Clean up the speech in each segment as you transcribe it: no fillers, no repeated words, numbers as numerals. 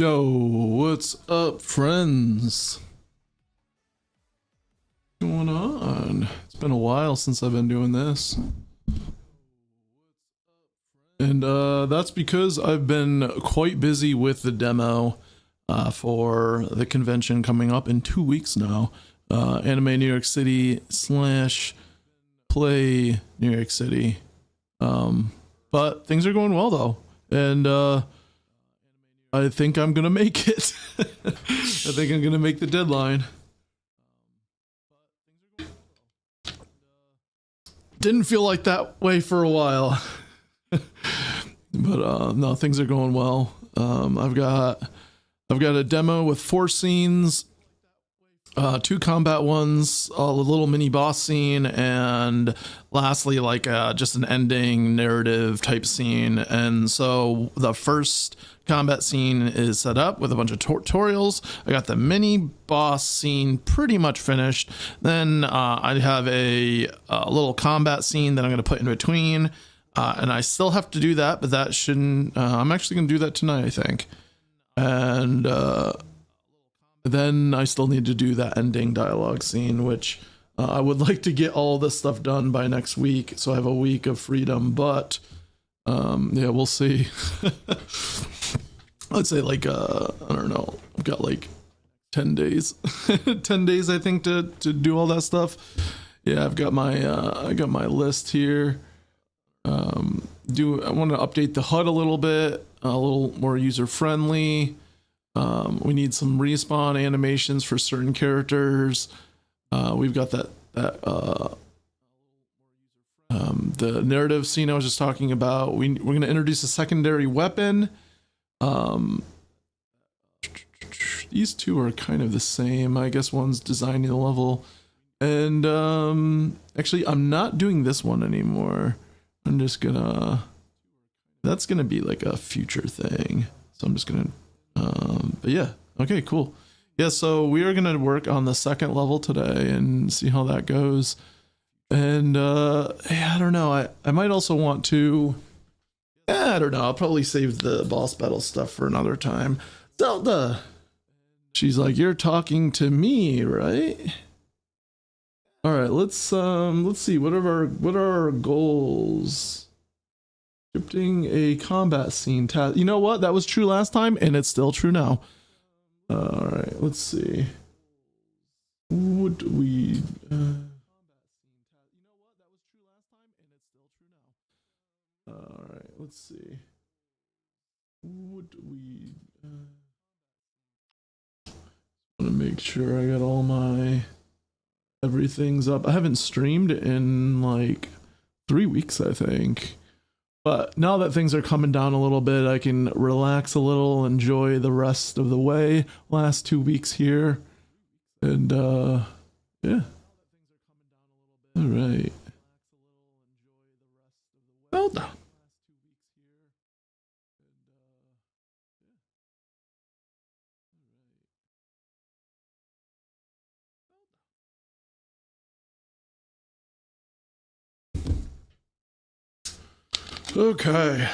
Yo, what's up, friends? What's going on? It's been a while since I've been doing this. And that's because I've been quite busy with the demo for the convention coming up in 2 weeks now. AnimeNYC / PlayNYC. But things are going well though. And I think I'm gonna make it. I think I'm gonna make the deadline. Didn't feel like that way for a while. But no, things are going well. I've got a demo with 4 scenes, 2 combat ones, a little mini boss scene, and lastly like just an ending narrative type scene. And so the first combat scene is set up with a bunch of tutorials. I got the mini boss scene pretty much finished. Then I have a little combat scene that I'm going to put in between. And I still have to do that, but that shouldn't, I'm actually going to do that tonight, I think. And then I still need to do that ending dialogue scene, which I would like to get all this stuff done by next week, so I have a week of freedom, but yeah, we'll see. I'd say like, I don't know, I've got like 10 days, 10 days, I think, to do all that stuff. Yeah, I've got my, I got my list here. I want to update the HUD a little bit, a little more user-friendly. We need some respawn animations for certain characters. We've got the narrative scene I was just talking about. We're going to introduce a secondary weapon. These two are kind of the same. I guess one's designing the level. And actually, I'm not doing this one anymore. I'm just gonna, that's gonna be like a future thing. So I'm just gonna, but yeah, okay, cool. Yeah, so we are gonna work on the second level today and see how that goes. And yeah, I don't know, I might also want to, I don't know, I'll probably save the boss battle stuff for another time. Zelda! She's like, you're talking to me, right? All right, let's see, what are our goals? Scripting a combat scene task. You know what? That was true last time, and it's still true now. All right, let's see. Would we? All right, let's see. Would we? Want to make sure I got all my. Everything's up. I haven't streamed in like 3 weeks, I think. But now that things are coming down a little bit, I can relax a little, enjoy the rest of the way. Last 2 weeks here. And yeah. All right. Well done. Okay.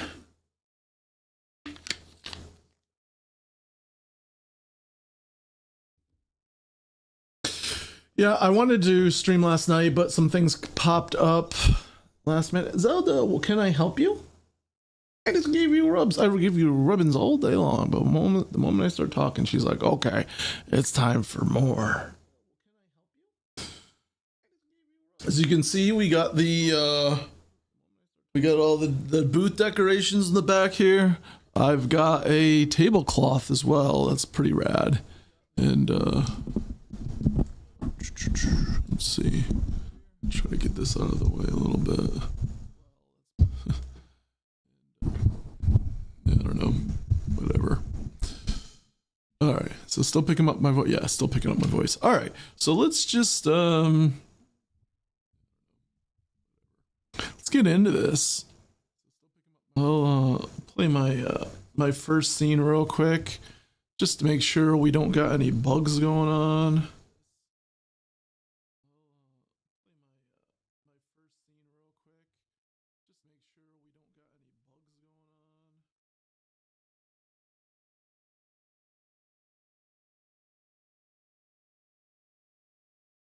Yeah, I wanted to stream last night, but some things popped up last minute. Zelda, well, can I help you? I just gave you rubs. I would give you ribbons all day long, but the moment I start talking, she's like, okay, it's time for more. As you can see, we got the we got all the booth decorations in the back here. I've got a tablecloth as well. That's pretty rad. And let's see. Try to get this out of the way a little bit. Yeah, I don't know. Whatever. All right. So still picking up my voice. Yeah, still picking up my voice. All right. So let's just let's get into this. I'll play my my first scene real quick, just to make sure we don't got any bugs going on.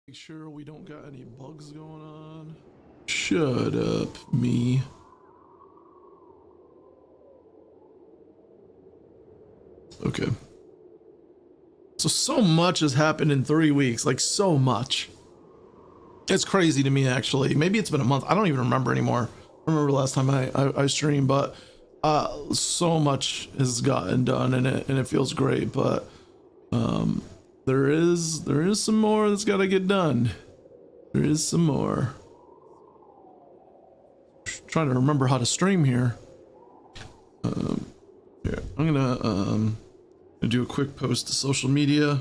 Make sure we don't got any bugs going on. Shut up, me. Okay. So much has happened in 3 weeks, like so much. It's crazy to me, actually. Maybe it's been a month. I don't even remember anymore. I remember last time I streamed, but so much has gotten done and it feels great, but there is some more that's got to get done. There is some more. Trying to remember how to stream here. Here, I'm gonna do a quick post to social media.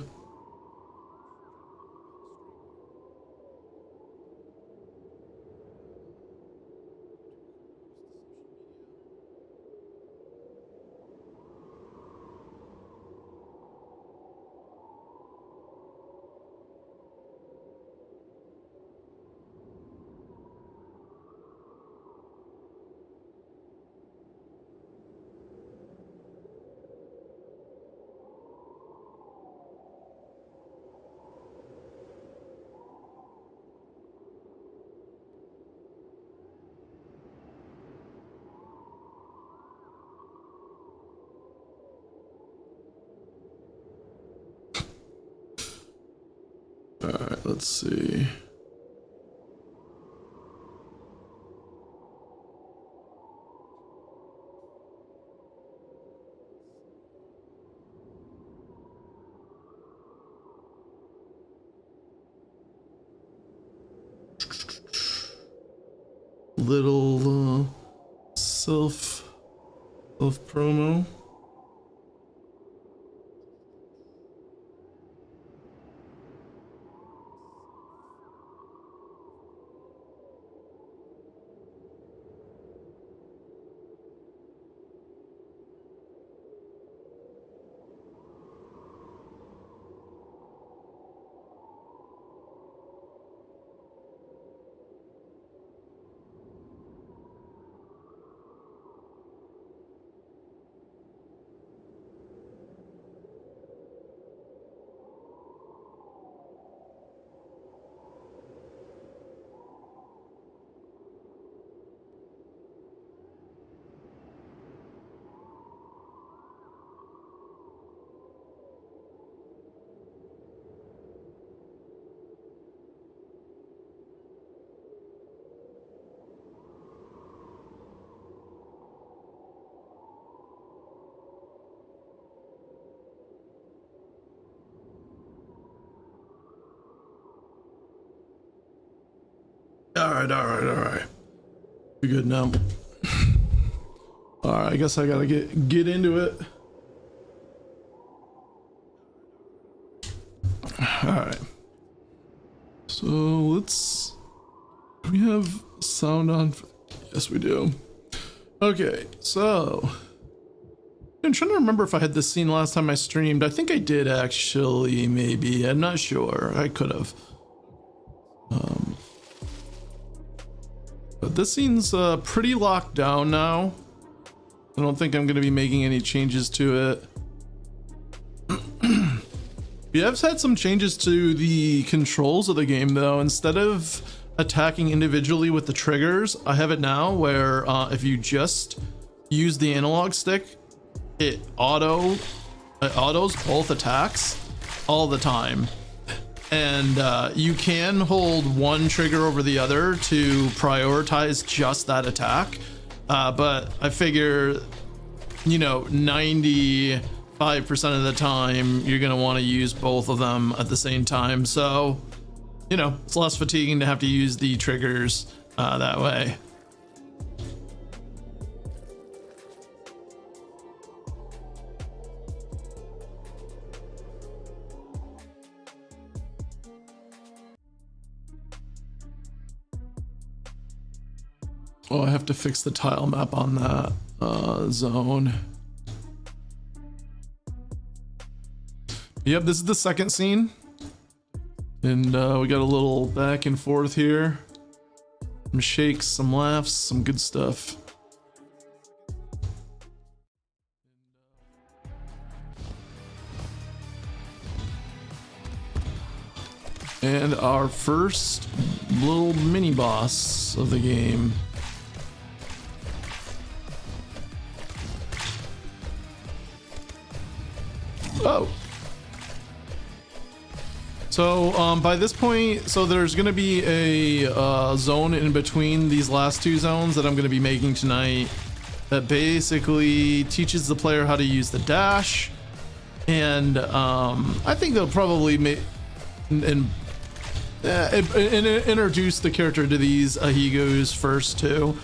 All right, let's see. Little self promo. All right. You're good now. All right, I guess I gotta get into it. All right. So we have sound on? Yes, we do. Okay, so I'm trying to remember if I had this scene last time I streamed. I think I did actually, maybe. I'm not sure. I could have. But this scene's pretty locked down now. I don't think I'm going to be making any changes to it. We have had some changes to the controls of the game, though. Instead of attacking individually with the triggers, I have it now where if you just use the analog stick, it autos both attacks all the time. And you can hold one trigger over the other to prioritize just that attack. But I figure, 95% of the time you're going to want to use both of them at the same time. So, it's less fatiguing to have to use the triggers that way. Oh, I have to fix the tile map on that zone. Yep, this is the second scene. And we got a little back and forth here. Some shakes, some laughs, some good stuff. And our first little mini boss of the game. Oh. So by this point, so there's going to be a zone in between these last two zones that I'm going to be making tonight that basically teaches the player how to use the dash. And I think they'll probably make and introduce the character to these Ahigos first too.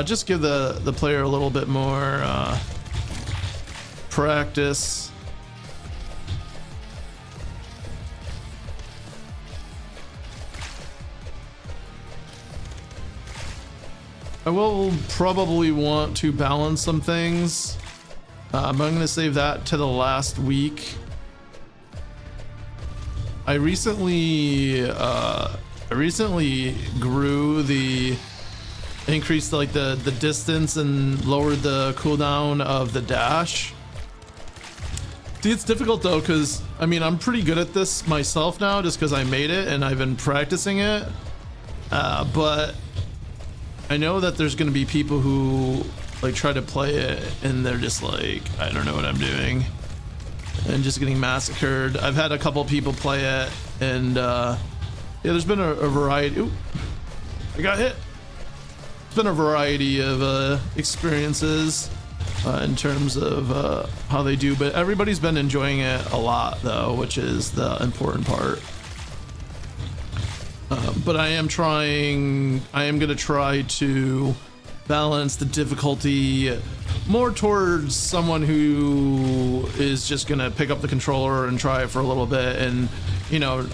Just give the player a little bit more practice. I will probably want to balance some things. I'm going to save that to the last week. I recently increased like the distance and lowered the cooldown of the dash. See, it's difficult though, because I mean I'm pretty good at this myself now, just because I made it and I've been practicing it. But I know that there's going to be people who like try to play it and they're just like, I don't know what I'm doing, and just getting massacred. I've had a couple people play it, and yeah, there's been a variety. Ooh, I got hit. It's been a variety of experiences in terms of how they do, but everybody's been enjoying it a lot though, which is the important part. But I am going to try to balance the difficulty more towards someone who is just going to pick up the controller and try it for a little bit. And, you know,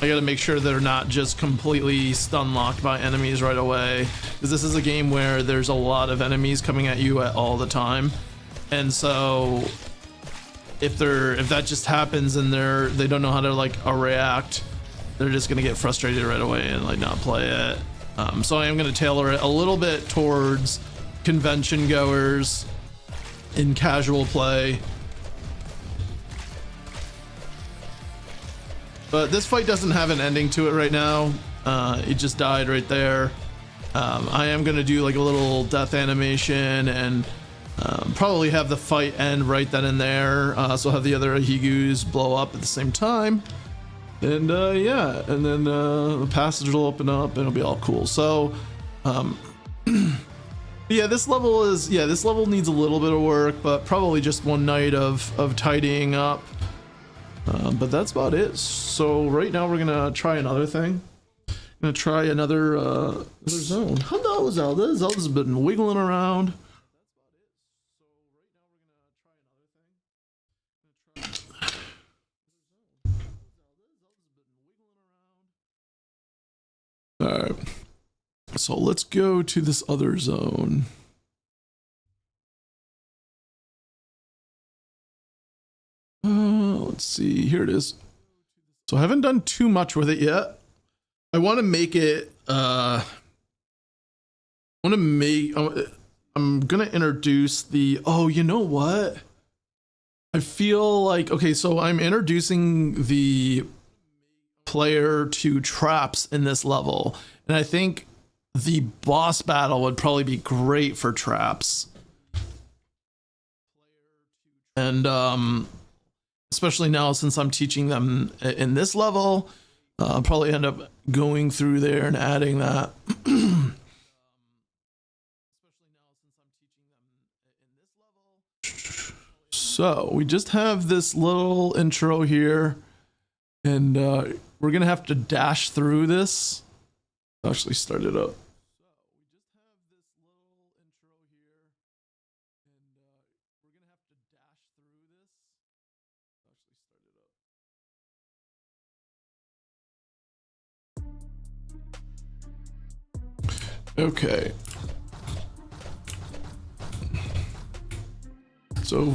I got to make sure they're not just completely stun locked by enemies right away, because this is a game where there's a lot of enemies coming at you at all the time. And so if that just happens and they don't know how to like react, they're just gonna get frustrated right away and like not play it. So I am gonna tailor it a little bit towards convention goers in casual play. But this fight doesn't have an ending to it right now. It just died right there. I am gonna do like a little death animation and probably have the fight end right then and there. So have the other Ahigus blow up at the same time. And yeah, and then the passage will open up and it'll be all cool. So yeah, this level needs a little bit of work, but probably just one night of tidying up. But that's about it. So right now we're gonna try another thing. I'm gonna try another zone. Hello, Zelda. Zelda's been wiggling around. All right, so let's go to this other zone. Let's see, here it is. So I haven't done too much with it yet. I want to make it, I'm gonna introduce the, oh, you know what? I feel like, okay, so I'm introducing the player to traps in this level, and I think the boss battle would probably be great for traps. And especially now since I'm teaching them in this level, I'll probably end up going through there and adding that. So we just have this little intro here, and we're gonna have to dash through this. I'll actually start it up. Okay. So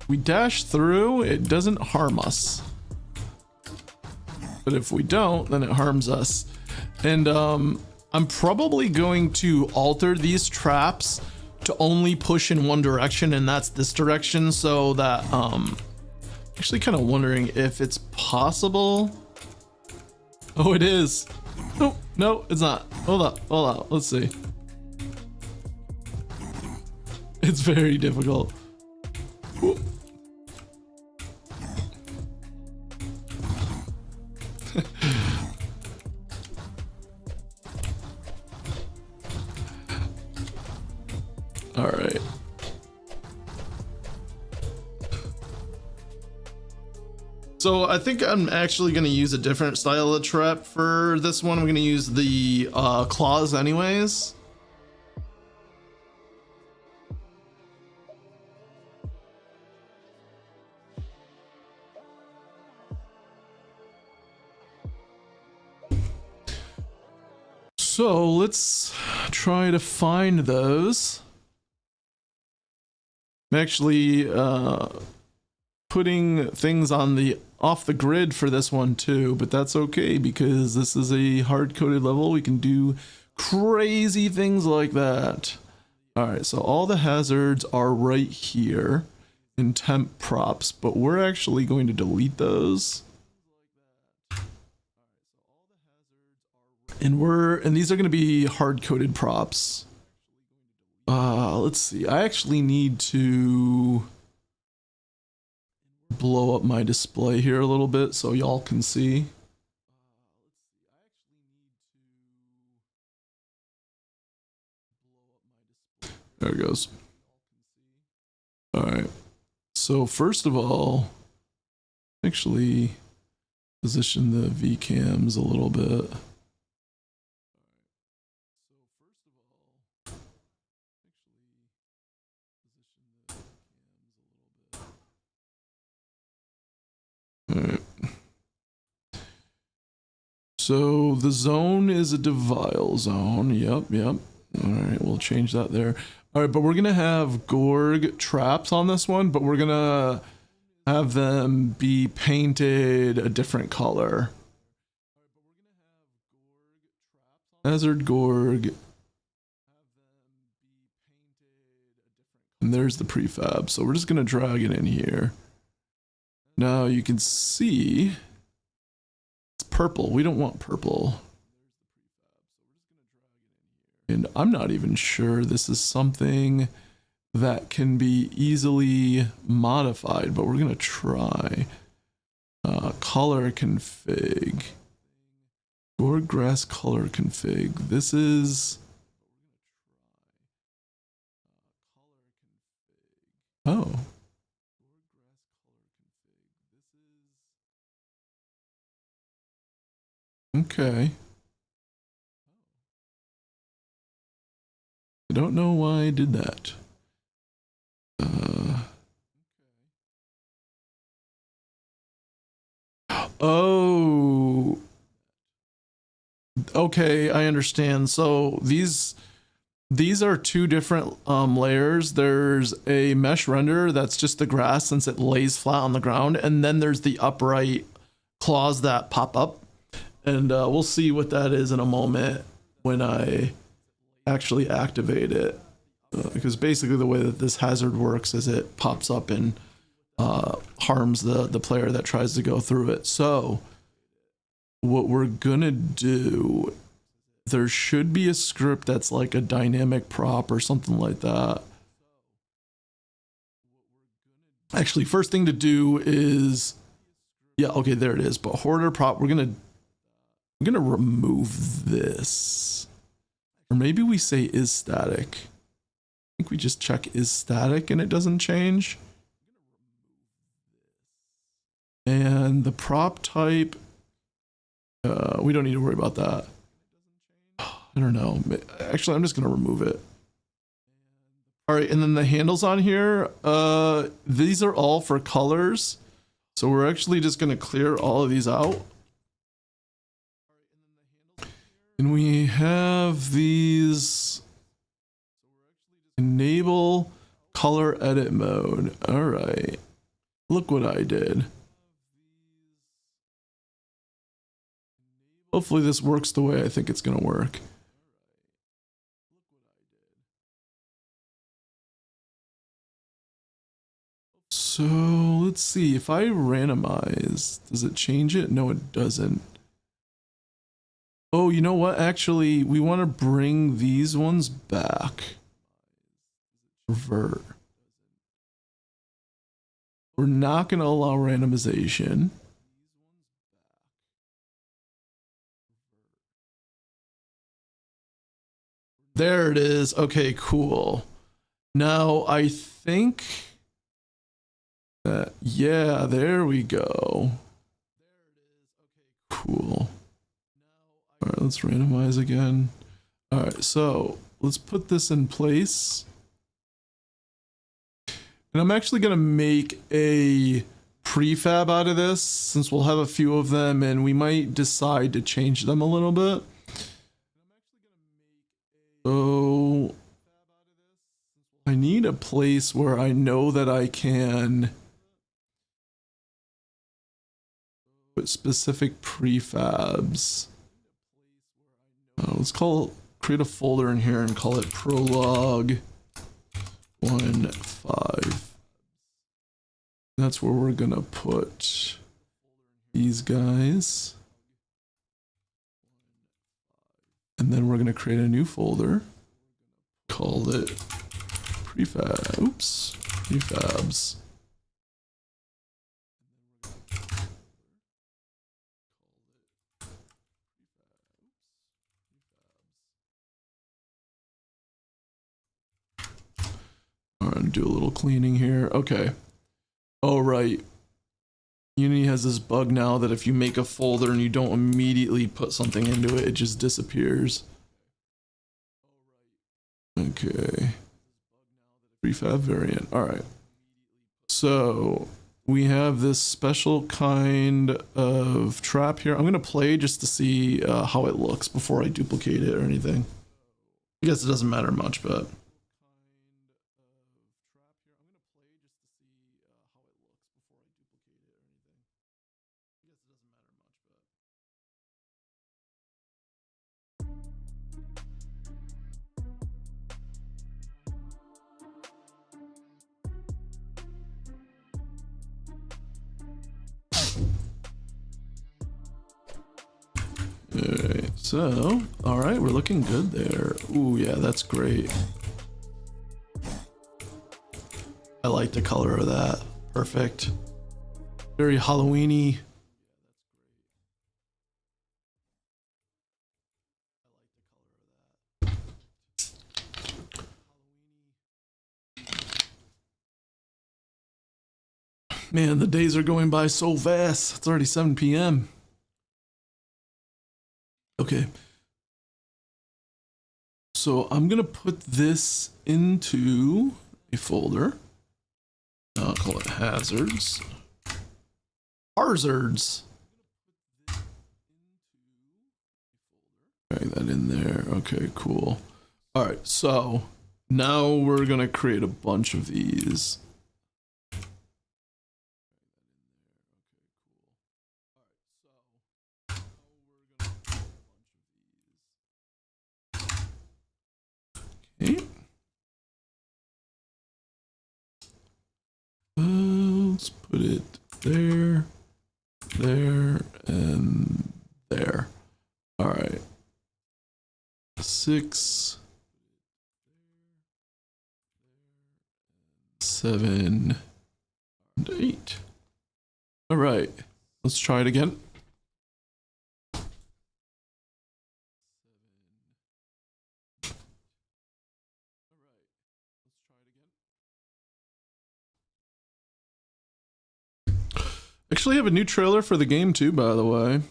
we dash through, it doesn't harm us. But if we don't, then it harms us. And I'm probably going to alter these traps to only push in one direction, and that's this direction, so that actually kind of wondering if it's possible Oh, it is. Oh, no, it's not. Hold up. Let's see. It's very difficult. Ooh. All right. So I think I'm actually going to use a different style of trap for this one. I'm going to use the claws anyways. So let's try to find those. I'm actually putting things on the off the grid for this one too, but that's okay because this is a hard-coded level. We can do crazy things like that. All right, so all the hazards are right here in temp props, but we're actually going to delete those. And these are going to be hard-coded props. Let's see. I actually need to blow up my display here a little bit so y'all can see. There it goes. All right. So first of all, actually position the VCams a little bit. All right. So the zone is a Devile zone. Yep. All right, we'll change that there. All right, but we're gonna have Gorg traps on this one, but we're gonna have them be painted a different color. Hazard Gorg. And there's the prefab. So we're just gonna drag it in here. Now you can see it's purple. We don't want purple. And I'm not even sure this is something that can be easily modified, but we're gonna try. Color config. Gorg grass color config. This is... Oh. Okay. I don't know why I did that. Oh. Okay, I understand. So these are two different layers. There's a mesh render that's just the grass since it lays flat on the ground, and then there's the upright claws that pop up. And we'll see what that is in a moment when I actually activate it. Because basically the way that this hazard works is it pops up and harms the player that tries to go through it. So what we're gonna do, there should be a script that's like a dynamic prop or something like that. Actually, first thing to do is, yeah, okay, there it is. But hoarder prop, I'm gonna remove this. Or maybe we say is static. I think we just check is static and it doesn't change. And the prop type, we don't need to worry about that. I don't know. Actually, I'm just gonna remove it. All right, and then the handles on here, these are all for colors. So we're actually just gonna clear all of these out. And we have these enable color edit mode. All right, look what I did. Hopefully this works the way I think it's gonna work. So let's see, if I randomize, does it change it? No, it doesn't. Oh, you know what? Actually, we want to bring these ones back. Revert. We're not going to allow randomization. There it is. Okay, cool. Now I think that, yeah, there we go. Cool. All right, let's randomize again. All right, so let's put this in place. And I'm actually going to make a prefab out of this since we'll have a few of them and we might decide to change them a little bit. So I need a place where I know that I can put specific prefabs. Let's create a folder in here and call it prologue 1.5. That's where we're gonna put these guys. And then we're gonna create a new folder. Call it prefabs. All right, do a little cleaning here. Okay. Oh, right. Unity has this bug now that if you make a folder and you don't immediately put something into it, it just disappears. Okay. Prefab variant. All right. So we have this special kind of trap here. I'm going to play just to see how it looks before I duplicate it or anything. I guess it doesn't matter much, but... Alright, so, alright, we're looking good there. Ooh, yeah, that's great. I like the color of that. Perfect. Very Halloween-y. Man, the days are going by so fast. It's already 7 p.m. Okay. So I'm gonna put this into a folder. I'll call it hazards. Hazards. Drag that in there. Okay, cool. All right, so now we're gonna create a bunch of these. Okay. Let's put it there, there, and there. All right. 6, 7, and 8. All right. Let's try it again. Actually, I have a new trailer for the game too, by the way.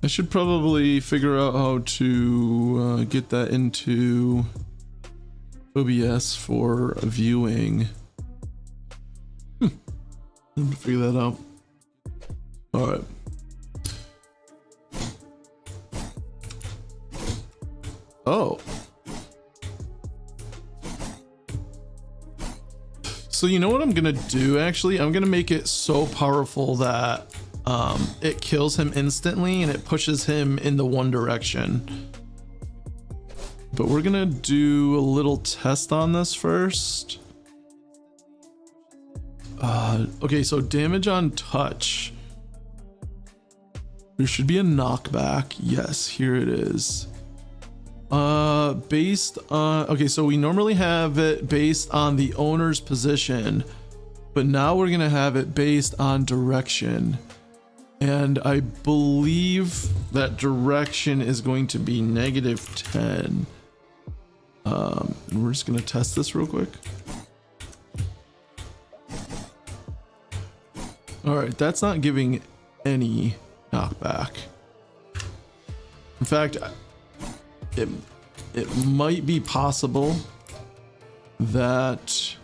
I should probably figure out how to get that into OBS for viewing. I'm gonna figure that out. All right. Oh. So you know what I'm gonna do, actually? I'm gonna make it so powerful that it kills him instantly and it pushes him in the one direction. But we're gonna do a little test on this first. Okay, so damage on touch. There should be a knockback. Yes, here it is. Based on, okay, so we normally have it based on the owner's position, but now we're gonna have it based on direction. And I believe that direction is going to be -10. And we're just gonna test this real quick. All right, that's not giving any knockback. In fact, it might be possible that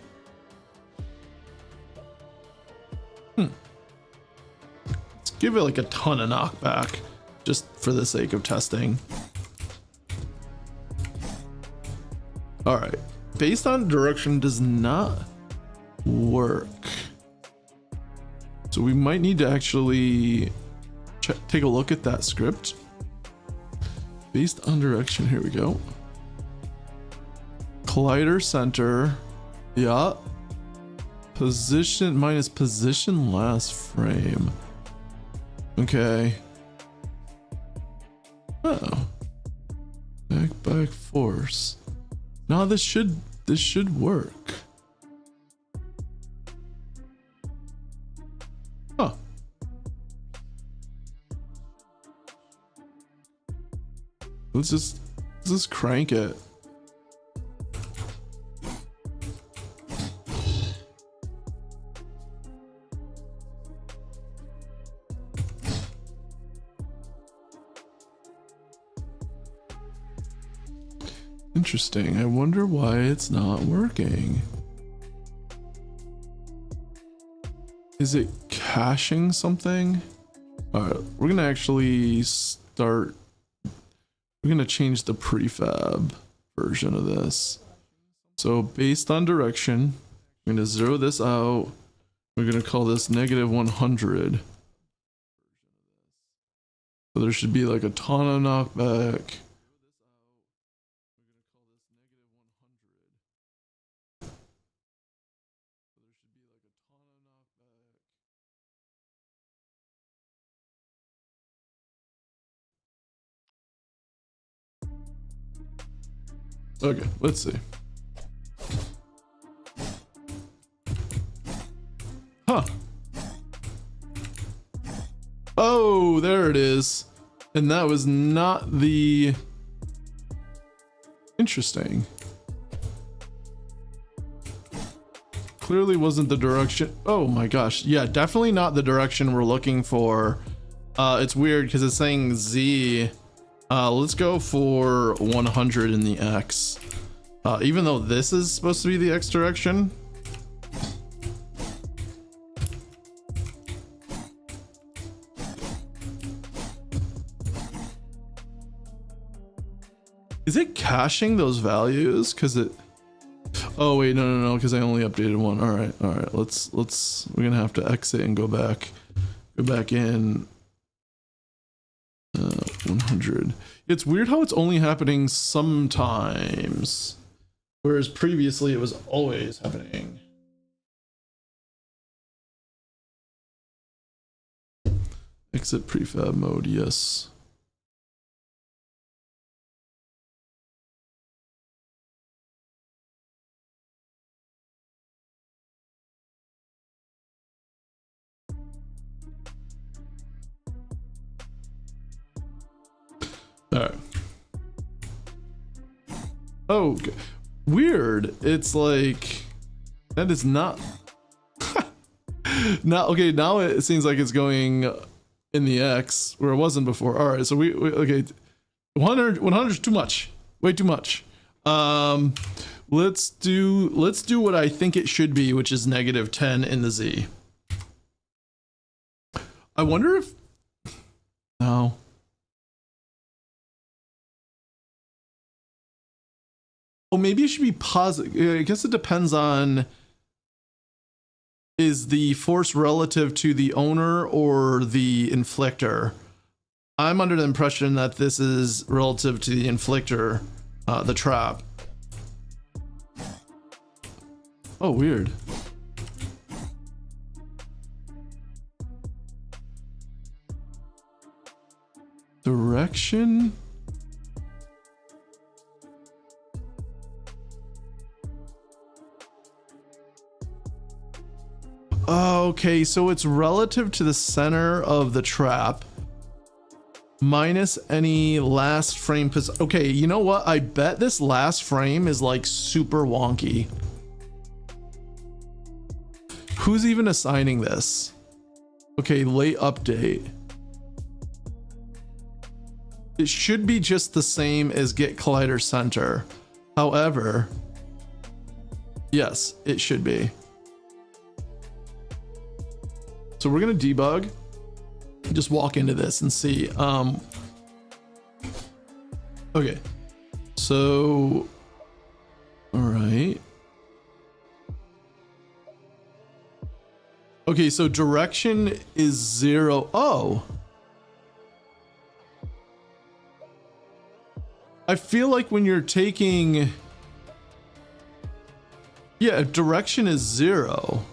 let's give it like a ton of knockback just for the sake of testing. All right, based on direction does not work, so we might need to actually take a look at that script. Based on direction, here we go. Collider center, yeah. Position minus position last frame. Okay. Oh. Back force. No, this should work. Huh. Let's just crank it. Interesting. I wonder why it's not working. Is it caching something? All right, we're gonna actually start. We're gonna change the prefab version of this. So based on direction, I'm gonna zero this out. We're gonna call this -100. So there should be like a ton of knockback. Okay, let's see. Huh. Oh, there it is. And that was not the... Interesting. Clearly wasn't the direction. Oh my gosh. Yeah, definitely not the direction we're looking for. It's weird because it's saying Z. Let's go for 100 in the X. Even though this is supposed to be the X direction. Is it caching those values? Cause it, oh wait, no, cause I only updated one. All right. We're gonna have to exit and go back in. 100. It's weird how it's only happening sometimes, whereas previously it was always happening. Exit prefab mode, yes. All right. Oh, weird. It's like that is not now. Okay, now it seems like it's going in the X where it wasn't before. All right, so we okay. 100 is too much. Way too much. Let's do what I think it should be, which is -10 in the Z. I wonder if no. Oh, maybe it should be positive. I guess it depends on, is the force relative to the owner or the inflictor? I'm under the impression that this is relative to the inflictor, the trap. Oh, weird. Direction. Okay, so it's relative to the center of the trap minus any last frame. Okay, you know what? I bet this last frame is like super wonky. Who's even assigning this? Okay, late update. It should be just the same as get collider center. However, yes, it should be. So we're gonna debug, just walk into this and see. Okay, so, all right. Okay, so direction is 0. Oh. I feel like when you're taking, yeah, direction is 0.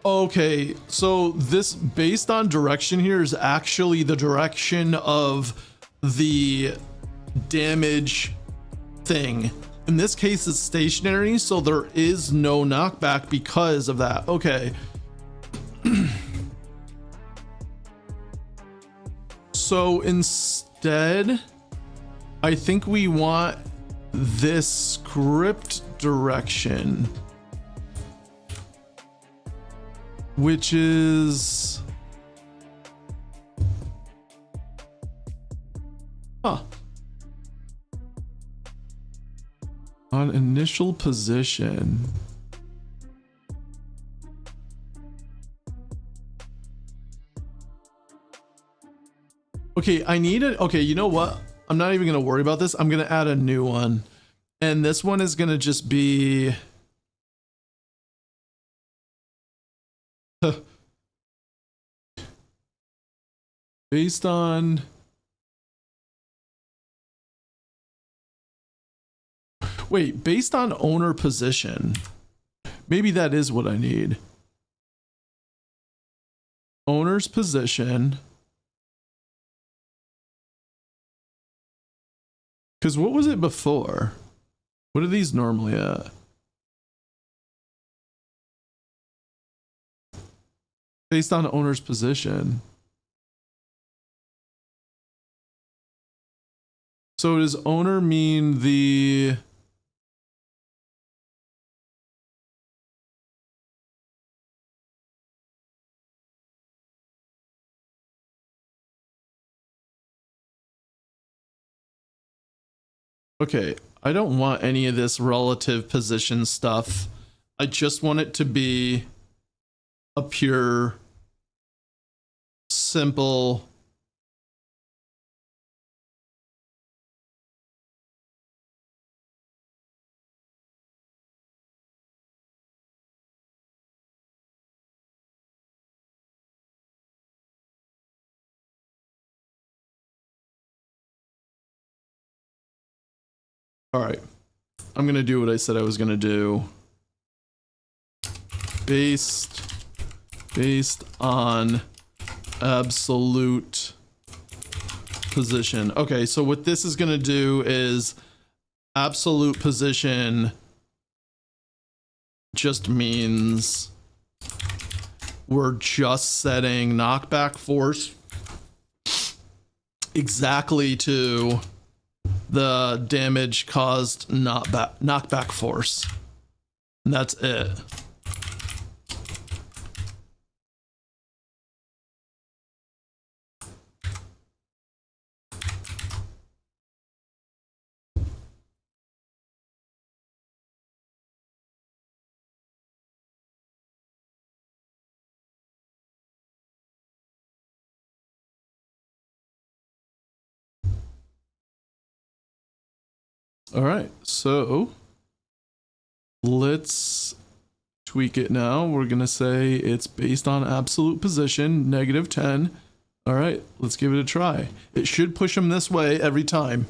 Okay, so this based on direction here is actually the direction of the damage thing. In this case, it's stationary, so there is no knockback because of that. Okay. So instead, I think we want this script direction, which is, on initial position. Okay, I need it. Okay, you know what? I'm not even gonna worry about this. I'm gonna add a new one. And this one is gonna just be based on, wait, based on owner position. Maybe that is what I need. Owner's position. Because what was it before? What are these normally at? Based on owner's position. So does owner mean the... Okay, I don't want any of this relative position stuff. I just want it to be a pure, simple... All right, I'm gonna do what I said I was gonna do. Based on absolute position. Okay, so what this is gonna do is absolute position just means we're just setting knockback force exactly to the damage caused knockback force, and that's it. All right, so let's tweak it now. We're gonna say it's based on absolute position, -10. All right, let's give it a try. It should push them this way every time.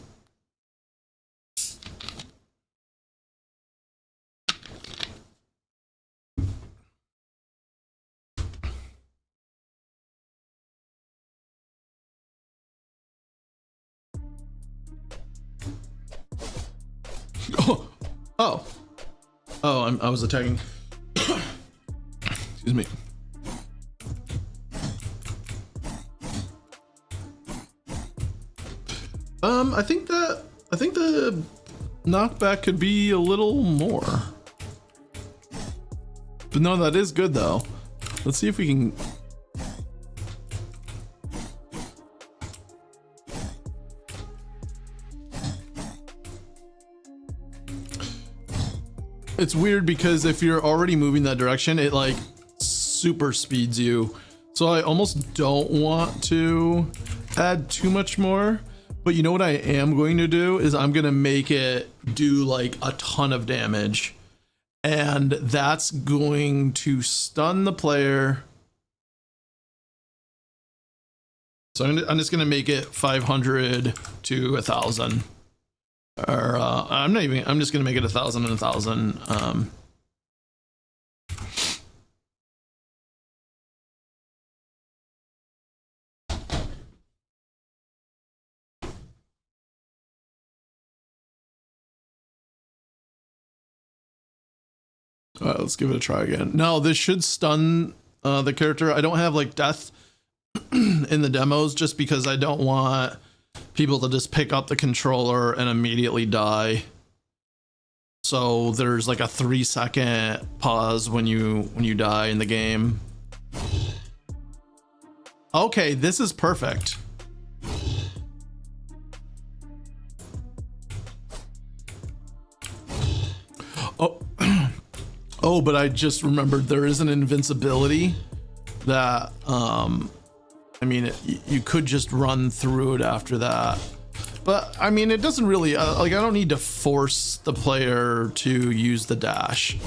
Oh. Oh, I was attacking. Excuse me. I think the knockback could be a little more. But no, that is good though. Let's see if we can. It's weird because if you're already moving that direction, it like super speeds you. So I almost don't want to add too much more. But you know what I am going to do is I'm going to make it do like a ton of damage. And that's going to stun the player. So I'm just going to make it 500 to 1,000. Or I'm just going to make it 1,000 and 1,000. All right, let's give it a try again. No, this should stun the character. I don't have like death in the demos just because I don't want people to just pick up the controller and immediately die. So there's like a 3-second pause when you die in the game. Okay, this is perfect. Oh. Oh, but I just remembered there is an invincibility that, I mean, you could just run through it after that. But, I mean, it doesn't really, like, I don't need to force the player to use the dash.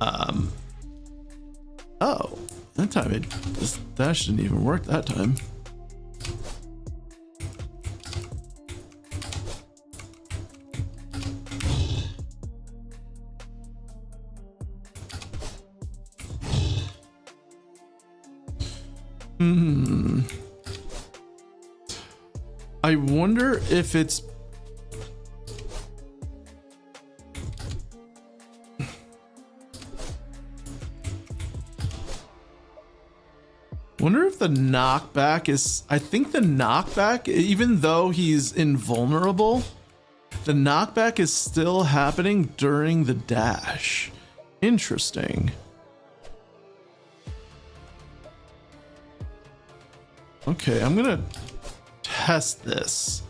Oh, that time this dash didn't even work that time. I wonder if it's the knockback is, I think the knockback, even though he's invulnerable, the knockback is still happening during the dash. Interesting. Okay, I'm gonna test this.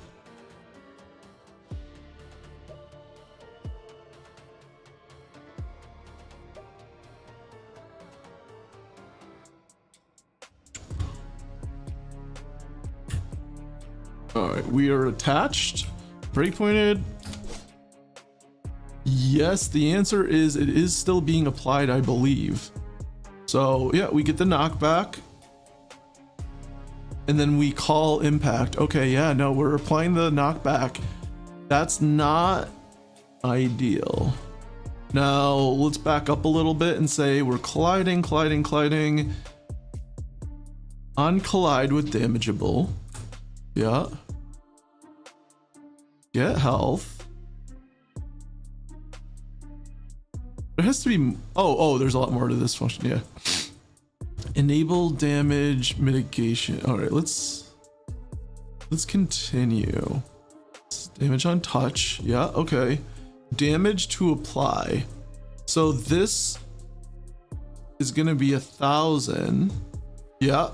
All right, we are attached. Breakpointed. Yes, the answer is it is still being applied, I believe. So yeah, we get the knockback. And then we call impact. Okay, yeah, no, we're applying the knockback. That's not ideal. Now let's back up a little bit and say we're colliding. On collide with damageable. Yeah. Get health. There has to be, oh, there's a lot more to this function, yeah. Enable damage mitigation. All right, let's continue. Damage on touch. Yeah, okay. Damage to apply. So this is gonna be 1,000. Yeah.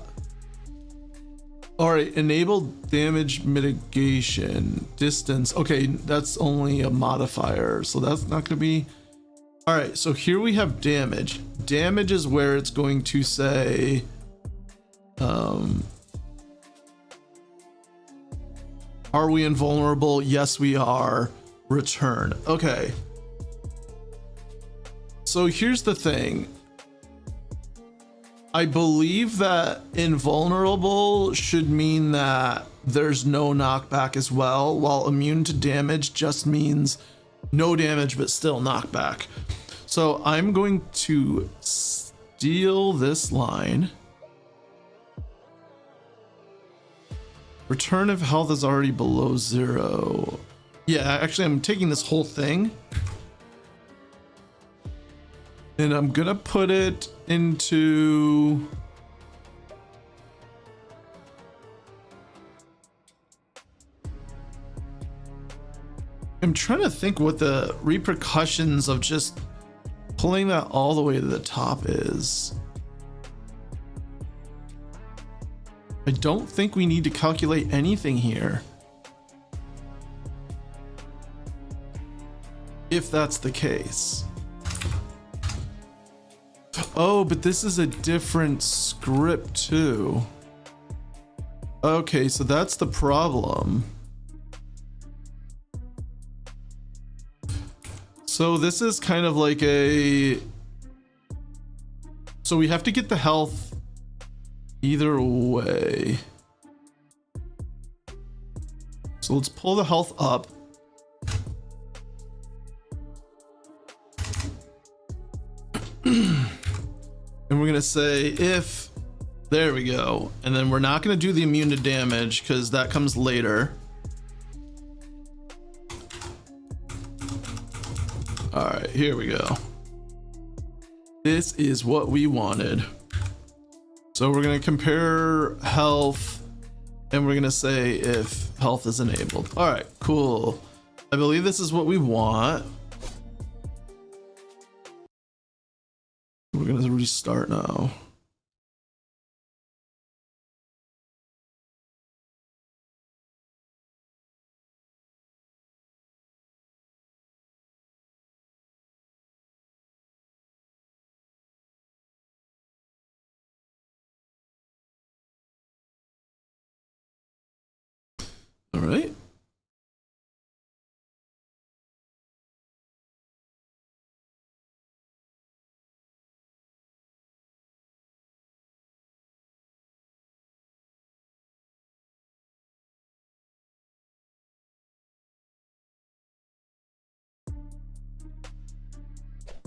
All right, enable damage mitigation. Distance. Okay, that's only a modifier, so that's not gonna be. All right, so here we have damage. Damage is where it's going to say, are we invulnerable? Yes, we are. Return. Okay. So here's the thing. I believe that invulnerable should mean that there's no knockback as well, while immune to damage just means no damage but still knockback. So I'm going to steal this line. Return if health is already below 0. Yeah, actually I'm taking this whole thing And I'm gonna put it into... I'm trying to think what the repercussions of just pulling that all the way to the top is. I don't think we need to calculate anything here. If that's the case. Oh, but this is a different script too. Okay, so that's the problem. So this is kind of like a... So we have to get the health either way. So let's pull the health up. And we're gonna say if, there we go. And then we're not gonna do the immune to damage because that comes later. All right, here we go. This is what we wanted. So we're gonna compare health and we're gonna say if health is enabled. All right, cool. I believe this is what we want. We're gonna restart now. All right.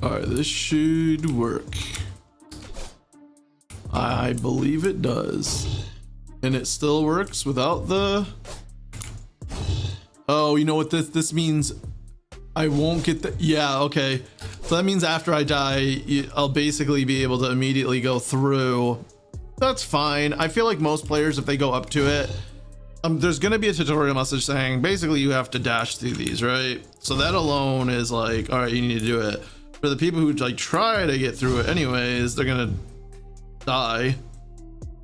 All right, this should work. I believe it does. And it still works without the... Oh, you know what this means? I won't get the... Yeah, okay. So that means after I die, I'll basically be able to immediately go through. That's fine. I feel like most players, if they go up to it, there's gonna be a tutorial message saying, basically you have to dash through these, right? So that alone is like, all right, you need to do it. For the people who like try to get through it anyways, they're gonna die.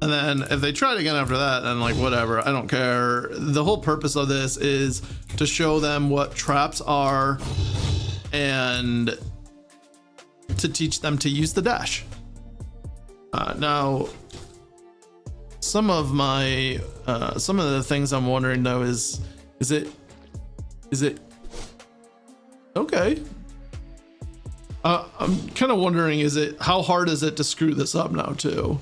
And then if they try it again after that, then like whatever, I don't care. The whole purpose of this is to show them what traps are and to teach them to use the dash. Now, some of the things I'm wondering though is it okay? I'm kind of wondering, how hard is it to screw this up now too?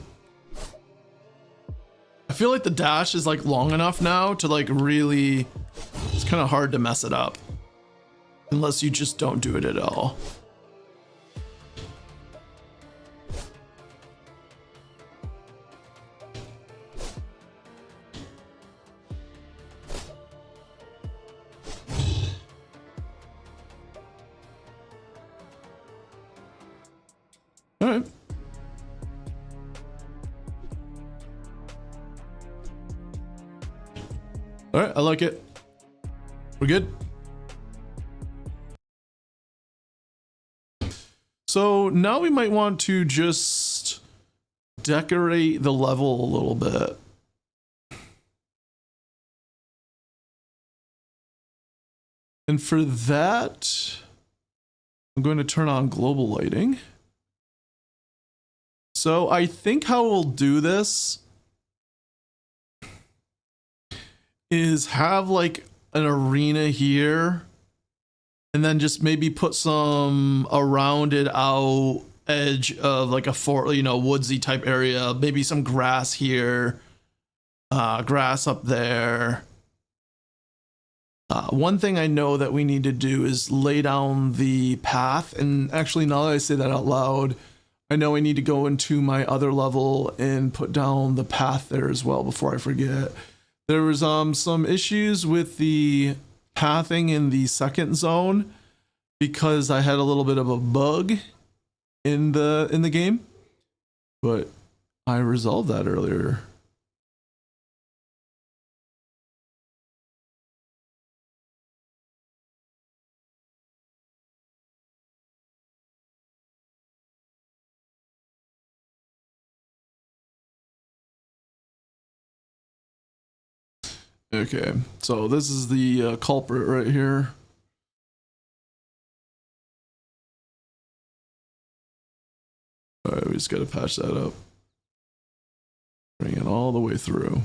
I feel like the dash is like long enough now to like really, it's kind of hard to mess it up unless you just don't do it at all. All right. All right, I like it. We're good. So now we might want to just decorate the level a little bit. And for that, I'm going to turn on global lighting. So I think how we'll do this is have like an arena here and then just maybe put some a rounded out edge of like a woodsy type area, maybe some grass here, grass up there. One thing I know that we need to do is lay down the path, and actually now that I say that out loud, I know I need to go into my other level and put down the path there as well before I forget. There was some issues with the pathing in the second zone because I had a little bit of a bug in the game, but I resolved that earlier. Okay, so this is the culprit right here. All right, we just got to patch that up. Bring it all the way through.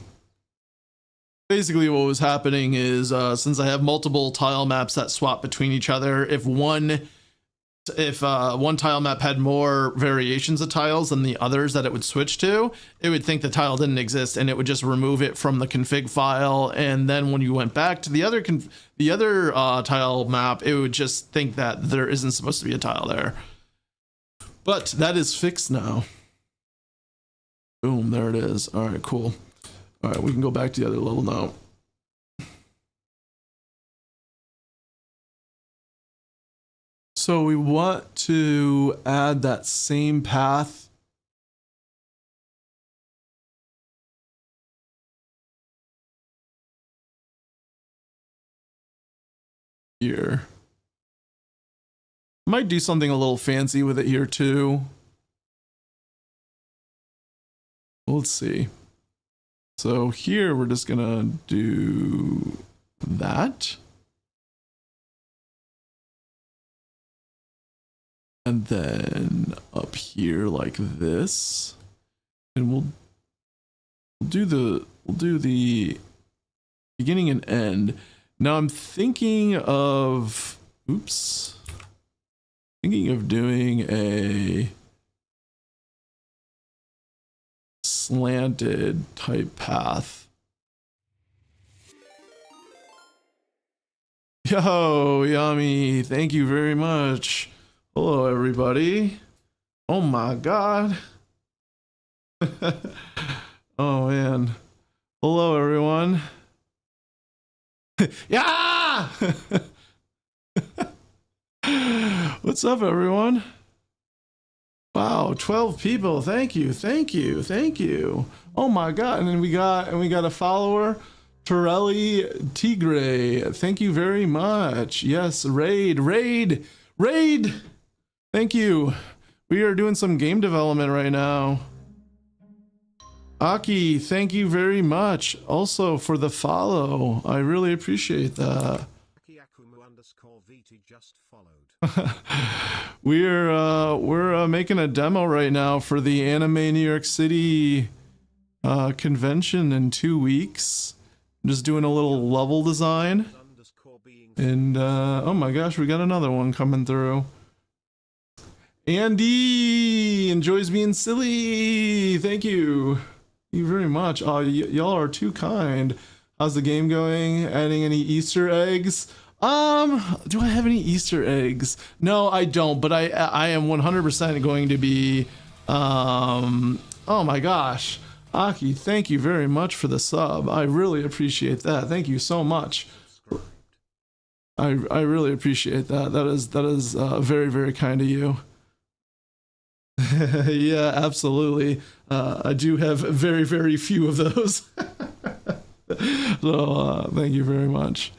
Basically what was happening is since I have multiple tile maps that swap between each other, if one tile map had more variations of tiles than the others that it would switch to, it would think the tile didn't exist and it would just remove it from the config file. And then when you went back to the other tile map, it would just think that there isn't supposed to be a tile there. But that is fixed now. Boom, there it is. All right, cool. All right, we can go back to the other level now. So we want to add that same path here. Might do something a little fancy with it here too. Let's see. So here we're just gonna do that. And then up here like this. And we'll do the beginning and end. Now I'm thinking of doing a slanted type path. Yo, Yummy, thank you very much. Hello, everybody. Oh my God. Oh man. Hello, everyone. Yeah! What's up, everyone? Wow, 12 people. Thank you, thank you, thank you. Oh my God! And then we got a follower, Torelli Tigre. Thank you very much. Yes, raid. Thank you. We are doing some game development right now. Aki, thank you very much. Also for the follow. I really appreciate that. Just followed. We're making a demo right now for the AnimeNYC City convention in 2 weeks. I'm just doing a little level design. And oh my gosh, we got another one coming through. Andy enjoys being silly. Thank you. Thank you very much. Oh, y'all are too kind. How's the game going? Adding any Easter eggs? Do I have any Easter eggs? No, I don't, but I am 100% going to be, oh my gosh. Aki, thank you very much for the sub. I really appreciate that. Thank you so much. I really appreciate that. That is very, very kind of you. Yeah, absolutely. I do have very, very few of those. So, thank you very much.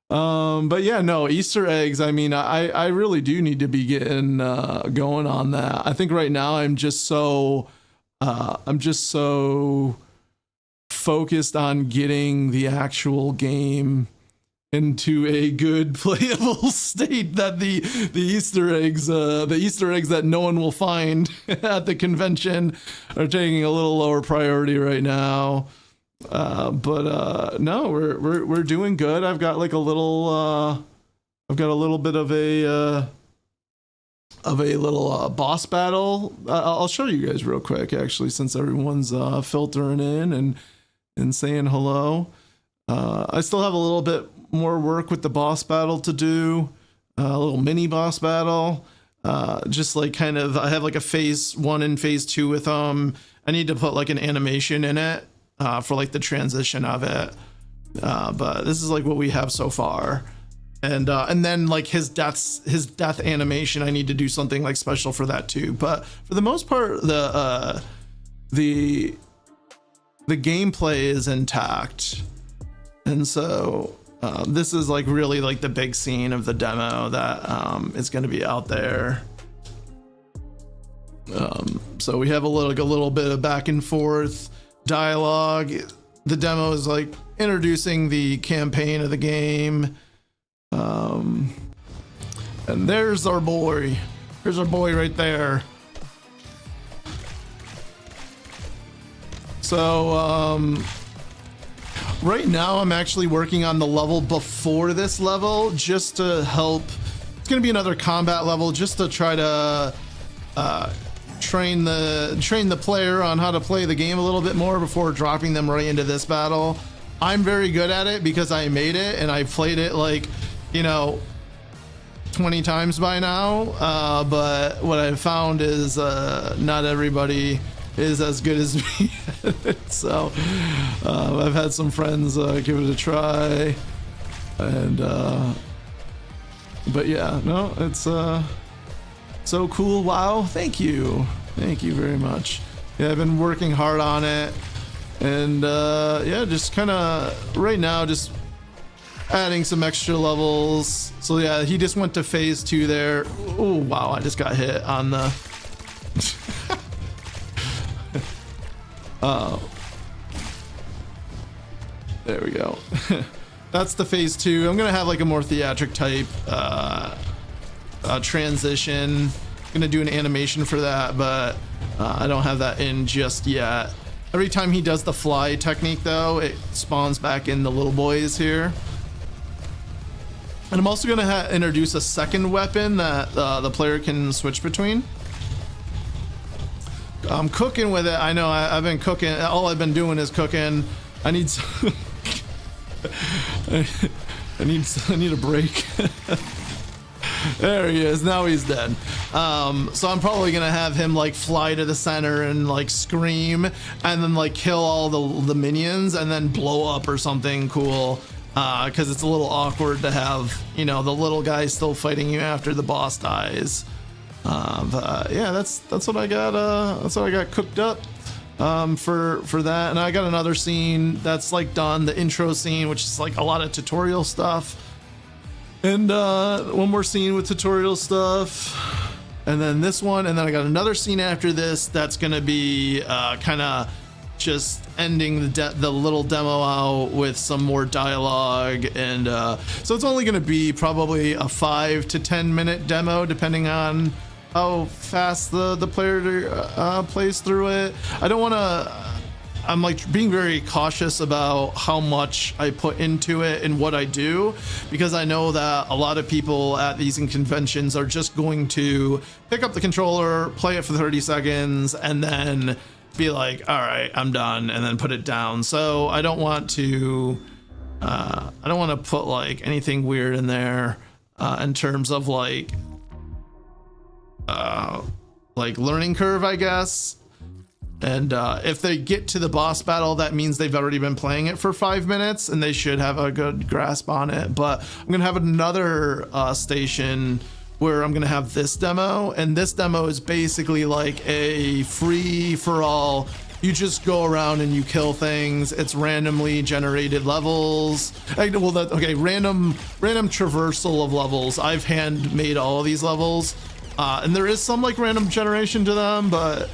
But yeah, no, Easter eggs. I mean, I really do need to be getting going on that. I think right now I'm just so focused on getting the actual game into a good playable state that the Easter eggs that no one will find at the convention are taking a little lower priority right now. But no, we're doing good. I've got like a little bit of a little boss battle. I'll show you guys real quick, actually, since everyone's filtering in and saying hello. I still have a little bit more work with the boss battle to do, a little mini boss battle. Just like kind of, I have like a phase 1 and phase 2 with them. I need to put like an animation in it for like the transition of it. But this is like what we have so far. And then like his death animation, I need to do something like special for that too. But for the most part, the gameplay is intact, and so this is like really like the big scene of the demo that is going to be out there. So we have a little bit of back and forth dialogue. The demo is like introducing the campaign of the game. And there's our boy. Here's our boy right there. So right now I'm actually working on the level before this level just to help. It's gonna be another combat level just to try to train the player on how to play the game a little bit more before dropping them right into this battle. I'm very good at it because I made it and I played it like, you know, 20 times by now, but what I've found is not everybody is as good as me. So I've had some friends give it a try, and but yeah, no, it's so cool. Wow, thank you very much. Yeah, I've been working hard on it, and yeah, just kind of right now just adding some extra levels. So yeah, he just went to phase 2 there. Oh wow, I just got hit on the there we go. That's the phase 2. I'm gonna have like a more theatric type transition. I'm gonna do an animation for that, but I don't have that in just yet. Every time he does the fly technique though, it spawns back in the little boys here. And I'm also going to introduce a second weapon that the player can switch between. I'm cooking with it. I know I've been cooking. All I've been doing is cooking. I need some I need a break. There he is. Now he's dead. So I'm probably going to have him like fly to the center and like scream and then like kill all the minions and then blow up or something cool. Because it's a little awkward to have, you know, the little guy still fighting you after the boss dies. But yeah, that's what I got. That's what I got cooked up for that. And I got another scene that's like done, the intro scene, which is like a lot of tutorial stuff. And one more scene with tutorial stuff, and then this one, and then I got another scene after this that's gonna be kind of just ending the little demo out with some more dialogue, and so it's only going to be probably a 5 to 10 minute demo depending on how fast the player plays through it. I don't want to, I'm like being very cautious about how much I put into it and what I do, because I know that a lot of people at these conventions are just going to pick up the controller, play it for 30 seconds, and then be like, all right, I'm done, and then put it down. So I don't want to put like anything weird in there in terms of like learning curve, I guess. And if they get to the boss battle, that means they've already been playing it for 5 minutes and they should have a good grasp on it. But I'm gonna have another station where I'm gonna have this demo, and this demo is basically like a free for all. You just go around and you kill things. It's randomly generated levels. Random traversal of levels. I've handmade all of these levels, and there is some like random generation to them, but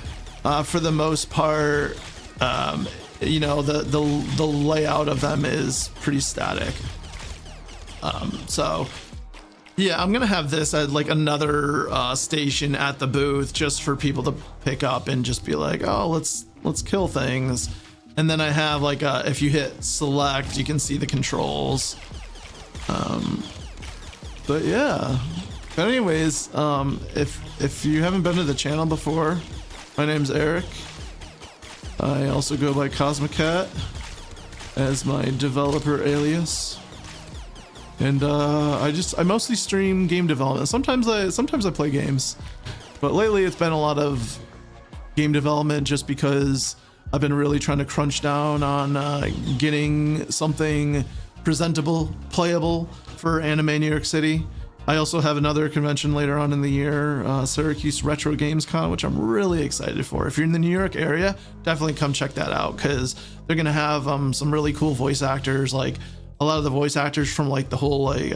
for the most part, you know, the layout of them is pretty static. So yeah, I'm gonna have this at like another station at the booth just for people to pick up and just be like, oh, let's kill things. And then I have like if you hit select, you can see the controls. But yeah. But anyways, if you haven't been to the channel before, my name's Eric. I also go by Cosmicat as my developer alias. And I mostly stream game development. Sometimes I play games, but lately it's been a lot of game development just because I've been really trying to crunch down on getting something presentable, playable for Anime New York City. I also have another convention later on in the year, Syracuse RetroGamesCon, which I'm really excited for. If you're in the New York area, definitely come check that out, because they're gonna have some really cool voice actors, like a lot of the voice actors from like the whole like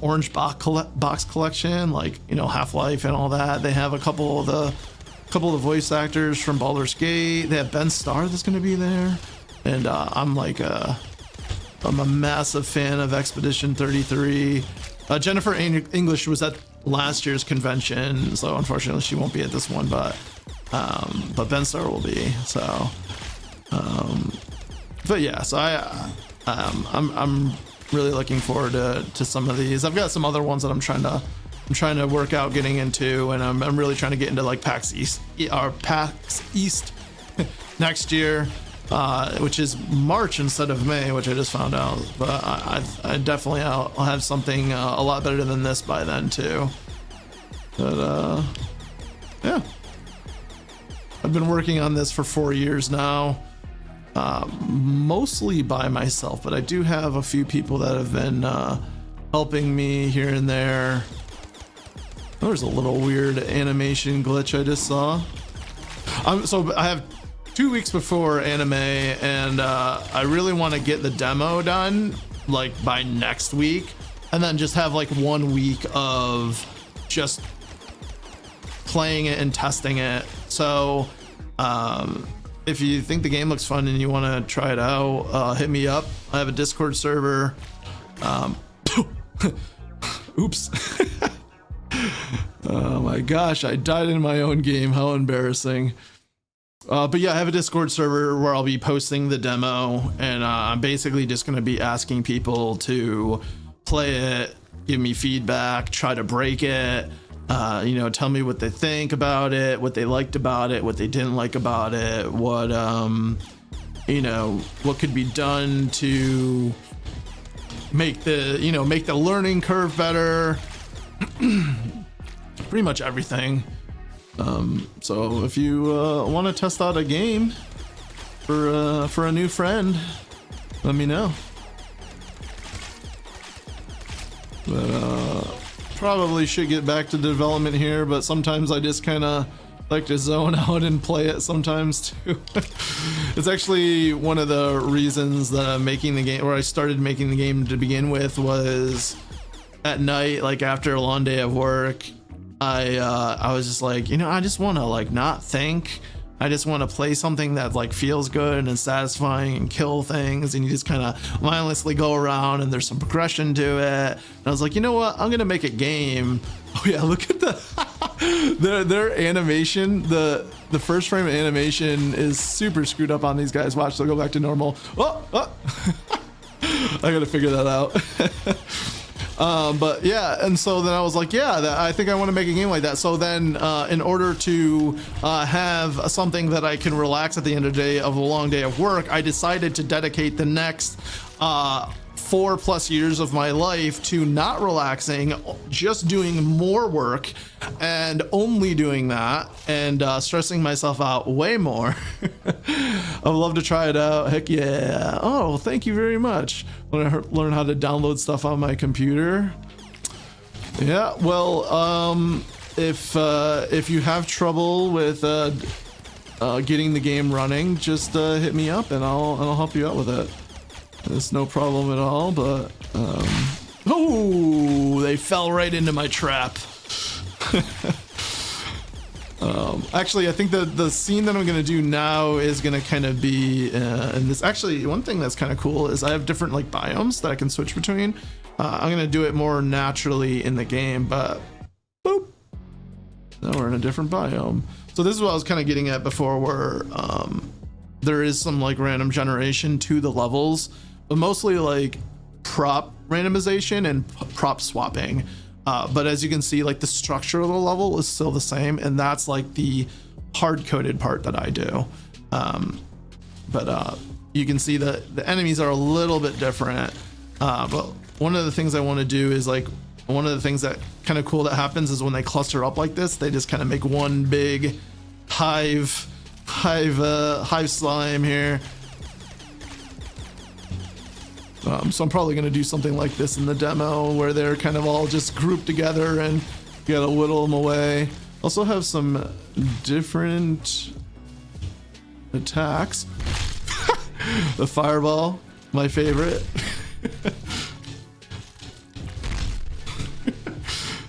Orange Box collection, like, you know, Half-Life and all that. They have a couple of the voice actors from Baldur's Gate. They have Ben Starr that's gonna be there, and I'm a massive fan of Expedition 33. Jennifer English was at last year's convention, so unfortunately she won't be at this one, but Ben Starr will be. So, but yeah, so I'm really looking forward to some of these. I've got some other ones that I'm trying to work out getting into, and I'm really trying to get into like PAX East next year. Which is March instead of May, which I just found out. But I definitely I'll have something a lot better than this by then too. But yeah, I've been working on this for 4 years now, mostly by myself. But I do have a few people that have been helping me here and there. There's a little weird animation glitch I just saw. So I have 2 weeks before anime, and I really want to get the demo done like by next week, and then just have like 1 week of just playing it and testing it. So if you think the game looks fun and you want to try it out, hit me up. I have a Discord server. Oops. Oh my gosh, I died in my own game. How embarrassing. But yeah, I have a Discord server where I'll be posting the demo, and I'm basically just going to be asking people to play it, give me feedback, try to break it, you know, tell me what they think about it, what they liked about it, what they didn't like about it, what, you know, what could be done to make the learning curve better. Pretty much everything. So if you want to test out a game for a new friend, let me know. But probably should get back to development here, but sometimes I just kind of like to zone out and play it sometimes too. It's actually one of the reasons that I'm making the game, or I started making the game to begin with, was at night, like after a long day of work. I was just like, you know, I just want to like not think. I just want to play something that like feels good and satisfying and kill things, and you just kind of mindlessly go around and there's some progression to it. And I was like, you know what? I'm gonna make a game. Oh yeah, look at their animation. The first frame animation is super screwed up on these guys. Watch, they'll go back to normal. Oh. I gotta figure that out. But yeah, and so then I was like, yeah, I think I want to make a game like that. So then in order to have something that I can relax at the end of the day of a long day of work, I decided to dedicate the next 4+ years of my life to not relaxing, just doing more work and only doing that, and stressing myself out way more. I would love to try it out. Heck yeah. Oh, thank you very much. When I learn how to download stuff on my computer. Yeah, well, if you have trouble with getting the game running, just hit me up and I'll help you out with it. It's no problem at all. But oh, they fell right into my trap. Actually, I think the scene that I'm gonna do now is gonna kind of be in this. Actually, one thing that's kind of cool is I have different like biomes that I can switch between. I'm gonna do it more naturally in the game, but boop, now we're in a different biome. So this is what I was kind of getting at before, where there is some like random generation to the levels, but mostly like prop randomization and prop swapping. But as you can see, like the structure of the level is still the same, and that's like the hard-coded part that I do. But you can see that the enemies are a little bit different. But one of the things I want to do is like, one of the things that kind of cool that happens is when they cluster up like this, they just kind of make one big hive slime here. So I'm probably going to do something like this in the demo where they're kind of all just grouped together and you gotta whittle them away. Also have some different attacks. The fireball, my favorite.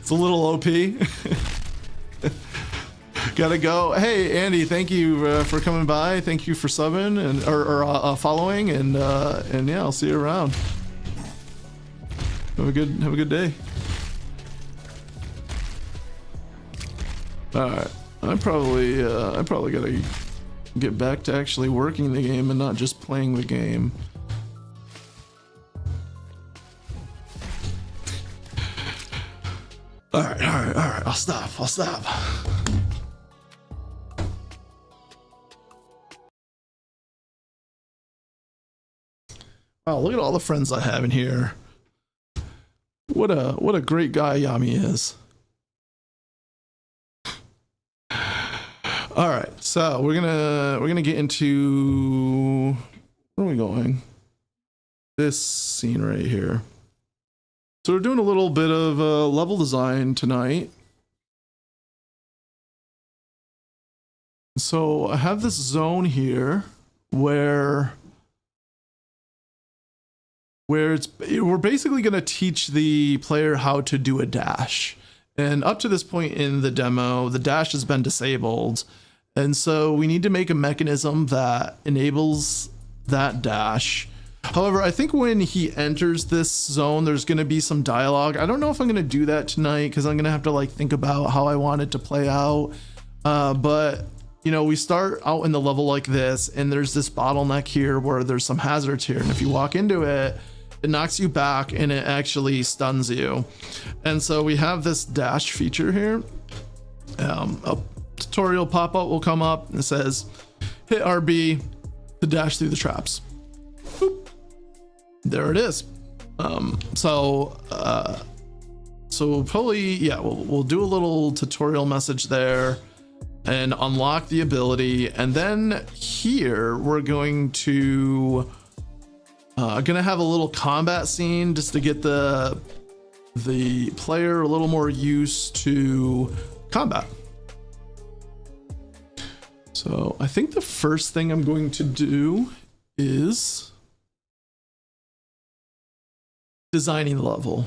It's a little OP. Gotta go. Hey Andy, thank you for coming by. Thank you for subbing and or following, and yeah, I'll see you around. Have a good day. All right, I probably gotta get back to actually working the game and not just playing the game. All right. I'll stop. Oh, look at all the friends I have in here. What a great guy Yami is. All right, so we're gonna get into, where are we going? This scene right here. So we're doing a little bit of level design tonight. So I have this zone here where we're basically going to teach the player how to do a dash. And up to this point in the demo, the dash has been disabled. And so we need to make a mechanism that enables that dash. However, I think when he enters this zone, there's going to be some dialogue. I don't know if I'm going to do that tonight because I'm going to have to like think about how I want it to play out. But you know, we start out in the level like this, and there's this bottleneck here where there's some hazards here. And if you walk into it, it knocks you back and it actually stuns you. And so we have this dash feature here. A tutorial pop-up will come up and it says, hit RB to dash through the traps. Boop. There it is. So probably, yeah, we'll do a little tutorial message there and unlock the ability. And then here we're going to gonna have a little combat scene just to get the player a little more used to combat. So I think the first thing I'm going to do is designing the level.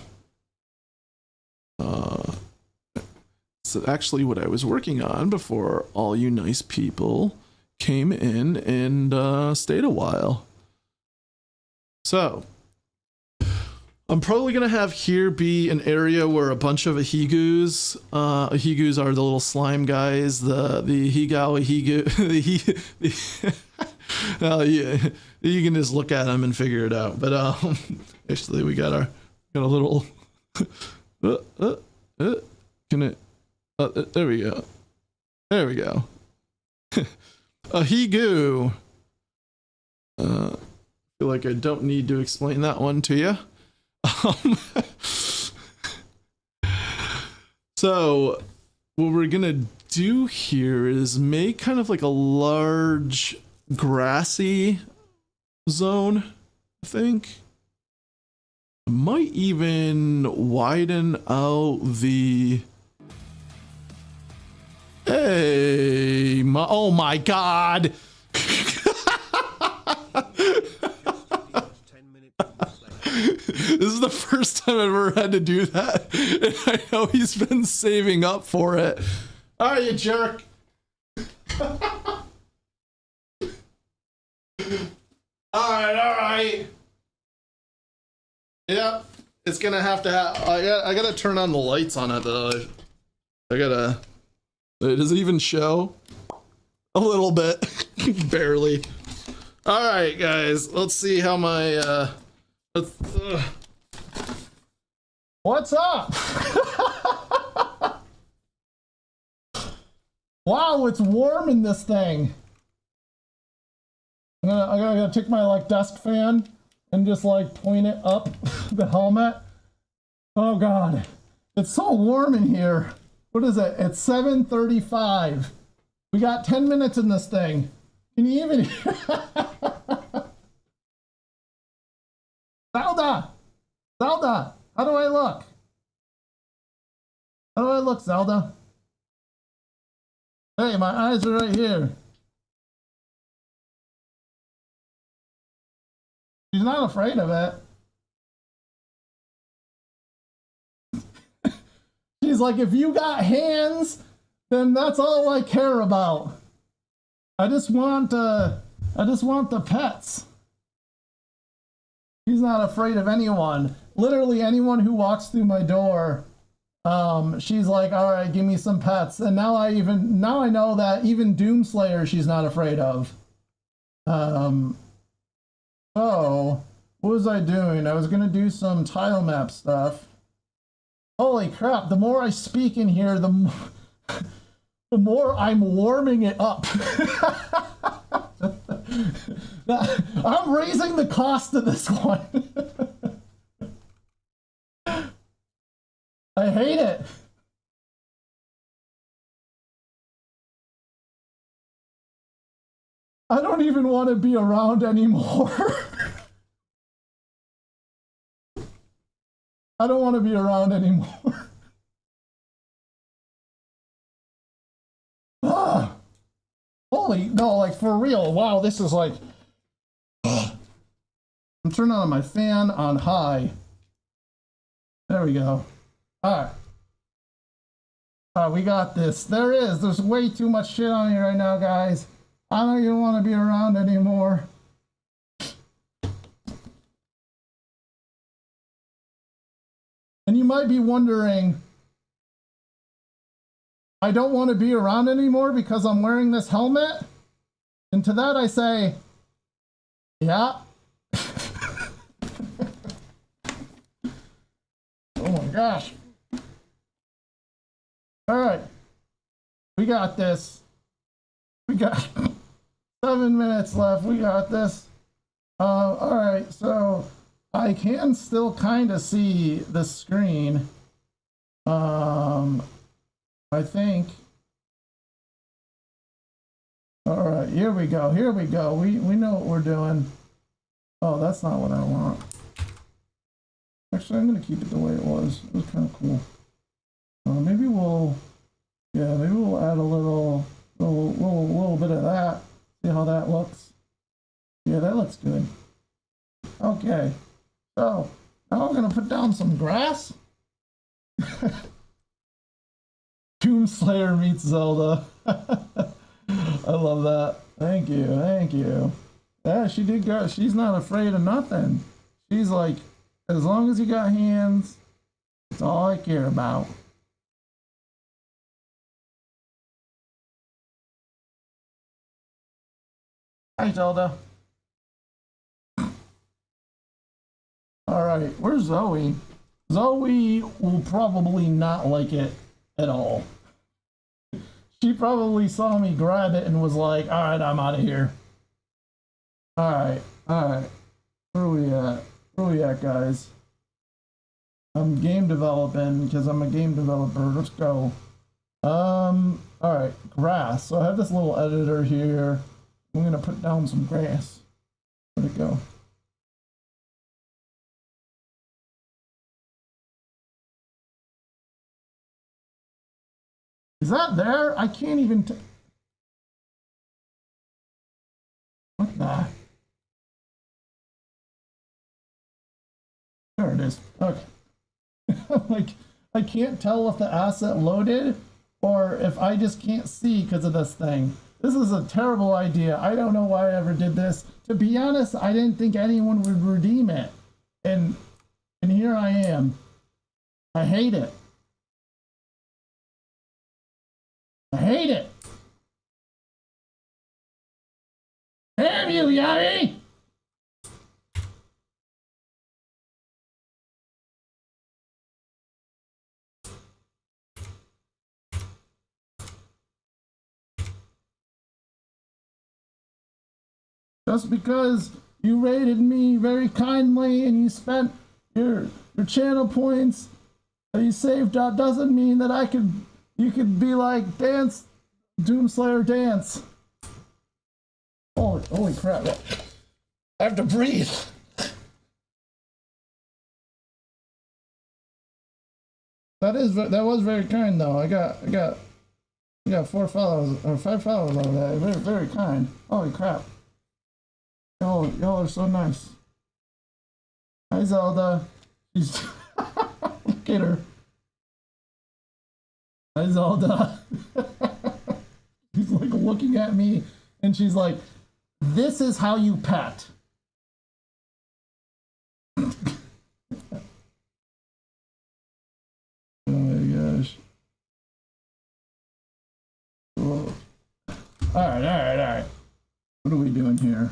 So actually what I was working on before all you nice people came in and stayed a while. So I'm probably gonna have here be an area where a bunch of ahigus are the little slime guys, the higao ahigu, yeah, you can just look at them and figure it out. But actually we got a little can it there we go. Ahigu. Feel like I don't need to explain that one to you. So what we're gonna do here is make kind of like a large grassy zone, I think. I might even widen out the, hey, oh my god. This is the first time I've ever had to do that, and I know he's been saving up for it. All right, you jerk. All right. Yep, it's gonna have to have. I gotta turn on the lights on it though. I gotta. Does it even show? A little bit, barely. All right, guys. Let's see how my. What's up? Wow, it's warm in this thing. I gotta take my like desk fan and just like point it up the helmet. Oh god, it's so warm in here. What is it? It's 7:35. We got 10 minutes in this thing. Can you even? Zelda! Zelda! How do I look? How do I look, Zelda? Hey, my eyes are right here. She's not afraid of it. She's like, if you got hands, then that's all I care about. I just want the pets. She's not afraid of anyone. Literally anyone who walks through my door, she's like, all right, give me some pets. And now I know that even Doomslayer she's not afraid of. So what was I doing? I was gonna do some tile map stuff. Holy crap, the more I speak in here, the more I'm warming it up. I'm raising the cost of this one. I hate it. I don't even want to be around anymore. I don't want to be around anymore. Holy, no, like for real. Wow, this is like... I'm turning on my fan on high. There we go. All right. We got this. There's way too much shit on here right now, guys. I don't even want to be around anymore. And you might be wondering, I don't want to be around anymore because I'm wearing this helmet? And to that I say, yeah. Oh my gosh. All right. We got this. We got 7 minutes left. We got this. All right. So I can still kind of see the screen. I think. All right, here we go. Here we go. We know what we're doing. Oh, that's not what I want. Actually, I'm gonna keep it the way it was. It was kind of cool. Maybe we'll add a little bit of that. See how that looks. Yeah, that looks good. Okay, so now I'm gonna put down some grass. Doomslayer meets Zelda. I love that. Thank you, thank you. Yeah, she did go. She's not afraid of nothing. She's like, as long as you got hands, that's all I care about. Hi, Zelda. All right, where's Zoe? Zoe will probably not like it at all. She probably saw me grab it and was like, all right, I'm out of here. All right. Where are we at? Where are we at, guys? I'm game developing because I'm a game developer. Let's go. All right, grass. So I have this little editor here. I'm gonna put down some grass. Where'd it go? Is that there? I can't even what the? There it is. Okay. Like, I can't tell if the asset loaded or if I just can't see because of this thing. This is a terrible idea. I don't know why I ever did this. To be honest, I didn't think anyone would redeem it. And here I am. I hate it. I hate it. Damn you, Yummy! Just because you rated me very kindly and you spent your channel points that you saved up doesn't mean that you could be like, dance, Doomslayer, dance. Holy crap. I have to breathe. That was very kind though. I got 4 followers or 5 followers out of that. Very very kind. Holy crap! Y'all are so nice. Hi Zelda. She's look at her. Hi Zelda. She's like looking at me and she's like, "This is how you pet." Oh my gosh. Whoa. All right. What are we doing here?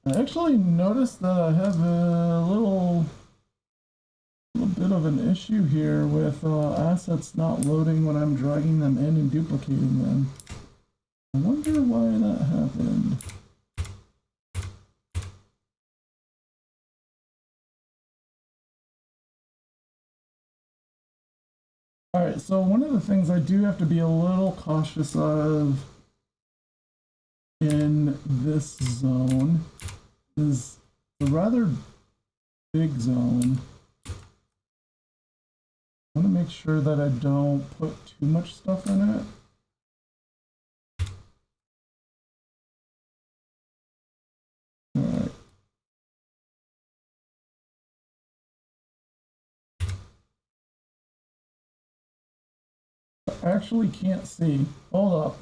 I actually noticed that I have a little bit of an issue here with assets not loading when I'm dragging them in and duplicating them. I wonder why that happened. Alright, so one of the things I do have to be a little cautious of in this zone is a rather big zone. I want to make sure that I don't put too much stuff in it. Alright. I actually can't see. Hold up.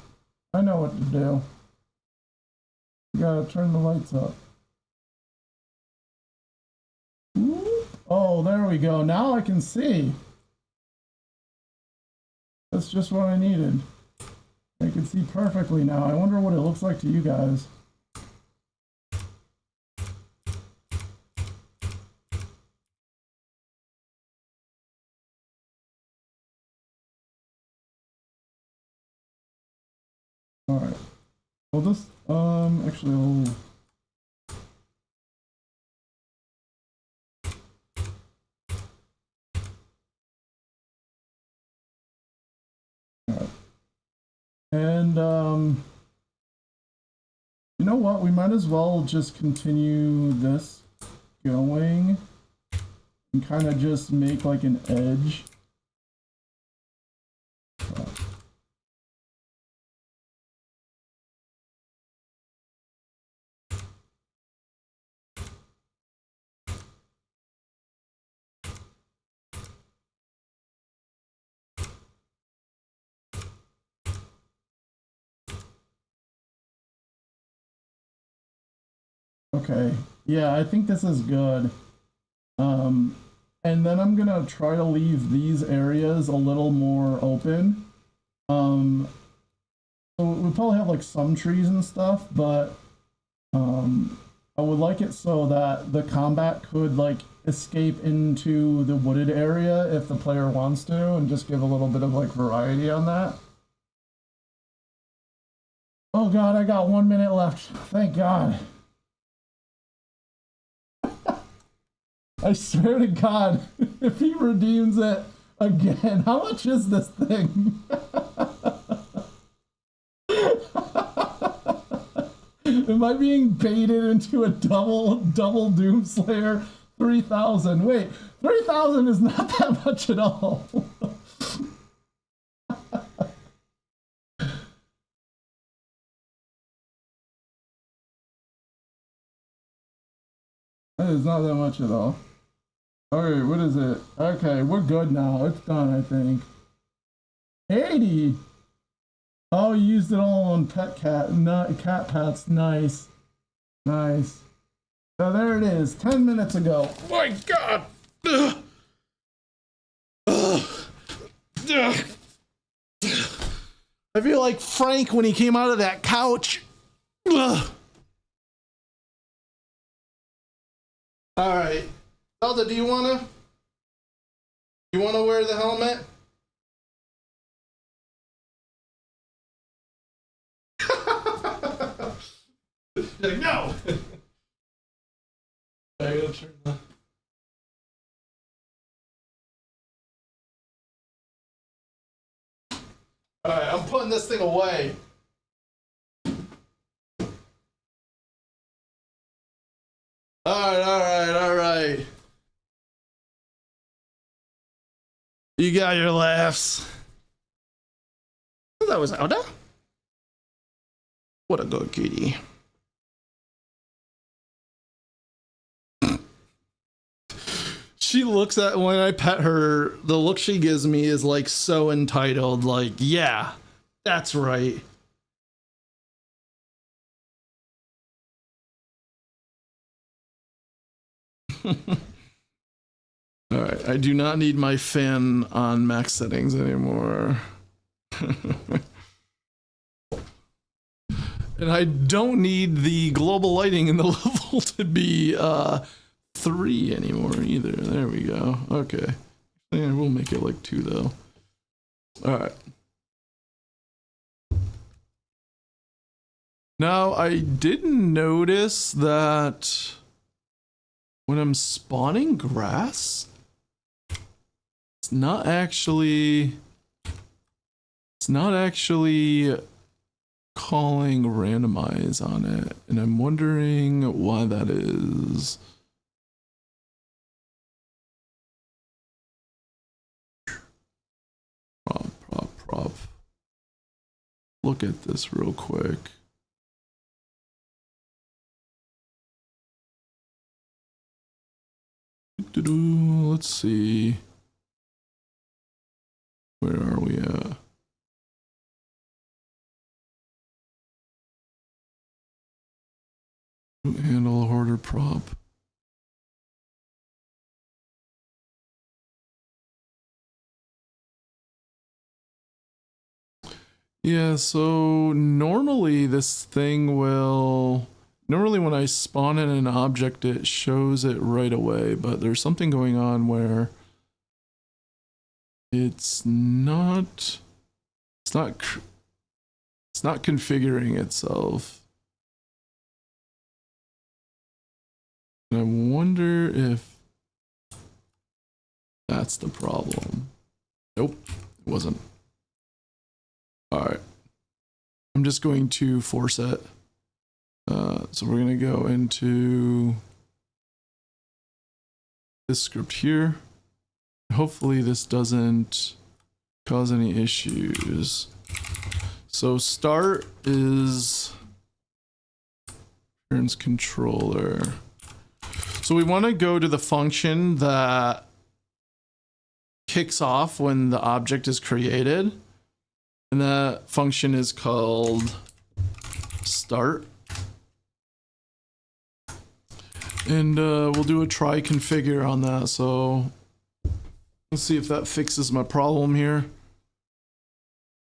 I know what to do. You gotta turn the lights up. Oh, there we go. Now I can see. That's just what I needed. I can see perfectly now. I wonder what it looks like to you guys. All right. Well, this actually I'll... All right. And you know what? We might as well just continue this going and kind of just make like an edge. Okay, yeah, I think this is good. And then I'm gonna try to leave these areas a little more open. So we probably have like some trees and stuff, but I would like it so that the combat could like escape into the wooded area if the player wants to, and just give a little bit of like variety on that. Oh God, I got 1 minute left. Thank God. I swear to God, if he redeems it again, how much is this thing? Am I being baited into a double Doomslayer 3,000? Wait, 3,000 is not that much at all. That is not that much at all. Okay, what is it? Okay, we're good now. It's done, I think. 80. Oh, you used it all on pet cat, not cat pets. Nice, nice. So there it is. 10 minutes ago. My God. Ugh. Ugh. Ugh. I feel like Frank when he came out of that couch. Ugh. All right, Zelda, do you wanna wear the helmet? Like, no. I gotta turn the... All right, I'm putting this thing away. All right. You got your laughs. That was Zelda. What a good kitty. She looks at when I pet her, the look she gives me is like so entitled, like, yeah, that's right. All right, I do not need my fan on max settings anymore. And I don't need the global lighting in the level to be 3 anymore either. There we go. Okay. Yeah, we'll make it like 2 though. All right. Now I didn't notice that when I'm spawning grass, it's not actually calling randomize on it, and I'm wondering why that is. Prop. Look at this real quick. Let's see. Where are we at? Handle a hoarder prop. Yeah, so normally this thing will... Normally when I spawn in an object, it shows it right away, but there's something going on where it's not configuring itself. And I wonder if that's the problem. Nope, it wasn't. All right, I'm just going to force it. So we're going to go into this script here. Hopefully this doesn't cause any issues. So start is appearance controller. So we want to go to the function that kicks off when the object is created. And that function is called start. And we'll do a try configure on that. So let's see if that fixes my problem here.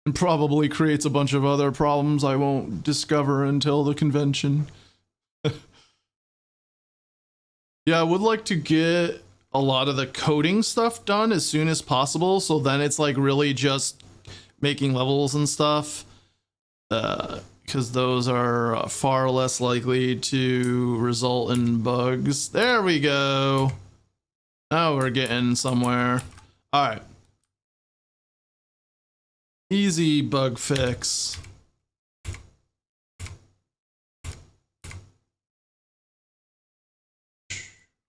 And probably creates a bunch of other problems I won't discover until the convention. Yeah, I would like to get a lot of the coding stuff done as soon as possible. So then it's like really just making levels and stuff. Because those are far less likely to result in bugs. There we go. Now we're getting somewhere. All right. Easy bug fix.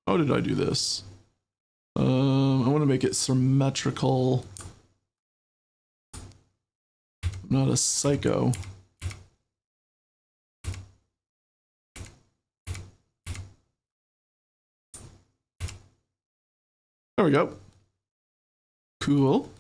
How did I do this? I want to make it symmetrical. I'm not a psycho. There we go. Cool.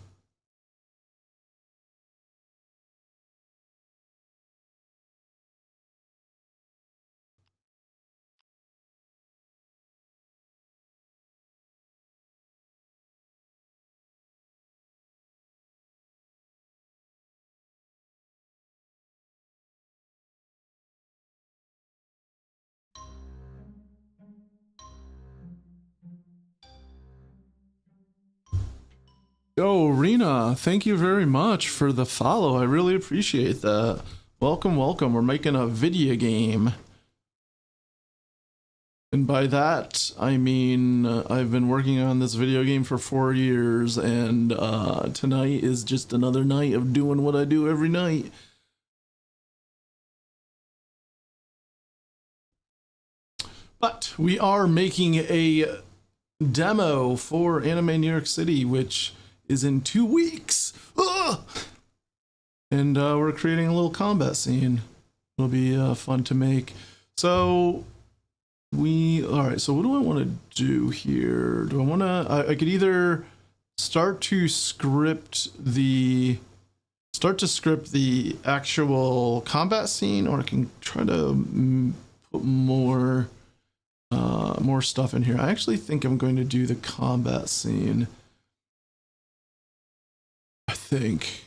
Yo, Rena, thank you very much for the follow. I really appreciate that. Welcome, welcome. We're making a video game. And by that, I mean, I've been working on this video game for 4 years, and tonight is just another night of doing what I do every night. But we are making a demo for Anime New York City, which is in 2 weeks. Ah! And we're creating a little combat scene. It'll be fun to make. So all right, so what do I want to do here? Do I want to, I could either start to script the actual combat scene, or I can try to put more stuff in here. I actually think I'm going to do the combat scene. I think.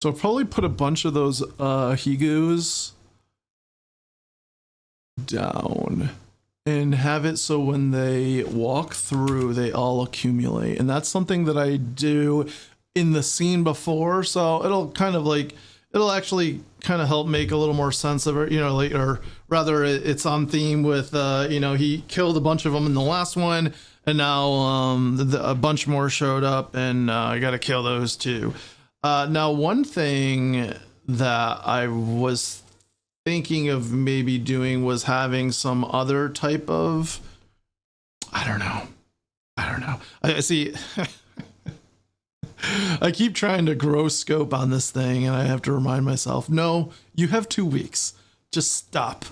So I'll probably put a bunch of those Higus down and have it so when they walk through, they all accumulate. And that's something that I do in the scene before. So it'll actually kind of help make a little more sense of it, you know, like, or rather it's on theme with, you know, he killed a bunch of them in the last one, and now a bunch more showed up, and I got to kill those too. Now, one thing that I was thinking of maybe doing was having some other type of, I don't know. I see. I keep trying to grow scope on this thing, and I have to remind myself, no, you have 2 weeks. Just stop.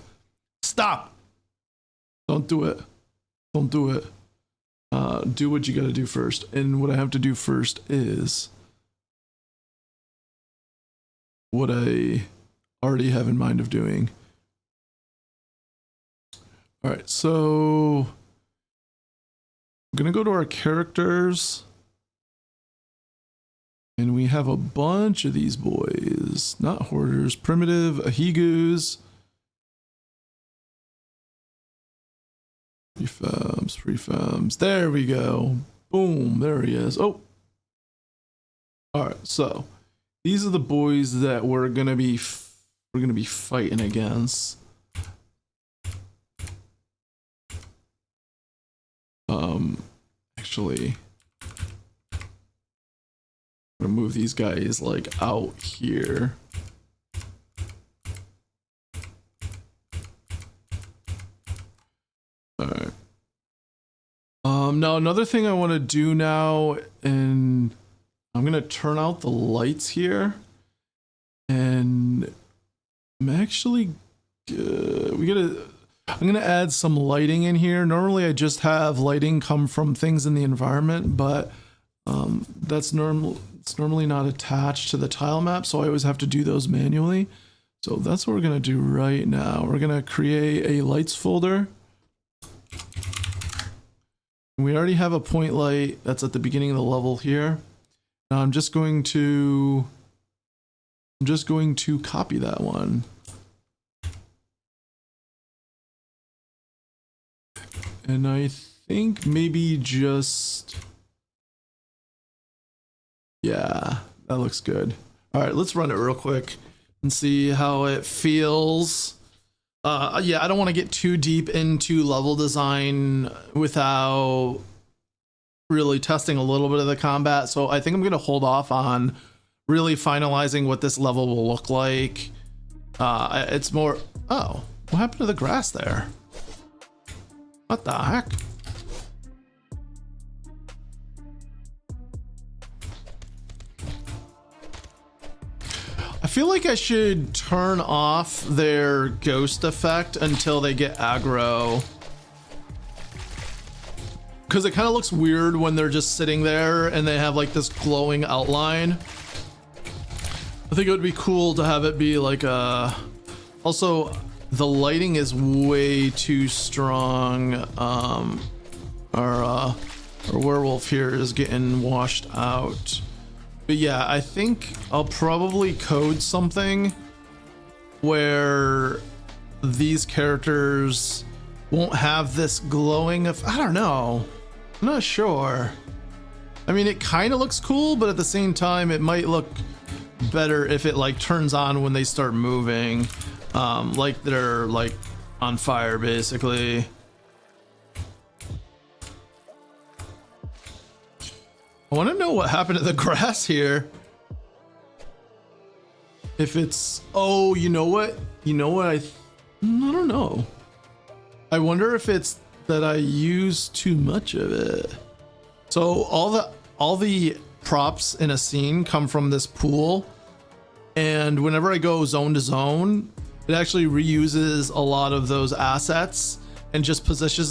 Don't do it. Do what you got to do first. And what I have to do first is what I already have in mind of doing. All right, so I'm gonna go to our characters, and we have a bunch of these boys, not hoarders, primitive ahigus, prefabs. There we go. Boom, there he is. Oh, all right. So these are the boys that we're gonna be fighting against. Actually, I'm gonna move these guys like out here. All right. Now another thing I want to do now, and I'm gonna turn out the lights here, and I'm actually I'm gonna add some lighting in here. Normally I just have lighting come from things in the environment, but it's normally not attached to the tile map, so I always have to do those manually. So that's what we're gonna do right now. We're gonna create a lights folder. We already have a point light that's at the beginning of the level here. Now I'm just going to copy that one. And I think maybe just, yeah, that looks good. All right, let's run it real quick and see how it feels. Yeah, I don't want to get too deep into level design without really testing a little bit of the combat. So I think I'm going to hold off on really finalizing what this level will look like. It's more, oh, what happened to the grass there? What the heck? I feel like I should turn off their ghost effect until they get aggro, because it kind of looks weird when they're just sitting there and they have like this glowing outline. I think it would be cool to have it be like a, also the lighting is way too strong. Our werewolf here is getting washed out. But yeah, I think I'll probably code something where these characters won't have this glowing of, I don't know. I'm not sure. I mean, it kind of looks cool, but at the same time, it might look better if it like turns on when they start moving. Like they're like on fire, basically. I want to know what happened to the grass here. If it's, oh, you know what? You know what I I don't know. I wonder if it's that I use too much of it. So all the props in a scene come from this pool, and whenever I go zone to zone, it actually reuses a lot of those assets and just positions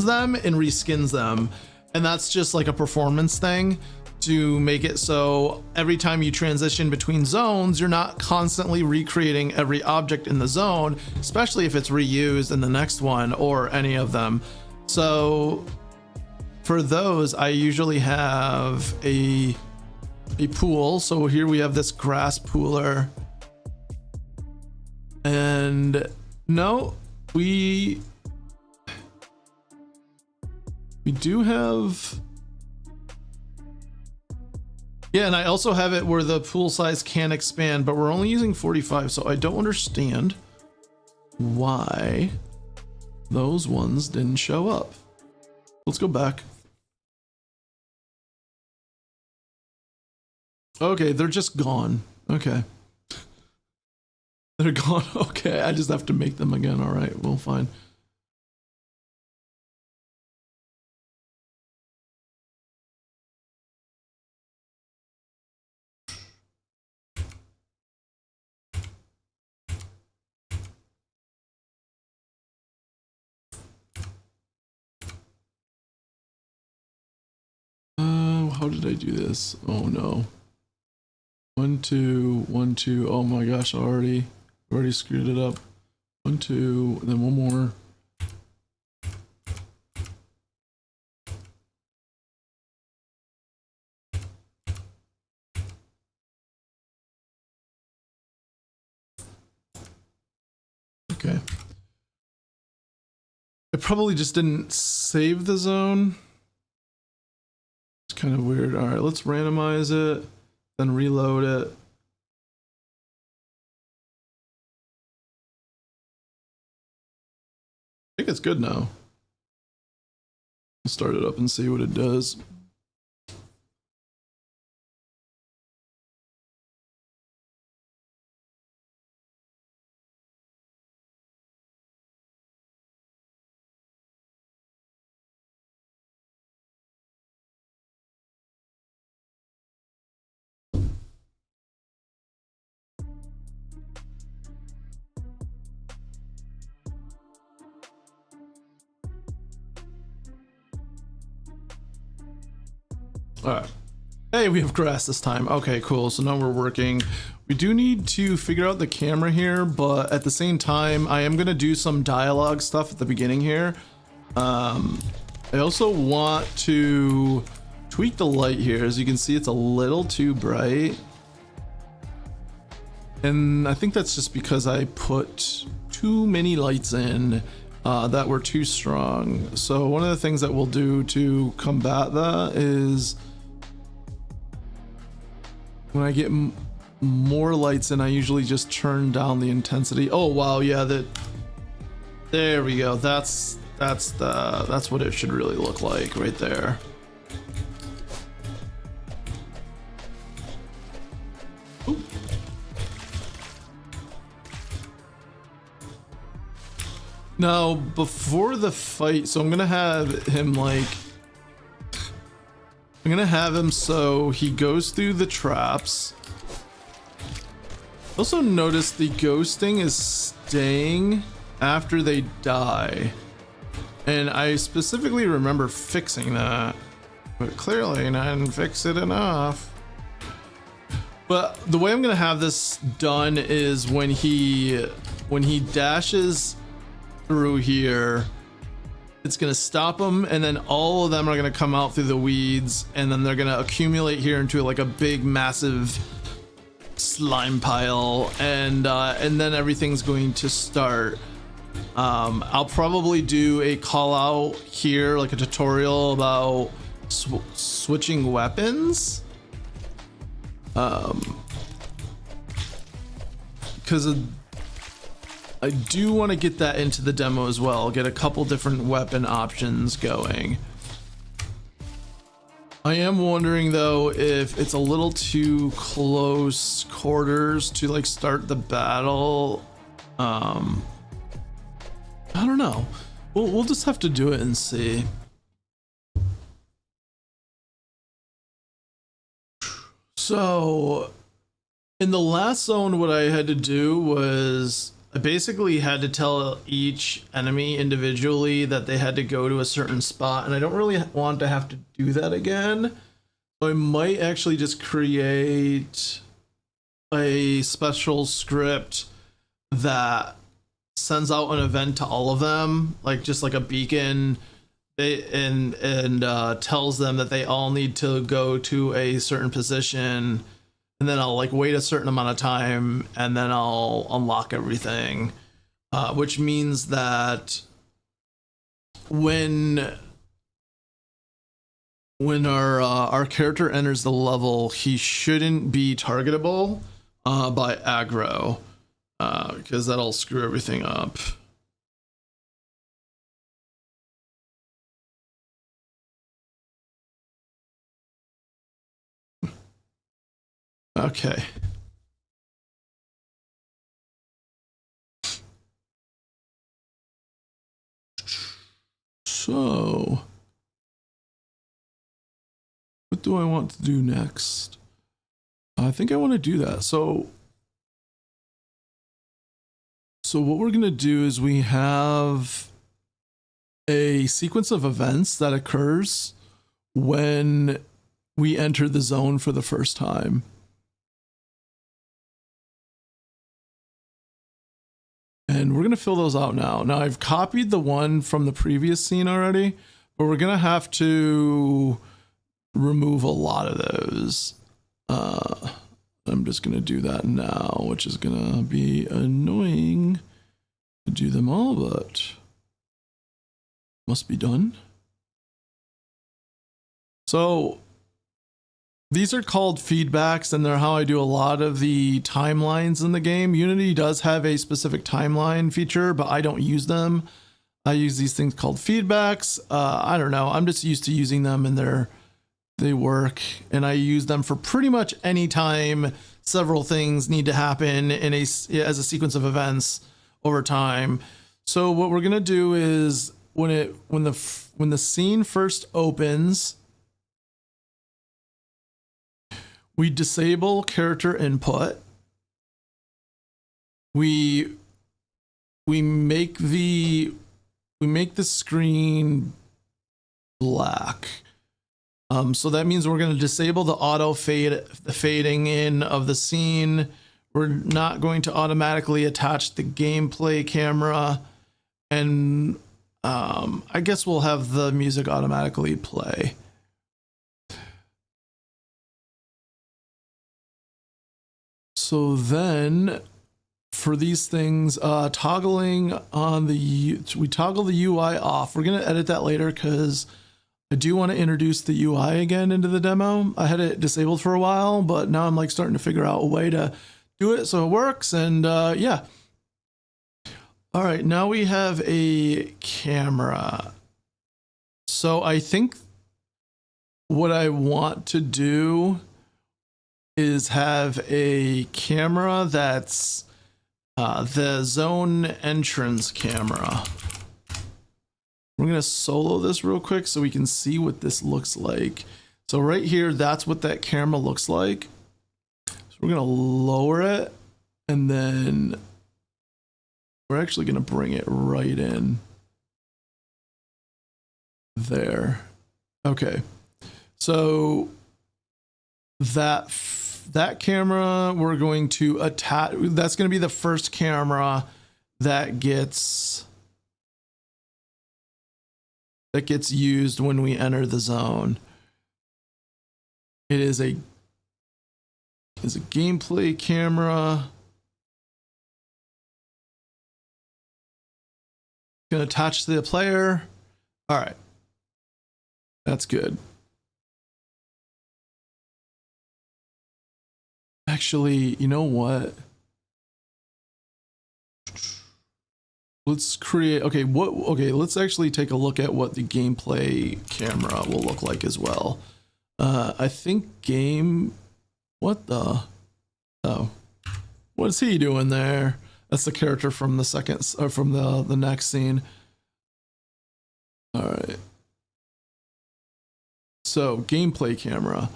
them and reskins them. And that's just like a performance thing to make it so every time you transition between zones, you're not constantly recreating every object in the zone, especially if it's reused in the next one or any of them. So for those, I usually have a pool. So here we have this grass pooler, and no, we do have, yeah, and I also have it where the pool size can expand, but we're only using 45, so I don't understand why those ones didn't show up. Let's go back. Okay, they're just gone. Okay. They're gone. Okay, I just have to make them again. All right, well, fine. How did I do this? Oh no. 1 2 1 2. Oh my gosh, I already screwed it up. 1 2, then one more. Okay. I probably just didn't save the zone. It's kind of weird. All right, let's randomize it, then reload it. I think it's good now. I'll start it up and see what it does. All right. Hey, we have grass this time. Okay, cool. So now we're working. We do need to figure out the camera here, but at the same time, I am going to do some dialogue stuff at the beginning here. I also want to tweak the light here. As you can see, it's a little too bright. And I think that's just because I put too many lights in that were too strong. So one of the things that we'll do to combat that is when I get more lights in, I usually just turn down the intensity. Oh wow, yeah, there we go. That's what it should really look like right there. Ooh. Now, before the fight, so I'm gonna have him so he goes through the traps. Also notice the ghosting is staying after they die. And I specifically remember fixing that, but clearly I didn't fix it enough. But the way I'm gonna have this done is when he dashes through here, it's gonna stop them, and then all of them are gonna come out through the weeds, and then they're gonna accumulate here into like a big massive slime pile, and then everything's going to start. I'll probably do a call out here, like a tutorial about switching weapons, because I do want to get that into the demo as well, get a couple different weapon options going. I am wondering though if it's a little too close quarters to like start the battle. I don't know. We'll just have to do it and see. So in the last zone, what I had to do was I basically had to tell each enemy individually that they had to go to a certain spot, and I don't really want to have to do that again. So I might actually just create a special script that sends out an event to all of them, like just like a beacon, and tells them that they all need to go to a certain position, and then I'll like wait a certain amount of time, and then I'll unlock everything, which means that when our character enters the level, he shouldn't be targetable by aggro, because that'll screw everything up. Okay. So, what do I want to do next? I think I want to do that. So what we're going to do is we have a sequence of events that occurs when we enter the zone for the first time. And we're going to fill those out now. Now I've copied the one from the previous scene already, but we're going to have to remove a lot of those. I'm just going to do that now, which is going to be annoying to do them all, but must be done. So these are called feedbacks, and they're how I do a lot of the timelines in the game. Unity does have a specific timeline feature, but I don't use them. I use these things called feedbacks. I don't know. I'm just used to using them, and they work, and I use them for pretty much any time several things need to happen as a sequence of events over time. So what we're gonna do is when the scene first opens, we disable character input. We make the screen black. So that means we're going to disable the auto fade, the fading in of the scene. We're not going to automatically attach the gameplay camera, and I guess we'll have the music automatically play. So then for these things, toggling on we toggle the UI off. We're going to edit that later because I do want to introduce the UI again into the demo. I had it disabled for a while, but now I'm like starting to figure out a way to do it so it works. And yeah. All right, now we have a camera. So I think what I want to do is have a camera that's the zone entrance camera. We're going to solo this real quick so we can see what this looks like. So right here, that's what that camera looks like. So we're going to lower it, and then we're actually going to bring it right in there. Okay. So that camera, we're going to attach, that's going to be the first camera that gets used when we enter the zone. It is a gameplay camera. Gonna attach to the player. All right, that's good. Actually, you know what? Let's create, okay, let's actually take a look at what the gameplay camera will look like as well. I think what is he doing there? That's the character from the second, or from the next scene. All right. So gameplay camera.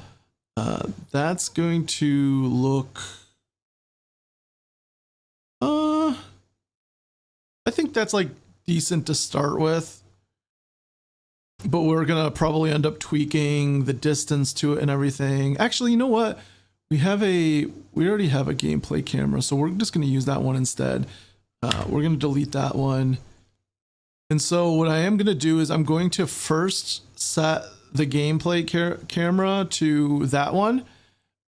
That's going to look. I think that's like decent to start with, but we're gonna probably end up tweaking the distance to it and everything. Actually, you know what? We already have a gameplay camera, so we're just gonna use that one instead. We're gonna delete that one. And so what I am gonna do is I'm going to first set the gameplay camera to that one,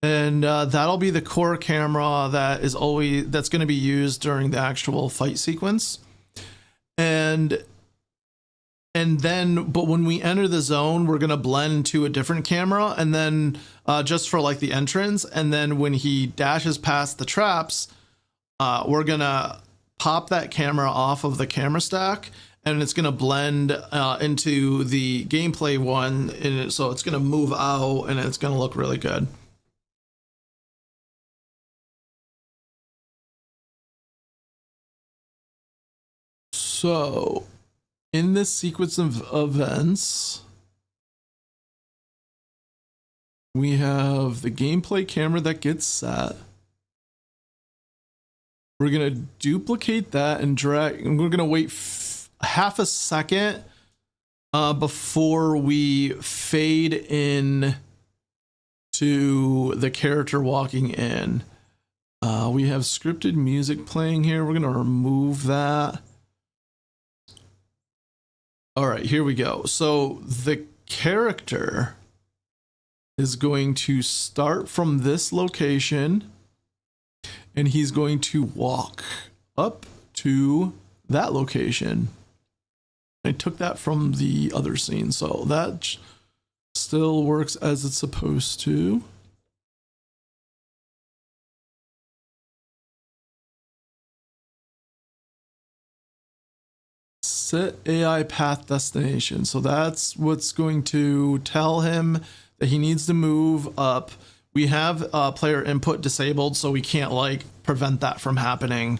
and that'll be the core camera that's going to be used during the actual fight sequence. And then, but when we enter the zone, we're going to blend to a different camera, and then just for like the entrance. And then when he dashes past the traps, we're going to pop that camera off of the camera stack, and it's going to blend into the gameplay one. And so it's going to move out, and it's going to look really good. So in this sequence of events, we have the gameplay camera that gets set. We're going to duplicate that and drag, and we're going to wait half a second before we fade in to the character walking in. We have scripted music playing here. We're going to remove that. All right, here we go. So the character is going to start from this location, and he's going to walk up to that location. I took that from the other scene, so that still works as it's supposed to. Set AI path destination. So that's what's going to tell him that he needs to move up. We have player input disabled, so we can't like prevent that from happening.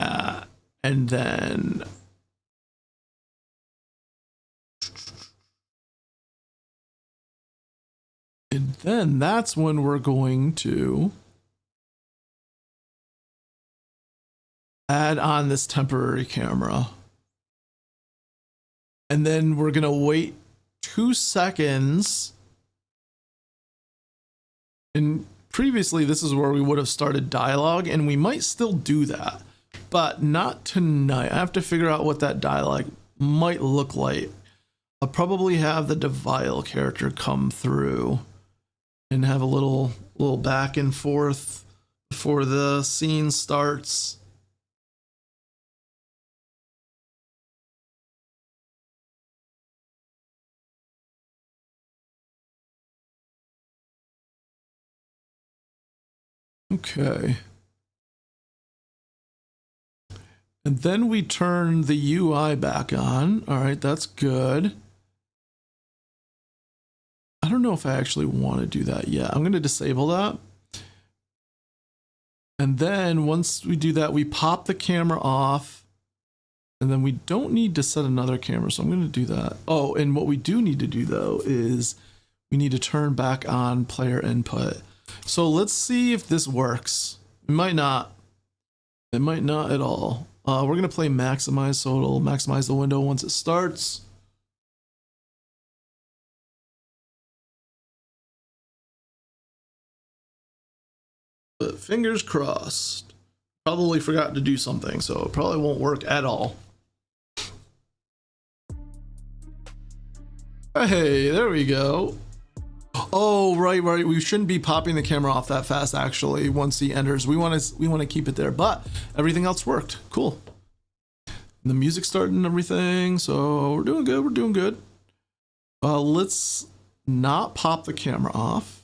And then that's when we're going to add on this temporary camera. And then we're going to wait 2 seconds. And previously, this is where we would have started dialogue, and we might still do that, but not tonight. I have to figure out what that dialogue might look like. I'll probably have the Devile character come through and have a little back and forth before the scene starts. Okay. And then we turn the UI back on. All right, that's good. I don't know if I actually want to do that yet. I'm going to disable that. And then once we do that, we pop the camera off. And then we don't need to set another camera, so I'm going to do that. Oh, and what we do need to do, though, is we need to turn back on player input. So let's see if this works. It might not. It might not at all. We're going to play maximize, so it'll maximize the window once it starts. But fingers crossed. Probably forgot to do something, so it probably won't work at all. Hey, there we go. Oh, right. We shouldn't be popping the camera off that fast, actually, once he enters. We want to keep it there, but everything else worked. Cool. And the music started and everything, so we're doing good. We're doing good. Let's not pop the camera off.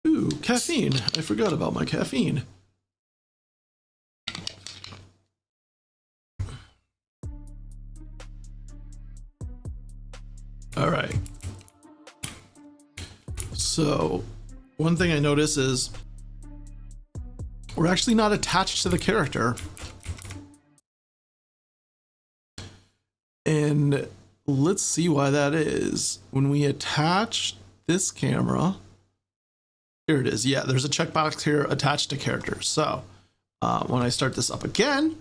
Ooh, caffeine. I forgot about my caffeine. All right. So one thing I notice is we're actually not attached to the character. And let's see why that is. When we attach this camera, here it is. Yeah, there's a checkbox here attached to characters. So when I start this up again,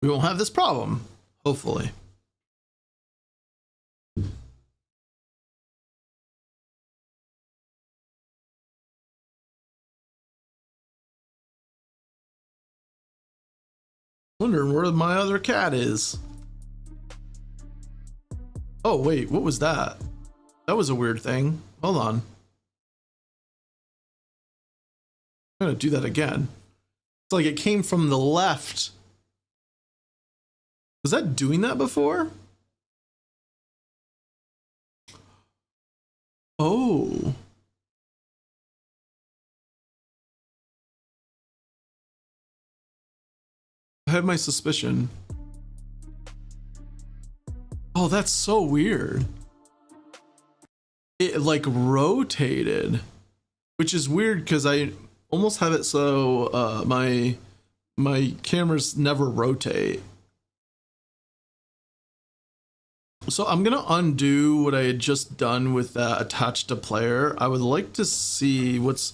we won't have this problem, hopefully. Wondering where my other cat is. Oh, wait, what was that? That was a weird thing. Hold on. I'm gonna do that again. It's like it came from the left. Was that doing that before? Oh. I had my suspicion. Oh, that's so weird. It like rotated, which is weird because I almost have it so my cameras never rotate. So I'm gonna undo what I had just done with that attached to player. I would like to see what's.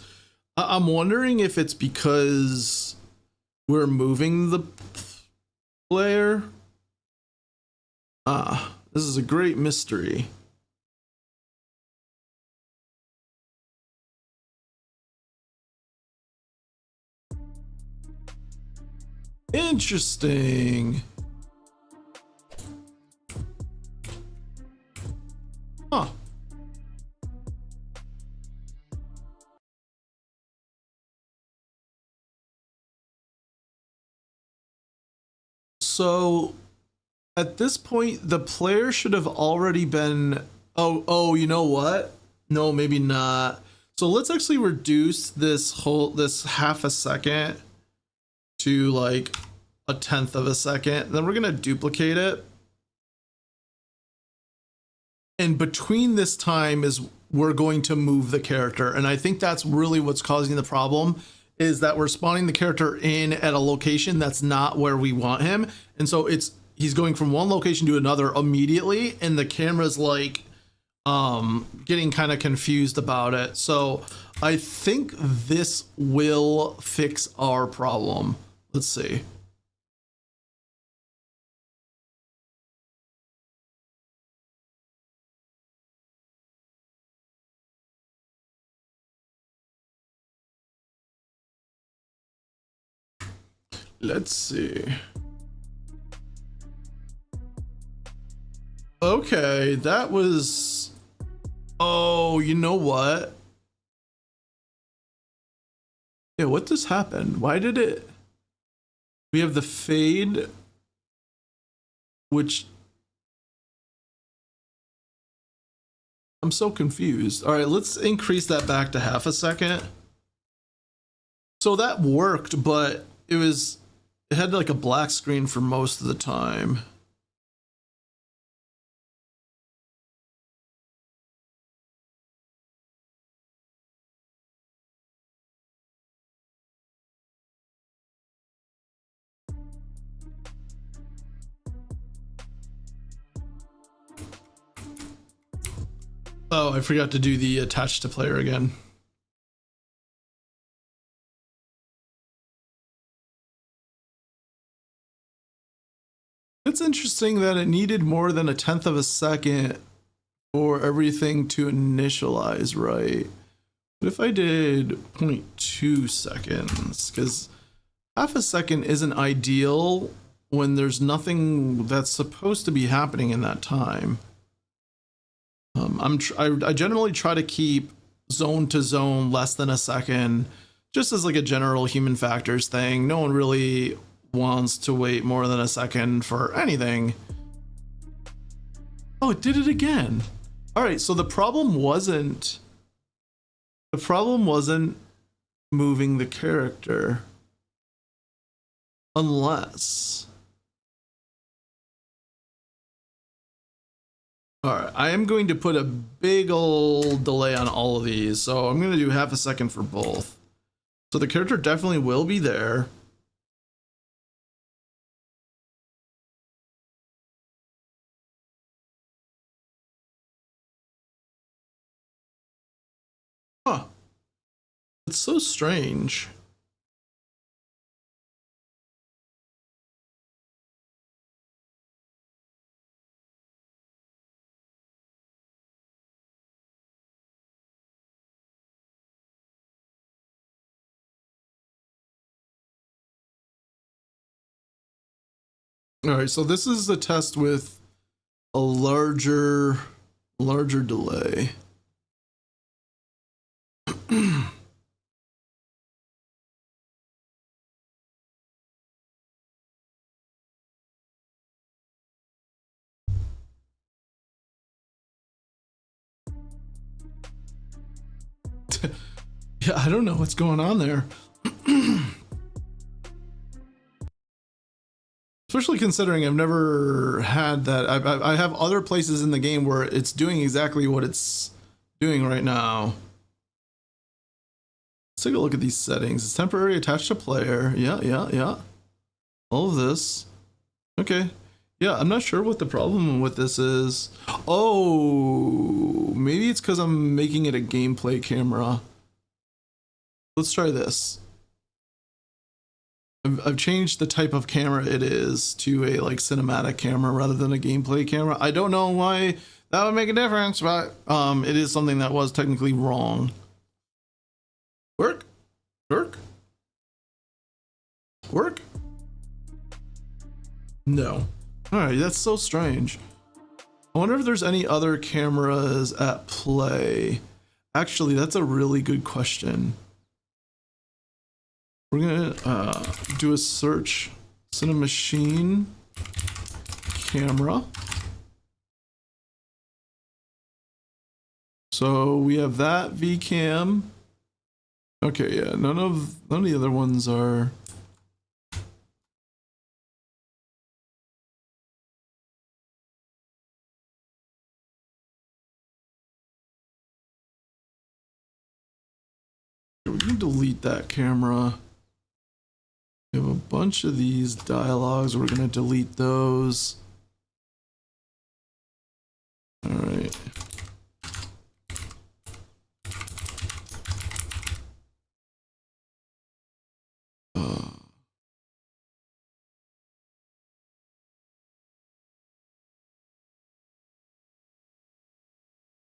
I'm wondering if it's because we're moving the player. This is a great mystery. Interesting. Huh. So at this point, the player should have already been. Oh, you know what? No, maybe not. So let's actually reduce this half a second to like a tenth of a second. Then we're gonna duplicate it. And between this time is we're going to move the character. And I think that's really what's causing the problem, is that we're spawning the character in at a location that's not where we want him. And so he's going from one location to another immediately, and the camera's like getting kind of confused about it. So I think this will fix our problem. Let's see. Let's see. Okay, that was. Oh, you know what? Yeah, what just happened? Why did it? We have the fade, which. I'm so confused. All right, let's increase that back to half a second. So that worked, but it had like a black screen for most of the time. Oh, I forgot to do the attach to player again. It's interesting that it needed more than a tenth of a second for everything to initialize, right? What if I did 0.2 seconds? Because half a second isn't ideal when there's nothing that's supposed to be happening in that time. I generally try to keep zone to zone less than a second, just as like a general human factors thing. No one really wants to wait more than a second for anything. Oh, it did it again. All right, so the problem wasn't moving the character, unless All right, I am going to put a big old delay on all of these, so I'm going to do half a second for both. So the character definitely will be there. Huh. It's so strange. All right, so this is a test with a larger delay. Yeah, I don't know what's going on there. Especially considering I've never had that. I have other places in the game where it's doing exactly what it's doing right now. Let's take a look at these settings. It's temporary, attached to player. Yeah. All of this. Okay. Yeah, I'm not sure what the problem with this is. Oh, maybe it's because I'm making it a gameplay camera. Let's try this. I've changed the type of camera it is to a like cinematic camera rather than a gameplay camera. I don't know why that would make a difference, but it is something that was technically wrong. Work? No. Alright, that's so strange. I wonder if there's any other cameras at play. Actually, that's a really good question. We're gonna do a search. Cinemachine camera. So we have that VCam. Okay, yeah, none of the other ones are. We can delete that camera. We have a bunch of these dialogues. We're gonna delete those. All right.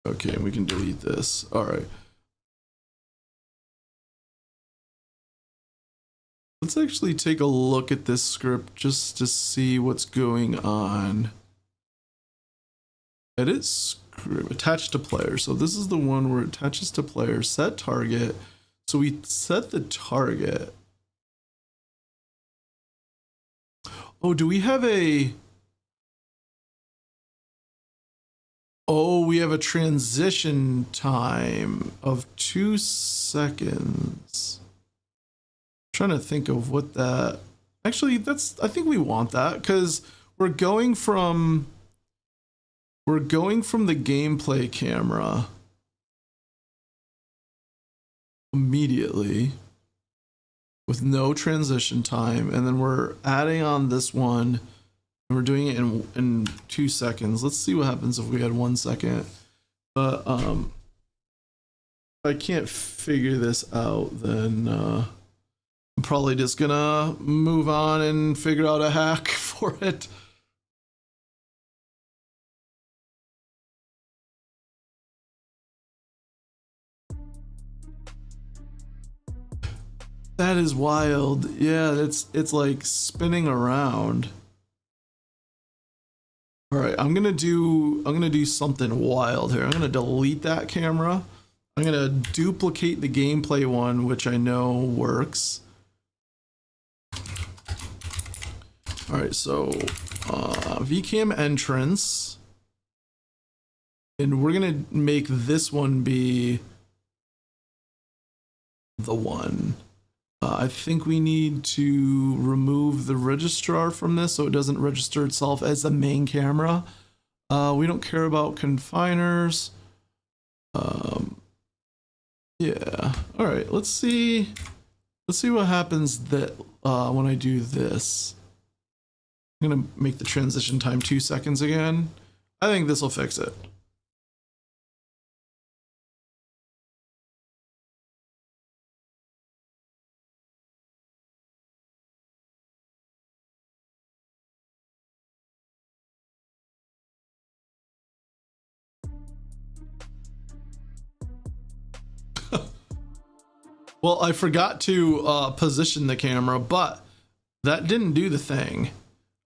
Okay, we can delete this. All right. Let's actually take a look at this script just to see what's going on. Edit script, attached to player. So this is the one where it attaches to player, set target. So we set the target. Oh, do we have a... Oh, we have a transition time of 2 seconds. I'm trying to think of what that... Actually, I think we want that because we're going from the gameplay camera immediately with no transition time, and then we're adding on this one. We're doing it in 2 seconds. Let's see what happens if we had 1 second. But if I can't figure this out, then I'm probably just gonna move on and figure out a hack for it. That is wild. Yeah, it's like spinning around. All right, I'm gonna do something wild here. I'm gonna delete that camera. I'm gonna duplicate the gameplay one, which I know works. All right, so VCam entrance, and we're gonna make this one be the one. I think we need to remove the registrar from this so it doesn't register itself as the main camera. We don't care about confiners. Yeah. All right. Let's see. Let's see what happens that when I do this. I'm gonna make the transition time 2 seconds again. I think this will fix it. Well, I forgot to position the camera, but that didn't do the thing,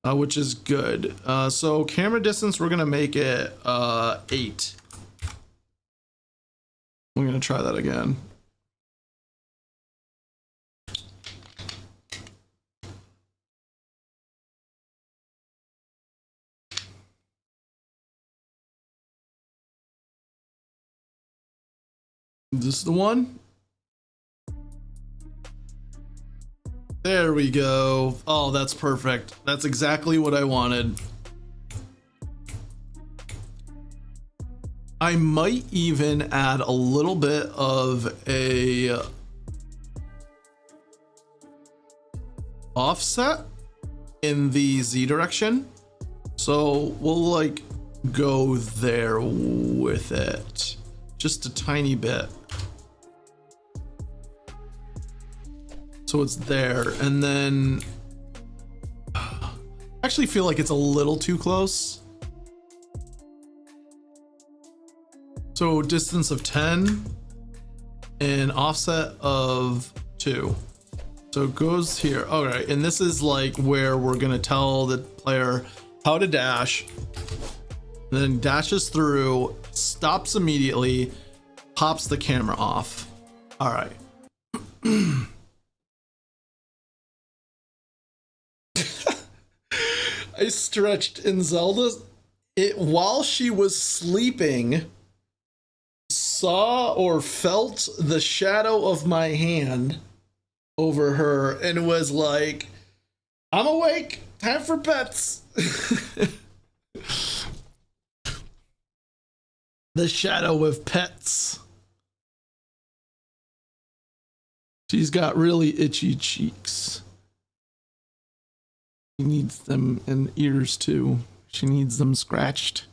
which is good. So camera distance, we're gonna make it 8. I'm gonna try that again. Is this the one? There we go. Oh, that's perfect. That's exactly what I wanted. I might even add a little bit of a offset in the Z direction. So we'll like go there with it. Just a tiny bit. So it's there, and then I actually feel like it's a little too close. So distance of 10 and offset of 2. So it goes here. All right, and this is like where we're gonna tell the player how to dash, and then dashes through, stops immediately, pops the camera off. All right. I stretched in Zelda it while she was sleeping, saw or felt the shadow of my hand over her and was like, I'm awake, time for pets. The shadow of pets. She's got really itchy cheeks. She needs them, and ears too. She needs them scratched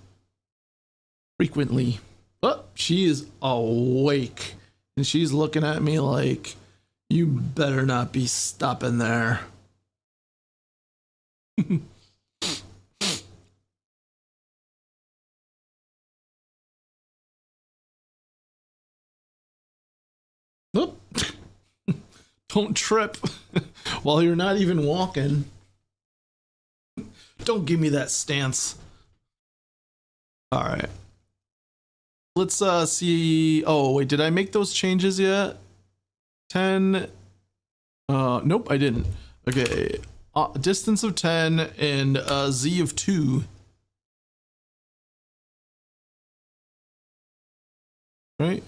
frequently. But she is awake, and she's looking at me like, you better not be stopping there. Oop. Don't trip while you're not even walking. Don't give me that stance. All right. Let's see. Oh, wait, did I make those changes yet? 10. Nope, I didn't. Okay. Distance of 10 and Z of 2. Right?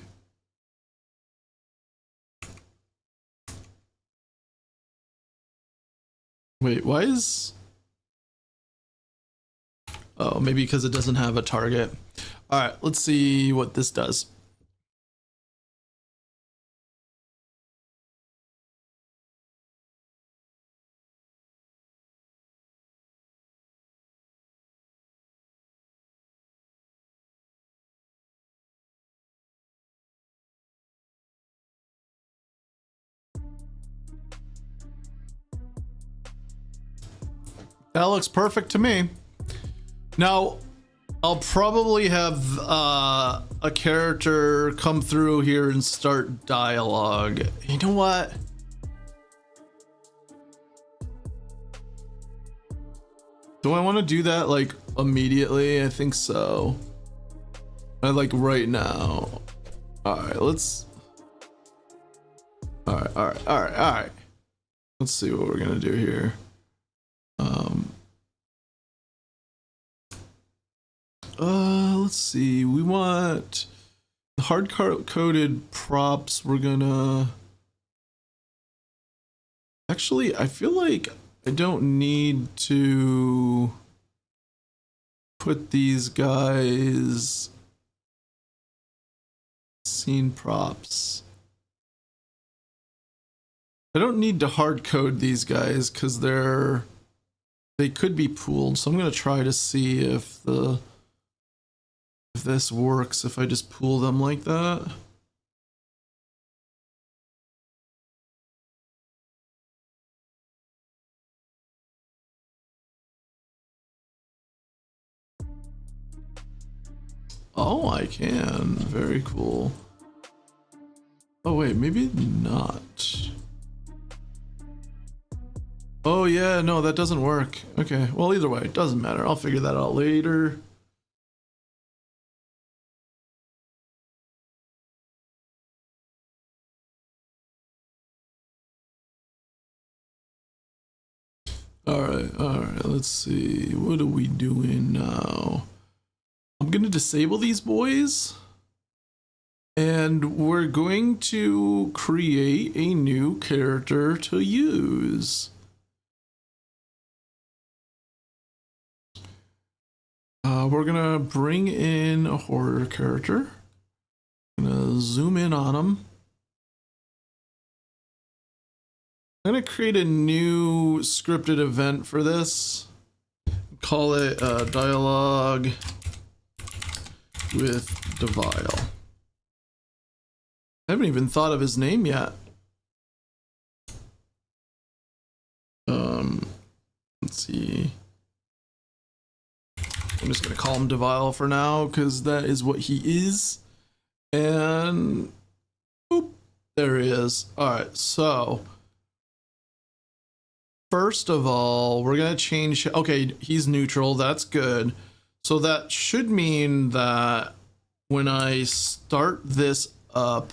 Wait, why is... Oh, maybe because it doesn't have a target. All right, let's see what this does. That looks perfect to me. Now, I'll probably have a character come through here and start dialogue. You know what? Do I want to do that like immediately? I think so. I like right now. All right, let's. All right. Let's see what we're gonna do here. Let's see. We want hard coded props. We're gonna. Actually, I feel like I don't need to put these guys scene props. I don't need to hard code these guys because they could be pooled. So I'm gonna try to see if this works if I just pool them like that. Oh, I can. Very cool. Oh wait, maybe not. Oh yeah, no, that doesn't work. Okay, well either way, it doesn't matter. I'll figure that out later. All right, let's see. What are we doing now? I'm gonna disable these boys. And we're going to create a new character to use. We're gonna bring in a horror character. Gonna zoom in on him. I'm gonna create a new scripted event for this. Call it dialogue with Devile. I haven't even thought of his name yet. Let's see. I'm just gonna call him Devile for now because that is what he is. And boop, there he is. All right, so first of all, we're gonna change. Okay, he's neutral. That's good. So that should mean that when I start this up,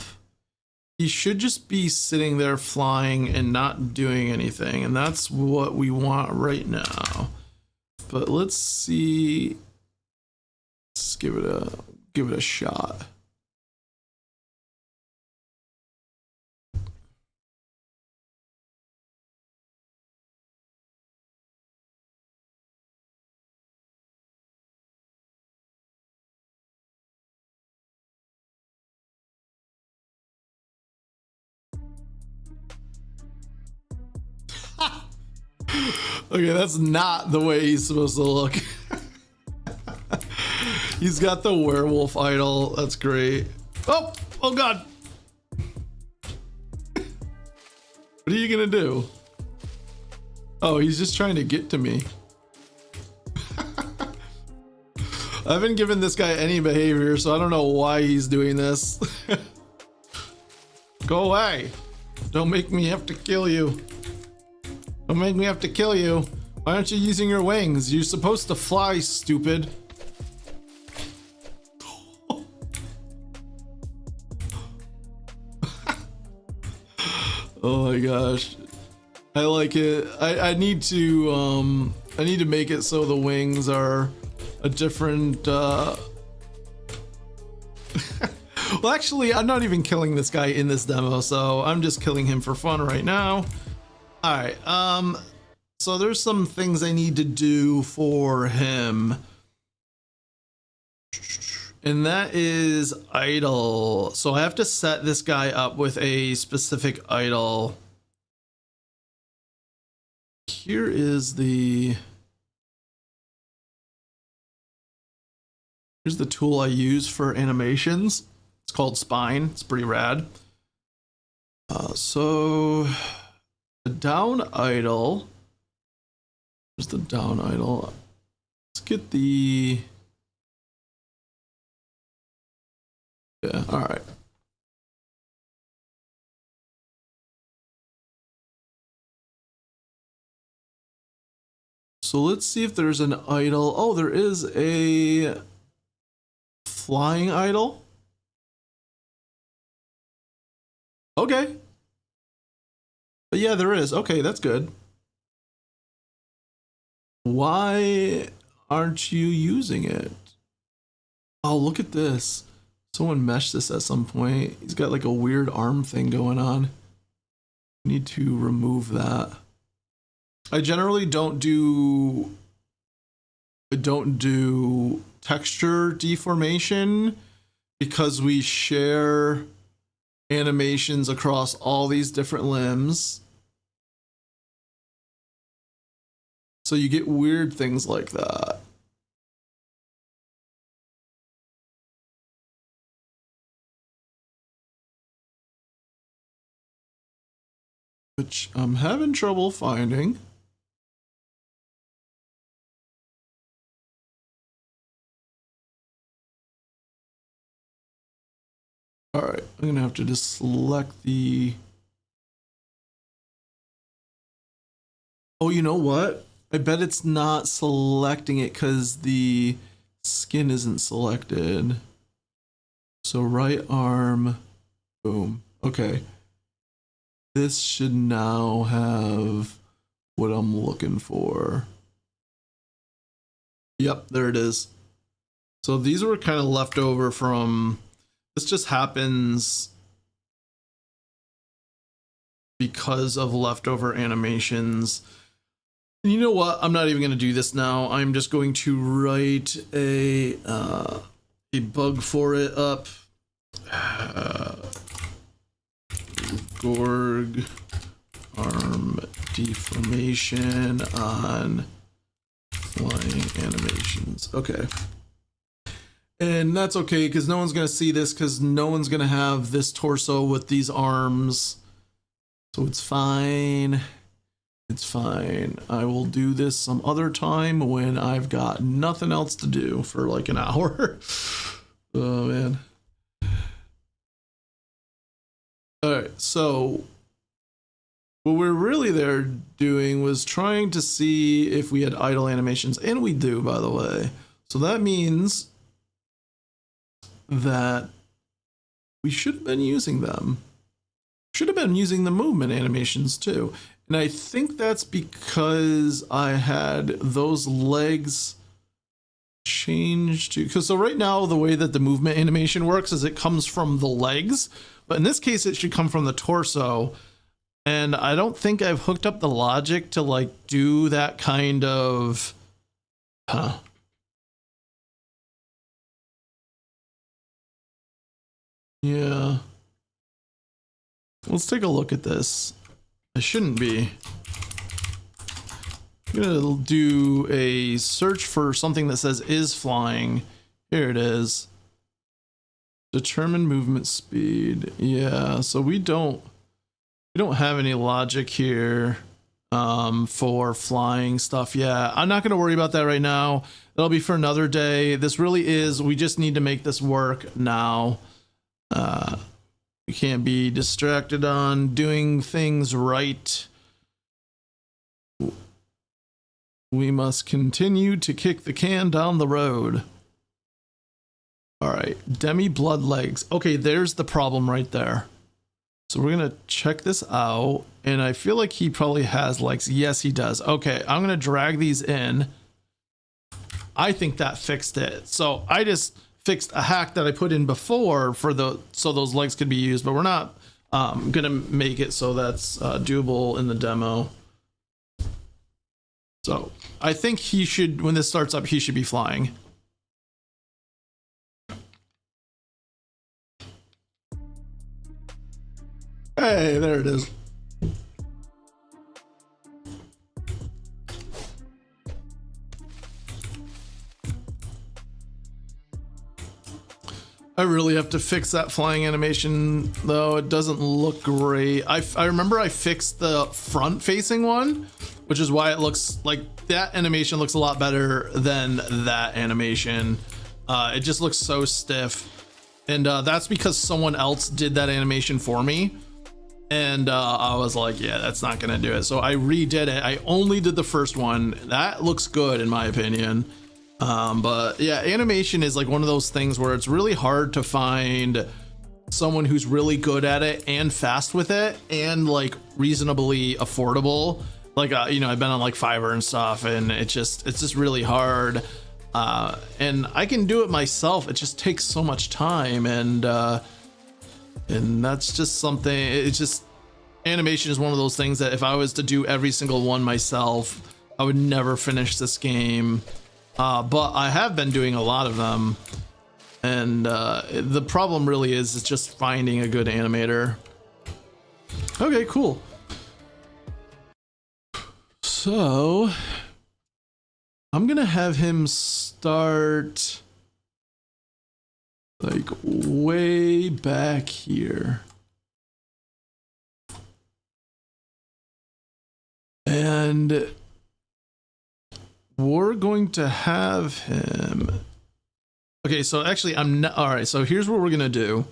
he should just be sitting there flying and not doing anything, and that's what we want right now. But let's see. Let's give it a shot. Okay, that's not the way he's supposed to look. He's got the werewolf idol. That's great. Oh God. What are you gonna do? Oh, he's just trying to get to me. I haven't given this guy any behavior, so I don't know why he's doing this. Go away. Don't make me have to kill you. Don't make me have to kill you. Why aren't you using your wings? You're supposed to fly, stupid. Oh my gosh. I like it. I need to make it so the wings are a different well, actually, I'm not even killing this guy in this demo, so I'm just killing him for fun right now. All right, so there's some things I need to do for him, and that is idol. So I have to set this guy up with a specific idol. Here's the tool I use for animations. It's called Spine. It's pretty rad. So the down idol. There's the down idol. Let's get the. Yeah, all right. So let's see if there's an idol. Oh, there is a flying idol. Okay. But yeah, there is. Okay, that's good. Why aren't you using it? Oh, look at this. Someone meshed this at some point. He's got like a weird arm thing going on. Need to remove that. I generally don't do I don't do texture deformation because we share animations across all these different limbs. So you get weird things like that. Which I'm having trouble finding. All right, I'm gonna have to just select the. Oh, you know what? I bet it's not selecting it because the skin isn't selected. So right arm, boom. Okay. This should now have what I'm looking for. Yep, there it is. So these were kind of left over from. This just happens because of leftover animations. And you know what? I'm not even going to do this now. I'm just going to write a bug for it up. Gorg arm deformation on flying animations. Okay. And that's okay because no one's going to see this because no one's going to have this torso with these arms. So it's fine. It's fine. I will do this some other time when I've got nothing else to do for like an hour. Oh, man. All right. So what we're really there doing was trying to see if we had idle animations. And we do, by the way. So that means that we should have been using them. Should have been using the movement animations too. And I think that's because I had those legs changed to, because so right now the way that the movement animation works is it comes from the legs, but in this case it should come from the torso. And I don't think I've hooked up the logic to like do that kind of, yeah. Let's take a look at this. I shouldn't be. I'm gonna do a search for something that says is flying. Here it is. Determine movement speed. Yeah, so we don't have any logic here for flying stuff. Yeah, I'm not gonna worry about that right now. That'll be for another day. This really is, we just need to make this work now. We can't be distracted on doing things right. We must continue to kick the can down the road. All right, demi blood legs. Okay, there's the problem right there. So we're gonna check this out, and I feel like he probably has legs. Yes, he does. Okay, I'm gonna drag these in. I think that fixed it. So I just fixed a hack that I put in before for so those legs could be used, but we're not gonna make it so that's doable in the demo. So I think he should, when this starts up, he should be flying. Hey, there it is. I really have to fix that flying animation though. It doesn't look great. I remember I fixed the front facing one, which is why it looks like that animation looks a lot better than that animation. It just looks so stiff. And that's because someone else did that animation for me. And I was like, yeah, that's not gonna do it. So I redid it. I only did the first one. That looks good in my opinion. But yeah, animation is like one of those things where it's really hard to find someone who's really good at it and fast with it and like reasonably affordable. Like, you know, I've been on like Fiverr and stuff, and it's just really hard. And I can do it myself. It just takes so much time, and that's just something. It's just, animation is one of those things that if I was to do every single one myself, I would never finish this game. but I have been doing a lot of them, and the problem really is just finding a good animator. Okay, cool. So I'm gonna have him start like way back here. And we're going to have him. Okay, so actually I'm not, all right, so here's what we're gonna do.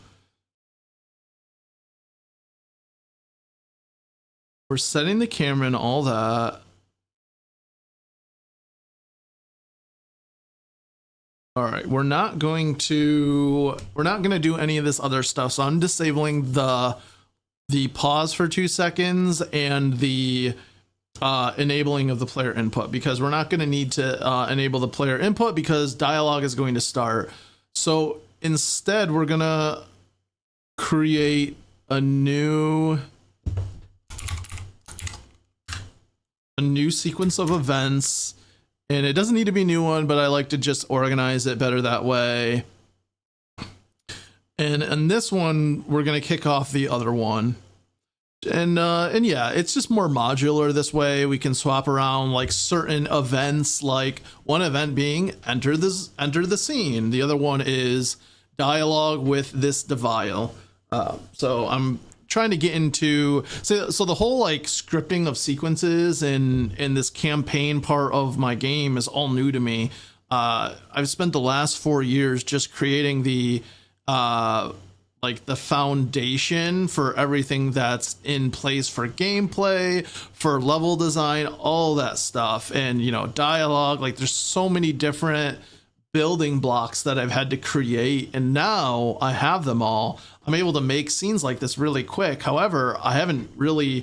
We're setting the camera and all that. All right, we're not going to do any of this other stuff. So I'm disabling the pause for 2 seconds and the enabling of the player input, because we're not going to need to enable the player input because dialogue is going to start. So instead, we're going to create a new sequence of events. And it doesn't need to be a new one, but I like to just organize it better that way. And in this one, we're going to kick off the other one. And yeah, it's just more modular this way. We can swap around like certain events, like one event being enter the scene. The other one is dialogue with this Devile. So I'm trying to get into so the whole like scripting of sequences in this campaign part of my game is all new to me. I've spent the last 4 years just creating the like the foundation for everything that's in place for gameplay, for level design, all that stuff. And you know, dialogue, like there's so many different building blocks that I've had to create, and now I have them all. I'm able to make scenes like this really quick. However, I haven't really,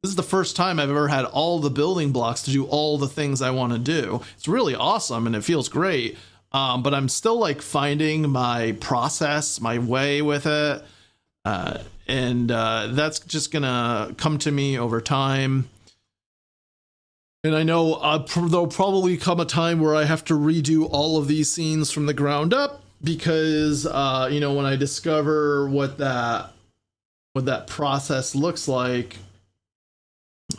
this is the first time I've ever had all the building blocks to do all the things I want to do. It's really awesome and it feels great. But I'm still like finding my process, my way with it. And that's just gonna come to me over time. And I know there'll probably come a time where I have to redo all of these scenes from the ground up, because you know, when I discover what that process looks like,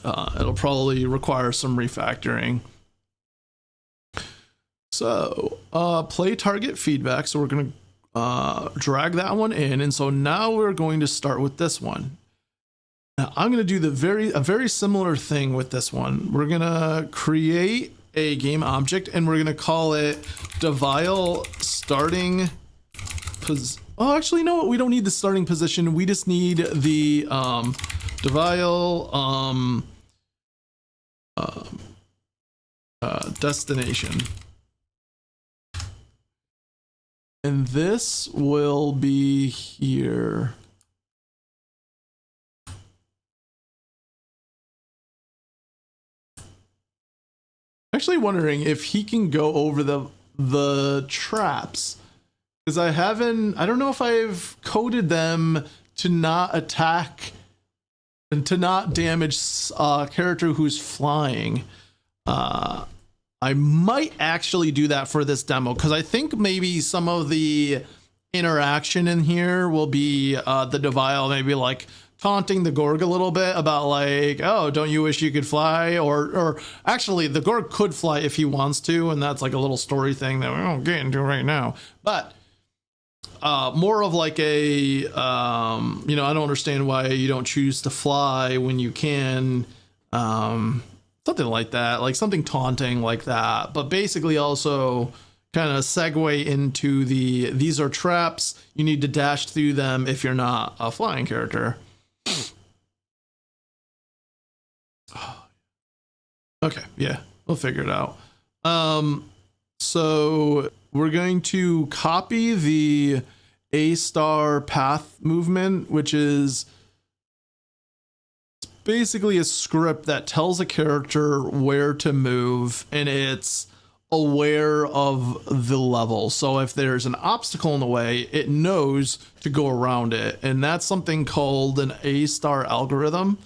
it'll probably require some refactoring. So play target feedback. So we're going to drag that one in. And so now we're going to start with this one. Now I'm going to do a very similar thing with this one. We're going to create a game object and we're going to call it Devile starting oh, actually, no, we don't need the starting position. We just need the Devile destination. And this will be here. Actually wondering if he can go over the traps, because I don't know if I've coded them to not attack and to not damage a character who's flying. I might actually do that for this demo, because I think maybe some of the interaction in here will be the Devile maybe like taunting the Gorg a little bit about like, oh, don't you wish you could fly? Or actually the Gorg could fly if he wants to, and that's like a little story thing that we won't get into right now. But more of like a, you know, I don't understand why you don't choose to fly when you can, something like that, like something taunting like that. But basically also kind of segue into these are traps. You need to dash through them if you're not a flying character. Okay, yeah, we'll figure it out. So we're going to copy the A-star path movement, which is basically a script that tells a character where to move, and it's aware of the level. So if there's an obstacle in the way, it knows to go around it, and that's something called an A-star algorithm.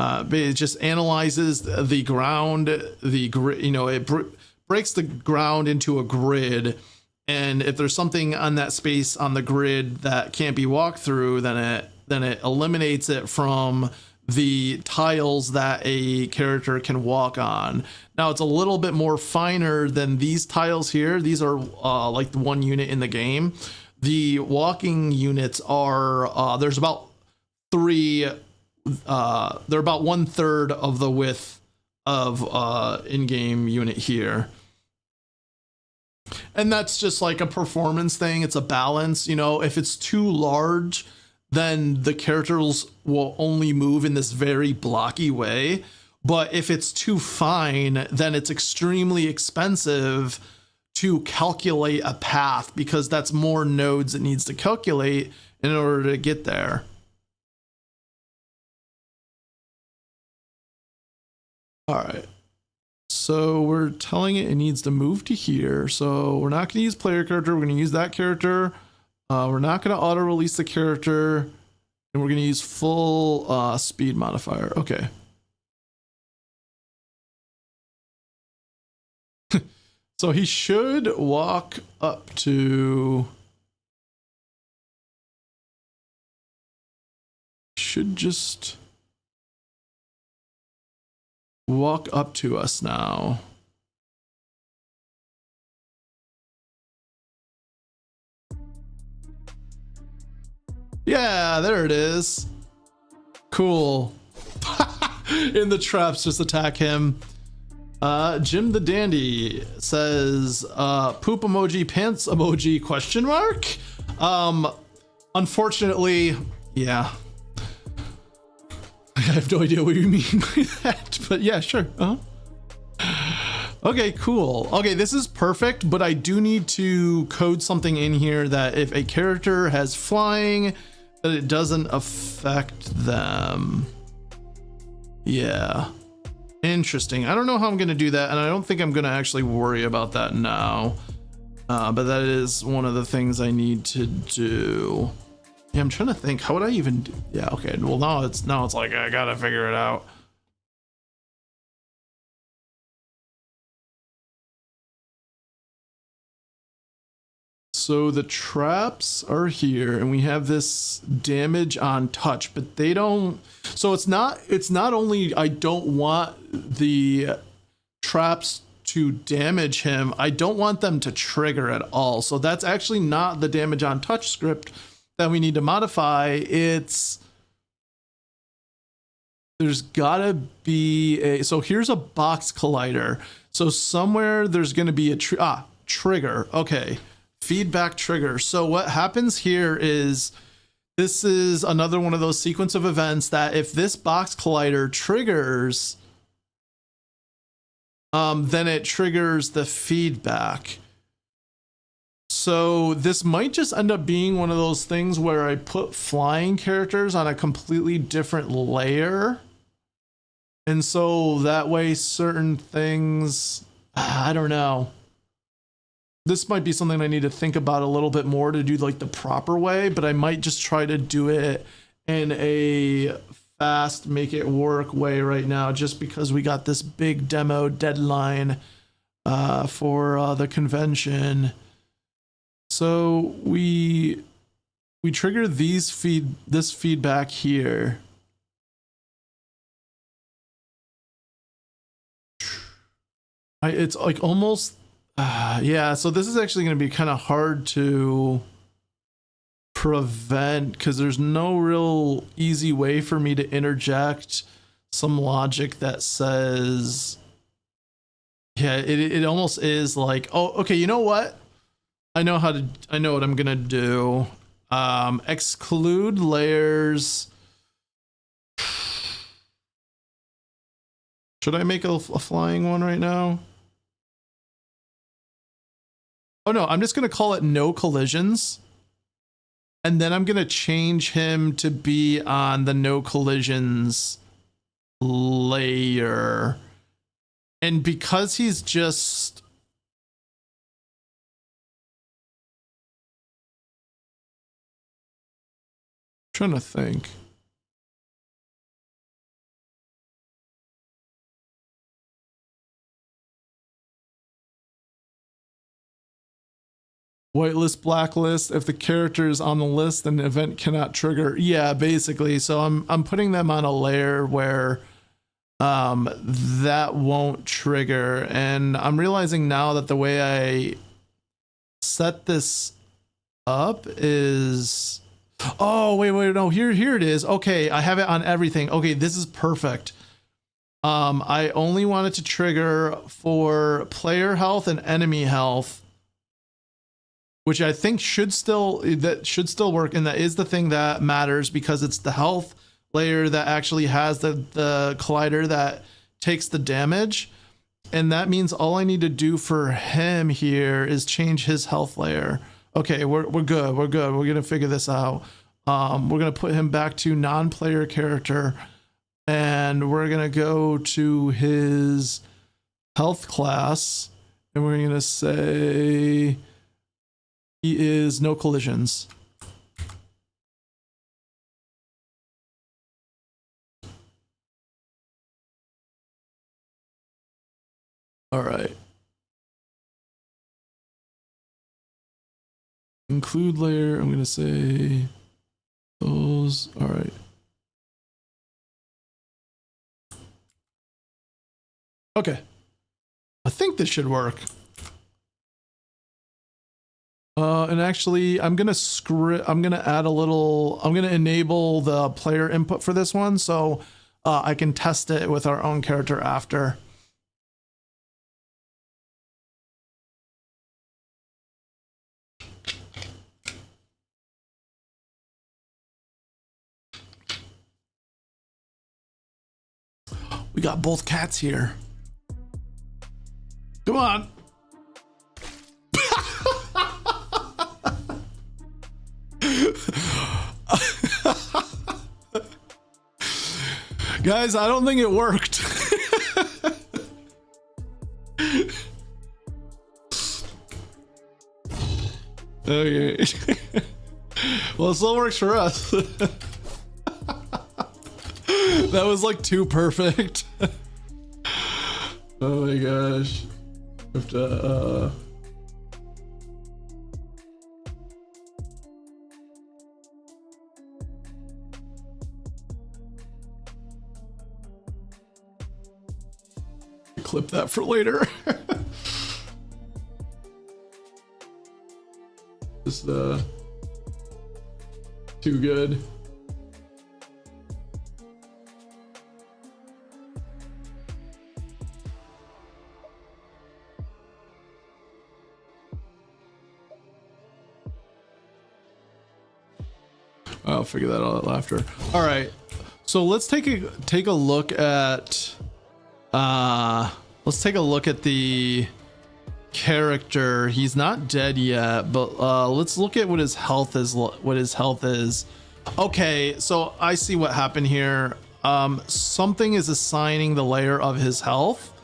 It just analyzes the ground, you know, it breaks the ground into a grid, and if there's something on that space on the grid that can't be walked through, then it eliminates it from the tiles that a character can walk on. Now it's a little bit more finer than these tiles here. These are like the one unit in the game. The walking units are there's about three. They're about 1/3 of the width of in-game unit here. And that's just like a performance thing. It's a balance. You know, if it's too large, then the characters will only move in this very blocky way. But if it's too fine, then it's extremely expensive to calculate a path, because that's more nodes it needs to calculate in order to get there. All right. So we're telling it needs to move to here. So we're not going to use player character. We're going to use that character. We're not going to auto release the character, and we're going to use full speed modifier. Okay. So he should walk up to. Should just walk up to us now. Yeah, there it is. Cool. In the traps, just attack him. Jim the Dandy says, poop emoji, pants emoji, question mark? Unfortunately, yeah. I have no idea what you mean by that, but yeah, sure. Okay, cool. Okay, this is perfect, but I do need to code something in here that if a character has flying, that it doesn't affect them. Yeah. Interesting. I don't know how I'm going to do that, and I don't think I'm going to actually worry about that now. But that is one of the things I need to do. Yeah, I'm trying to think. How would I even do? Yeah, okay. Well, now it's like I got to figure it out. So the traps are here, and we have this damage on touch, but they don't. So it's not only I don't want the traps to damage him, I don't want them to trigger at all. So that's actually not the damage on touch script that we need to modify. It's there's gotta be a. So here's a box collider. So somewhere there's gonna be a trigger. Okay. Feedback trigger. So what happens here is this is another one of those sequence of events that if this box collider triggers, then it triggers the feedback. So this might just end up being one of those things where I put flying characters on a completely different layer. And so that way certain things, I don't know. This might be something I need to think about a little bit more to do like the proper way, but I might just try to do it in a fast, make it work way right now, just because we got this big demo deadline for the convention. So we trigger this feedback here. It's like almost. Yeah, so this is actually going to be kind of hard to prevent because there's no real easy way for me to interject some logic that says, yeah, it almost is like, oh, okay, you know what? I know what I'm going to do. Exclude layers. Should I make a flying one right now? Oh no, I'm just going to call it no collisions. And then I'm going to change him to be on the no collisions layer. And because he's just... I'm trying to think. Whitelist, blacklist. If the character is on the list, then the event cannot trigger. Yeah, basically. So I'm putting them on a layer where that won't trigger. And I'm realizing now that the way I set this up is, oh wait, no, here it is. Okay, I have it on everything. Okay, this is perfect. I only want it to trigger for player health and enemy health, which I think should still work, and that is the thing that matters, because it's the health layer that actually has the collider that takes the damage. And that means all I need to do for him here is change his health layer. Okay, we're good. We're gonna figure this out. We're gonna put him back to non-player character, and we're gonna go to his health class, and we're gonna say he is no collisions. All right. Include layer, I'm gonna say those. All right. Okay. I think this should work. And actually, I'm gonna add a little, I'm gonna enable the player input for this one, so I can test it with our own character after. We got both cats here. Come on. Guys, I don't think it worked. Okay. Well, it still works for us. That was like too perfect. Oh my gosh. I have to, clip that for later. Just too good. I'll figure that out after. All right, so let's take a look at the character. He's not dead yet, but let's look at what his health is. Okay, so I see what happened here. Something is assigning the layer of his health,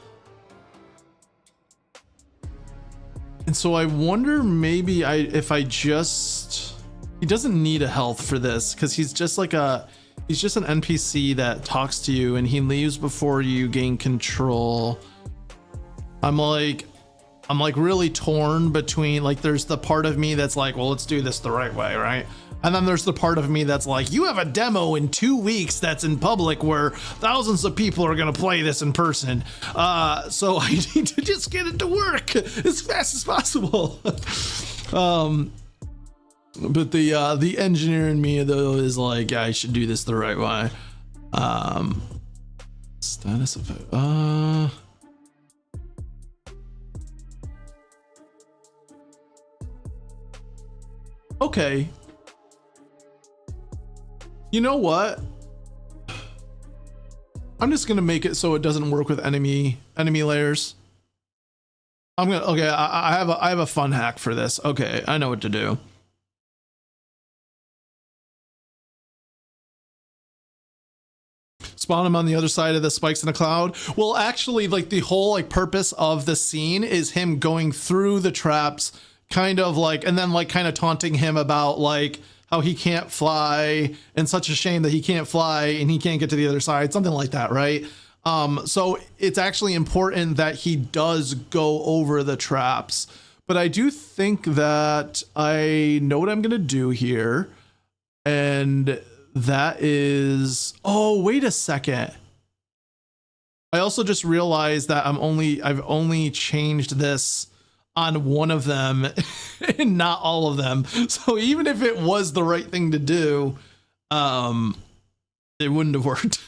and so I wonder maybe he doesn't need a health for this, because he's just an NPC that talks to you and he leaves before you gain control. I'm like really torn between, like, there's the part of me that's like, well, let's do this the right way, right? And then there's the part of me that's like, you have a demo in 2 weeks that's in public where thousands of people are gonna play this in person. So I need to just get it to work as fast as possible. But the engineer in me though is like, I should do this the right way. Status effect. Okay. You know what? I'm just gonna make it so it doesn't work with enemy layers. Okay, I have a fun hack for this. Okay, I know what to do. Spawn him on the other side of the spikes in the cloud. Well, actually, like, the whole like purpose of the scene is him going through the traps, kind of like, and then like kind of taunting him about like how he can't fly and such a shame that he can't fly and he can't get to the other side, something like that, right? So it's actually important that he does go over the traps, but I do think that I know what I'm going to do here. And that is, oh, wait a second. I also just realized that I've only changed this on one of them and not all of them. So even if it was the right thing to do, it wouldn't have worked.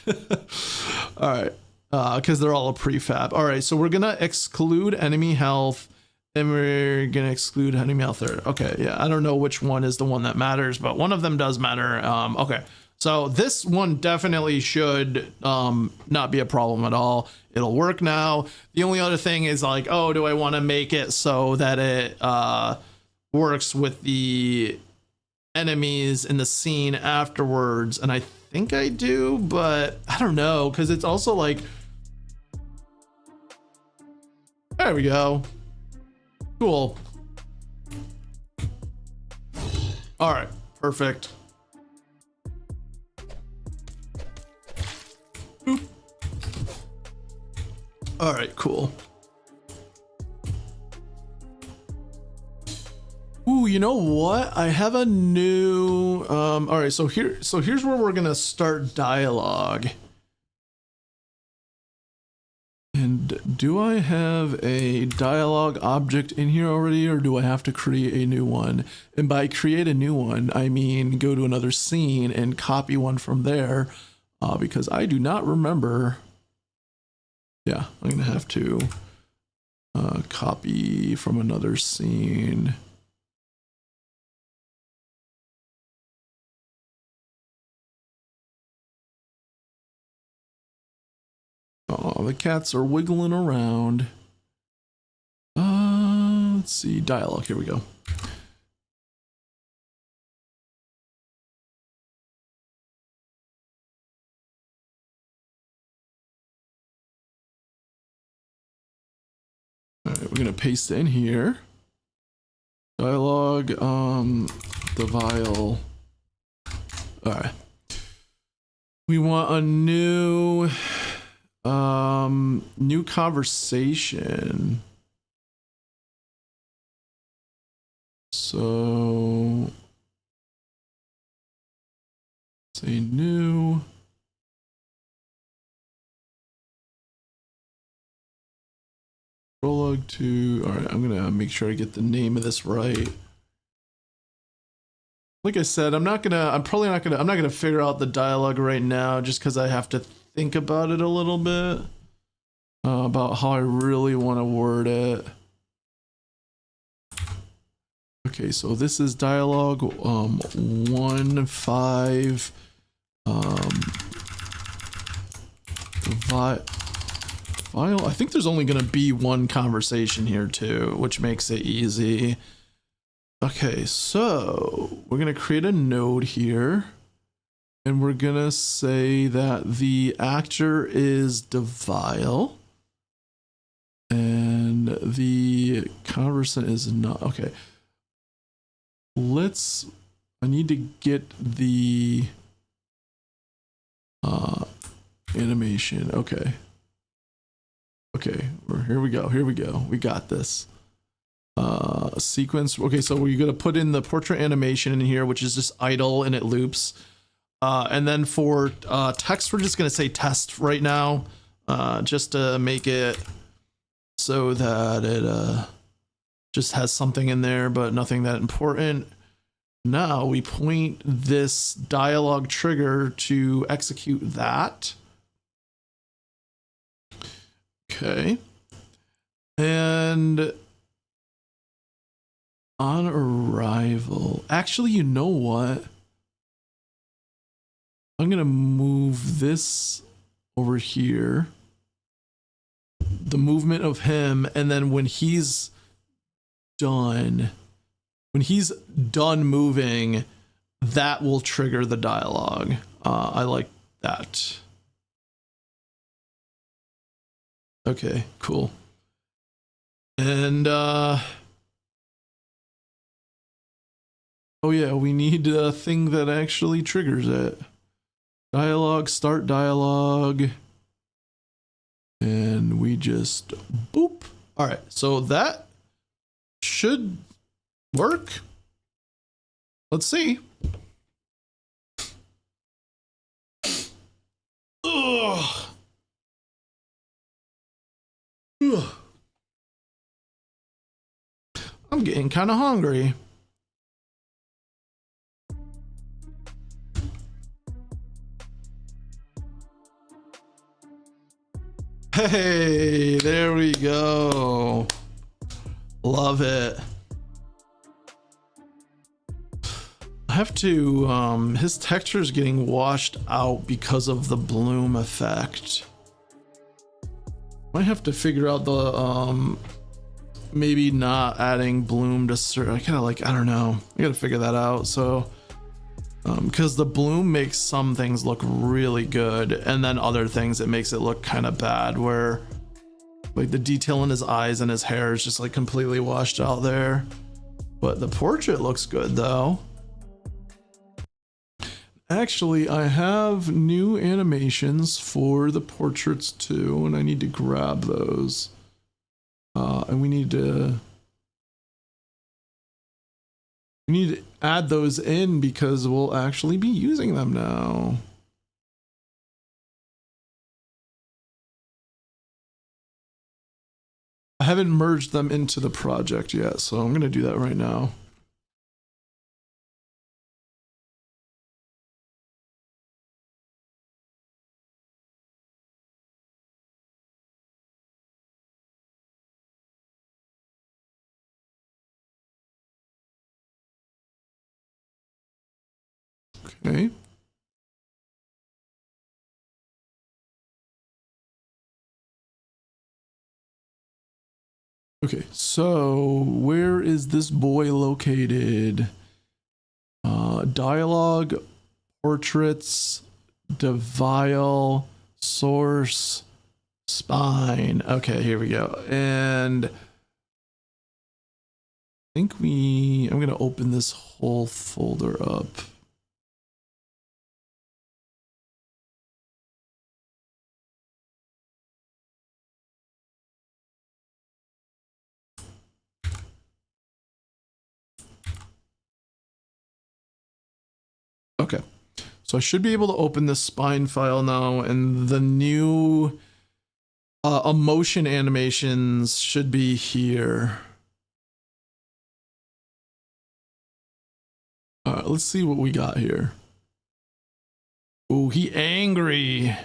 All right. Because they're all a prefab. All right. So we're going to exclude enemy health and we're going to exclude enemy health there. Okay. Yeah. I don't know which one is the one that matters, but one of them does matter. Okay. So this one definitely should not be a problem at all. It'll work now. The only other thing is like, oh, do I want to make it so that it works with the enemies in the scene afterwards? And I think I do, but I don't know, because it's also like, there we go. Cool. All right, perfect. Boop. All right, cool. Ooh, you know what? I have a new, all right, so here's where we're gonna start dialogue. And do I have a dialogue object in here already, or do I have to create a new one? And by create a new one, I mean go to another scene and copy one from there, because I do not remember. Yeah, I'm gonna have to copy from another scene. Oh, the cats are wiggling around. Let's see, dialogue, here we go. All right, we're gonna paste it in here. Dialogue, the vial. All right. We want a new conversation. So say new. Prologue to, all right, I'm gonna make sure I get the name of this right. Like I said, I'm not gonna figure out the dialogue right now just because I have to think about it a little bit, about how I really want to word it. Okay, so this is dialogue 1.5. Vial. I think there's only gonna be one conversation here too, which makes it easy. Okay, so we're gonna create a node here. And we're gonna say that the actor is Devile. And the conversant is not. Okay. I need to get the animation. Okay. Okay, here we go. We got this. Sequence. Okay, so we're gonna put in the portrait animation in here, which is just idle and it loops. And then for text, we're just going to say test right now, just to make it so that it just has something in there, but nothing that important. Now we point this dialogue trigger to execute that. Okay. And on arrival, actually, you know what? I'm gonna move this over here, the movement of him, and then when he's done moving, that will trigger the dialogue. I like that. Okay, cool. And oh yeah, we need a thing that actually triggers it. Dialogue, start dialogue, and we just boop. All right, so that should work. Let's see. Ugh. Ugh. I'm getting kind of hungry. Hey, there we go. Love it. I have to, his texture is getting washed out because of the bloom effect. Might have to figure out the, maybe not adding bloom to certain, I kind of like, I don't know. I gotta figure that out. So, because the bloom makes some things look really good, and then other things it makes it look kind of bad, where like the detail in his eyes and his hair is just like completely washed out there. But the portrait looks good though. Actually, I have new animations for the portraits too, and I need to grab those. And we need to add those in because we'll actually be using them now. I haven't merged them into the project yet, so I'm going to do that right now. Okay. Okay, so where is this boy located? Dialogue, portraits, devile, source, spine. Okay, here we go. And I think I'm gonna open this whole folder up. Okay, so I should be able to open this spine file now, and the new emotion animations should be here. All right, let's see what we got here. Oh, he angry.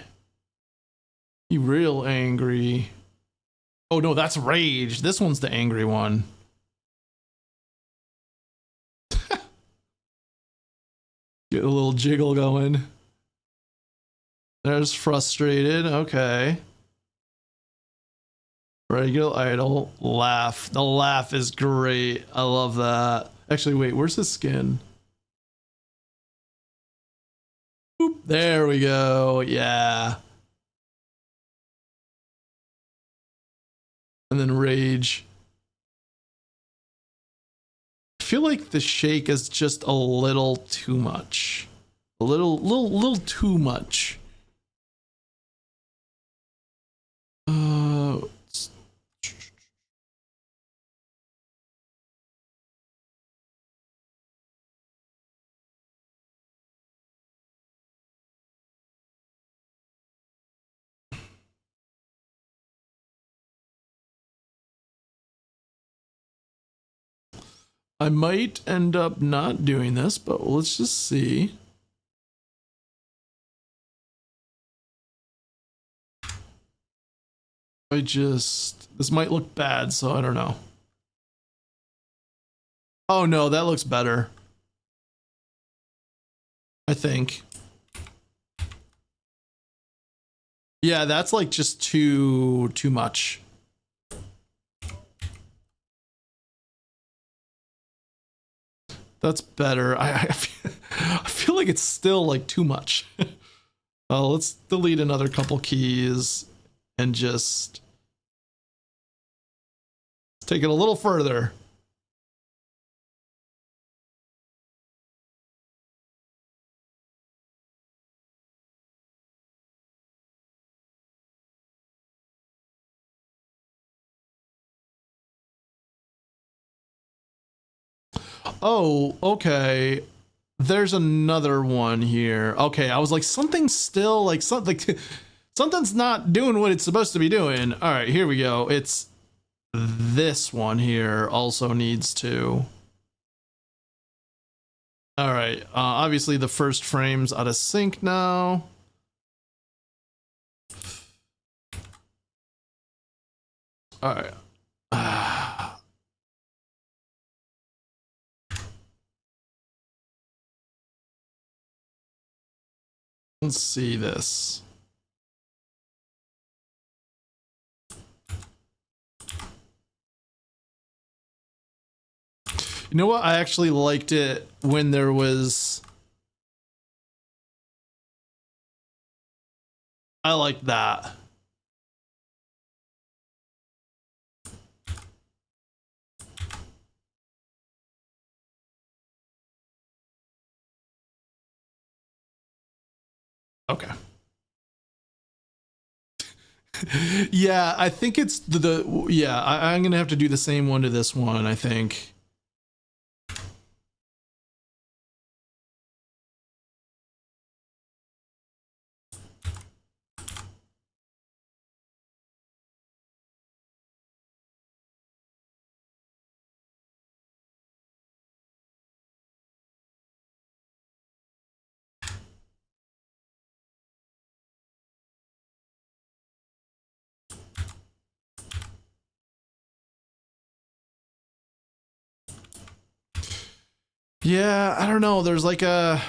He real angry. Oh no, that's rage. This one's the angry one. Get a little jiggle going. There's frustrated. Okay. Regular idle. Laugh. The laugh is great. I love that. Actually, wait, where's his skin? Boop. There we go. Yeah. And then rage. I feel like the shake is just a little too much. A little too much. I might end up not doing this, but let's just see. This might look bad, so I don't know. Oh no, that looks better. I think. Yeah, that's like just too much. That's better. I feel like it's still like too much. Let's delete another couple keys and just take it a little further. Oh, okay. There's another one here. Okay, I was like, something's still like something. Something's not doing what it's supposed to be doing. All right, here we go. It's this one here also needs to. All right. Obviously, the first frame's out of sync now. All right. Let's see this. You know what? I actually liked it when there was. I like that. Okay. Yeah, I think it's yeah, I'm gonna have to do the same one to this one, I think. Yeah, I don't know. There's like it's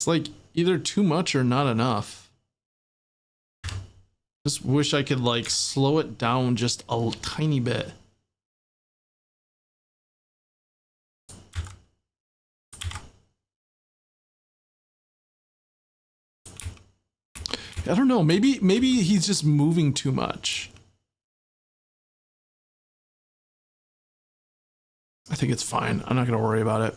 like either too much or not enough. Just wish I could like slow it down just a tiny bit. I don't know. Maybe he's just moving too much. I think it's fine. I'm not gonna worry about it.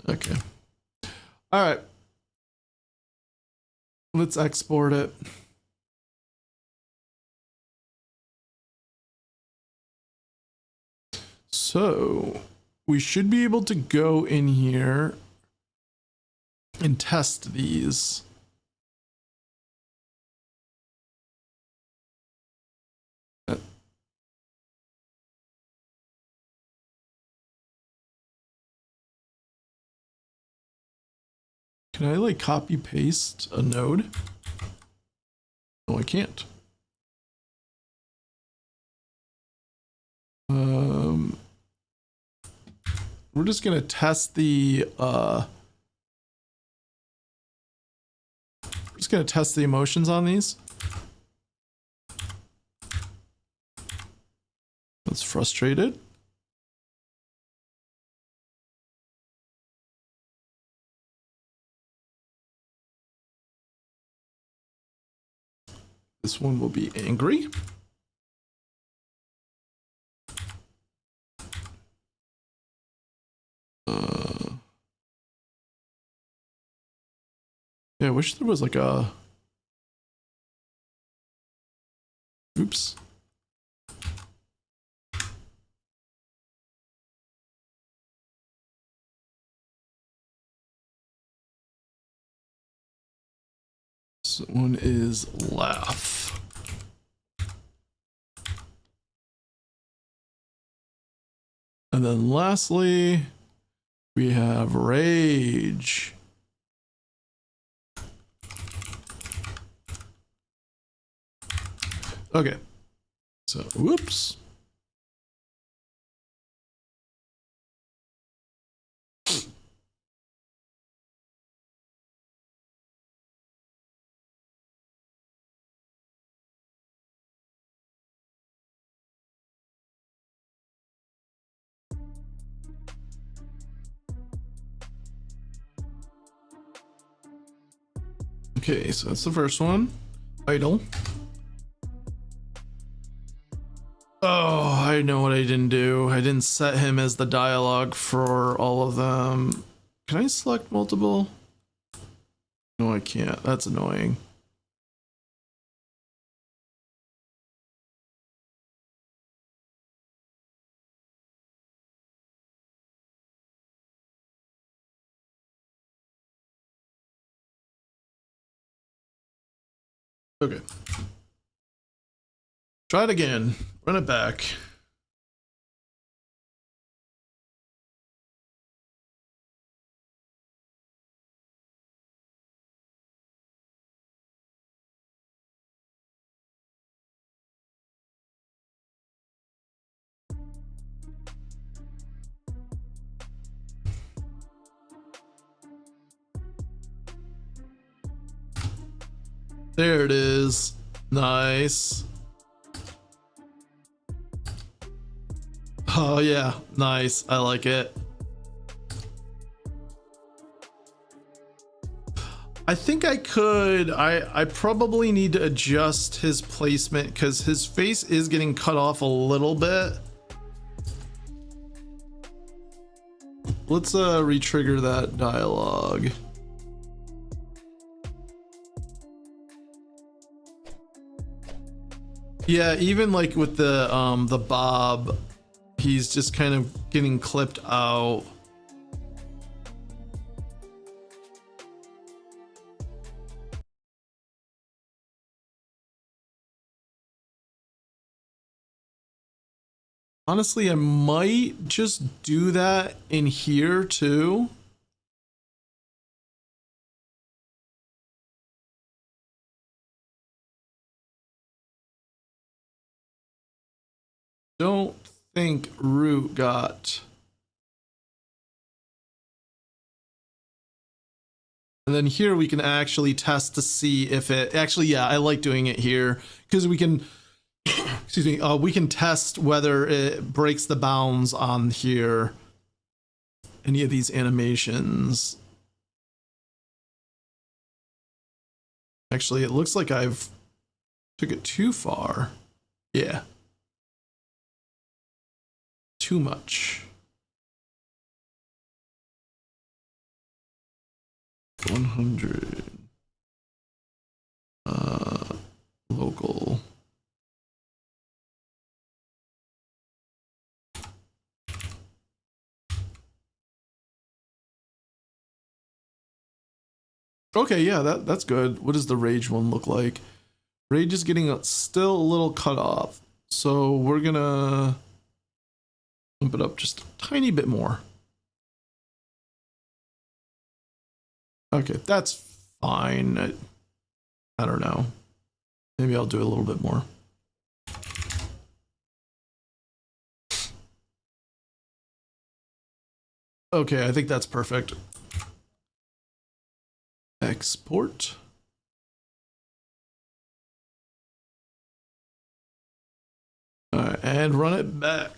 Okay. All right. Let's export it. So we should be able to go in here and test these. Can I like copy paste a node? No, I can't. We're just gonna test the we're just gonna test the emotions on these. That's frustrated. This one will be angry. Yeah, I wish there was like a. Oops. This one is laugh. And then lastly, we have rage. Okay. So, whoops. Okay, so that's the first one. Idle. Oh, I know what I didn't do. I didn't set him as the dialogue for all of them. Can I select multiple? No, I can't. That's annoying. Okay. Try it again. Run it back. There it is. Nice. Oh yeah, nice. I like it. I think I could. I probably need to adjust his placement because his face is getting cut off a little bit. Let's re-trigger that dialogue. Yeah, even like with the Bob, he's just kind of getting clipped out. Honestly, I might just do that in here too. Don't think Root got. And then here we can actually test to see if it actually, yeah, I like doing it here because we can, excuse me, we can test whether it breaks the bounds on here. Any of these animations. Actually, it looks like I've took it too far. Yeah. Too much. 100 local. Okay, yeah, that's good. What does the rage one look like? Rage is getting still a little cut off, so we're gonna bump it up just a tiny bit more. Okay, that's fine. I don't know. Maybe I'll do a little bit more. Okay, I think that's perfect. Export. All right, and run it back.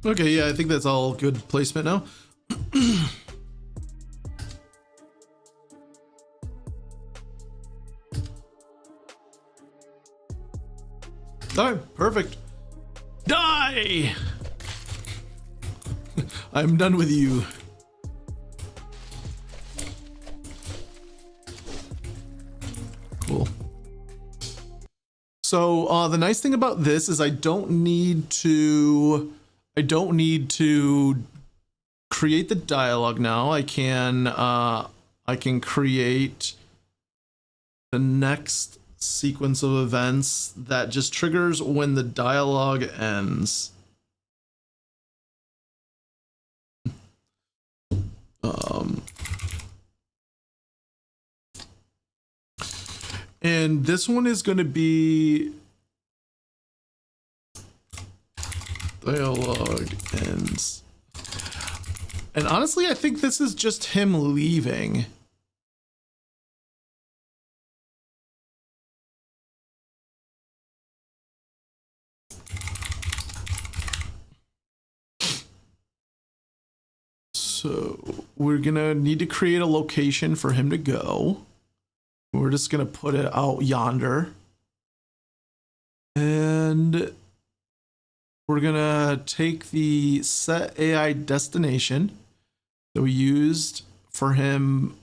Okay, yeah, I think that's all good placement now. All right, perfect. Die! I'm done with you. Cool. So the nice thing about this is I don't need to create the dialogue now. I can create the next sequence of events that just triggers when the dialogue ends. And this one is going to be dialogue ends. And honestly, I think this is just him leaving. So we're gonna need to create a location for him to go. We're just gonna put it out yonder. And we're gonna take the set AI destination that we used for him.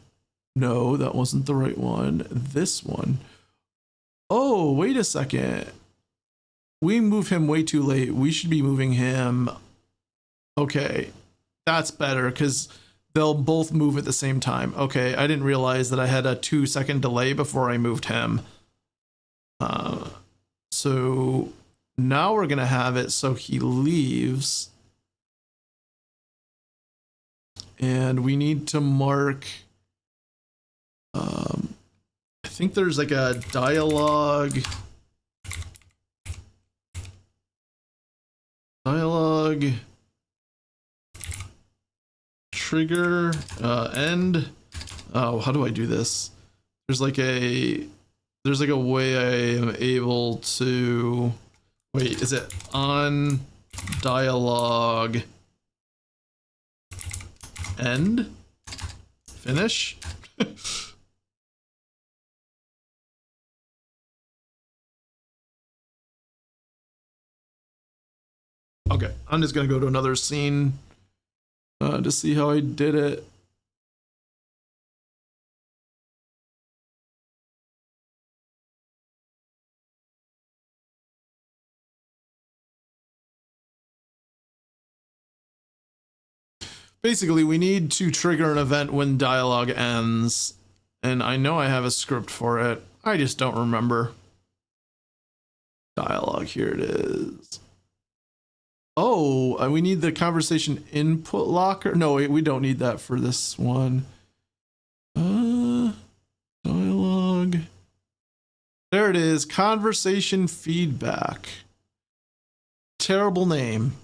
No, that wasn't the right one. This one. Oh, wait a second. We moved him way too late. We should be moving him. Okay, that's better because they'll both move at the same time. Okay, I didn't realize that I had a 2-second delay before I moved him. So now we're gonna have it so he leaves. And we need to mark, I think there's like a dialogue trigger end. Oh, how do I do this? There's like a way I am able to wait, is it on dialogue end finish? Okay, I'm just gonna go to another scene to see how I did it. Basically, we need to trigger an event when dialogue ends, and I know I have a script for it. I just don't remember. Dialogue, here it is. Oh, we need the conversation input locker. No, wait, we don't need that for this one. Dialogue. There it is, conversation feedback. Terrible name.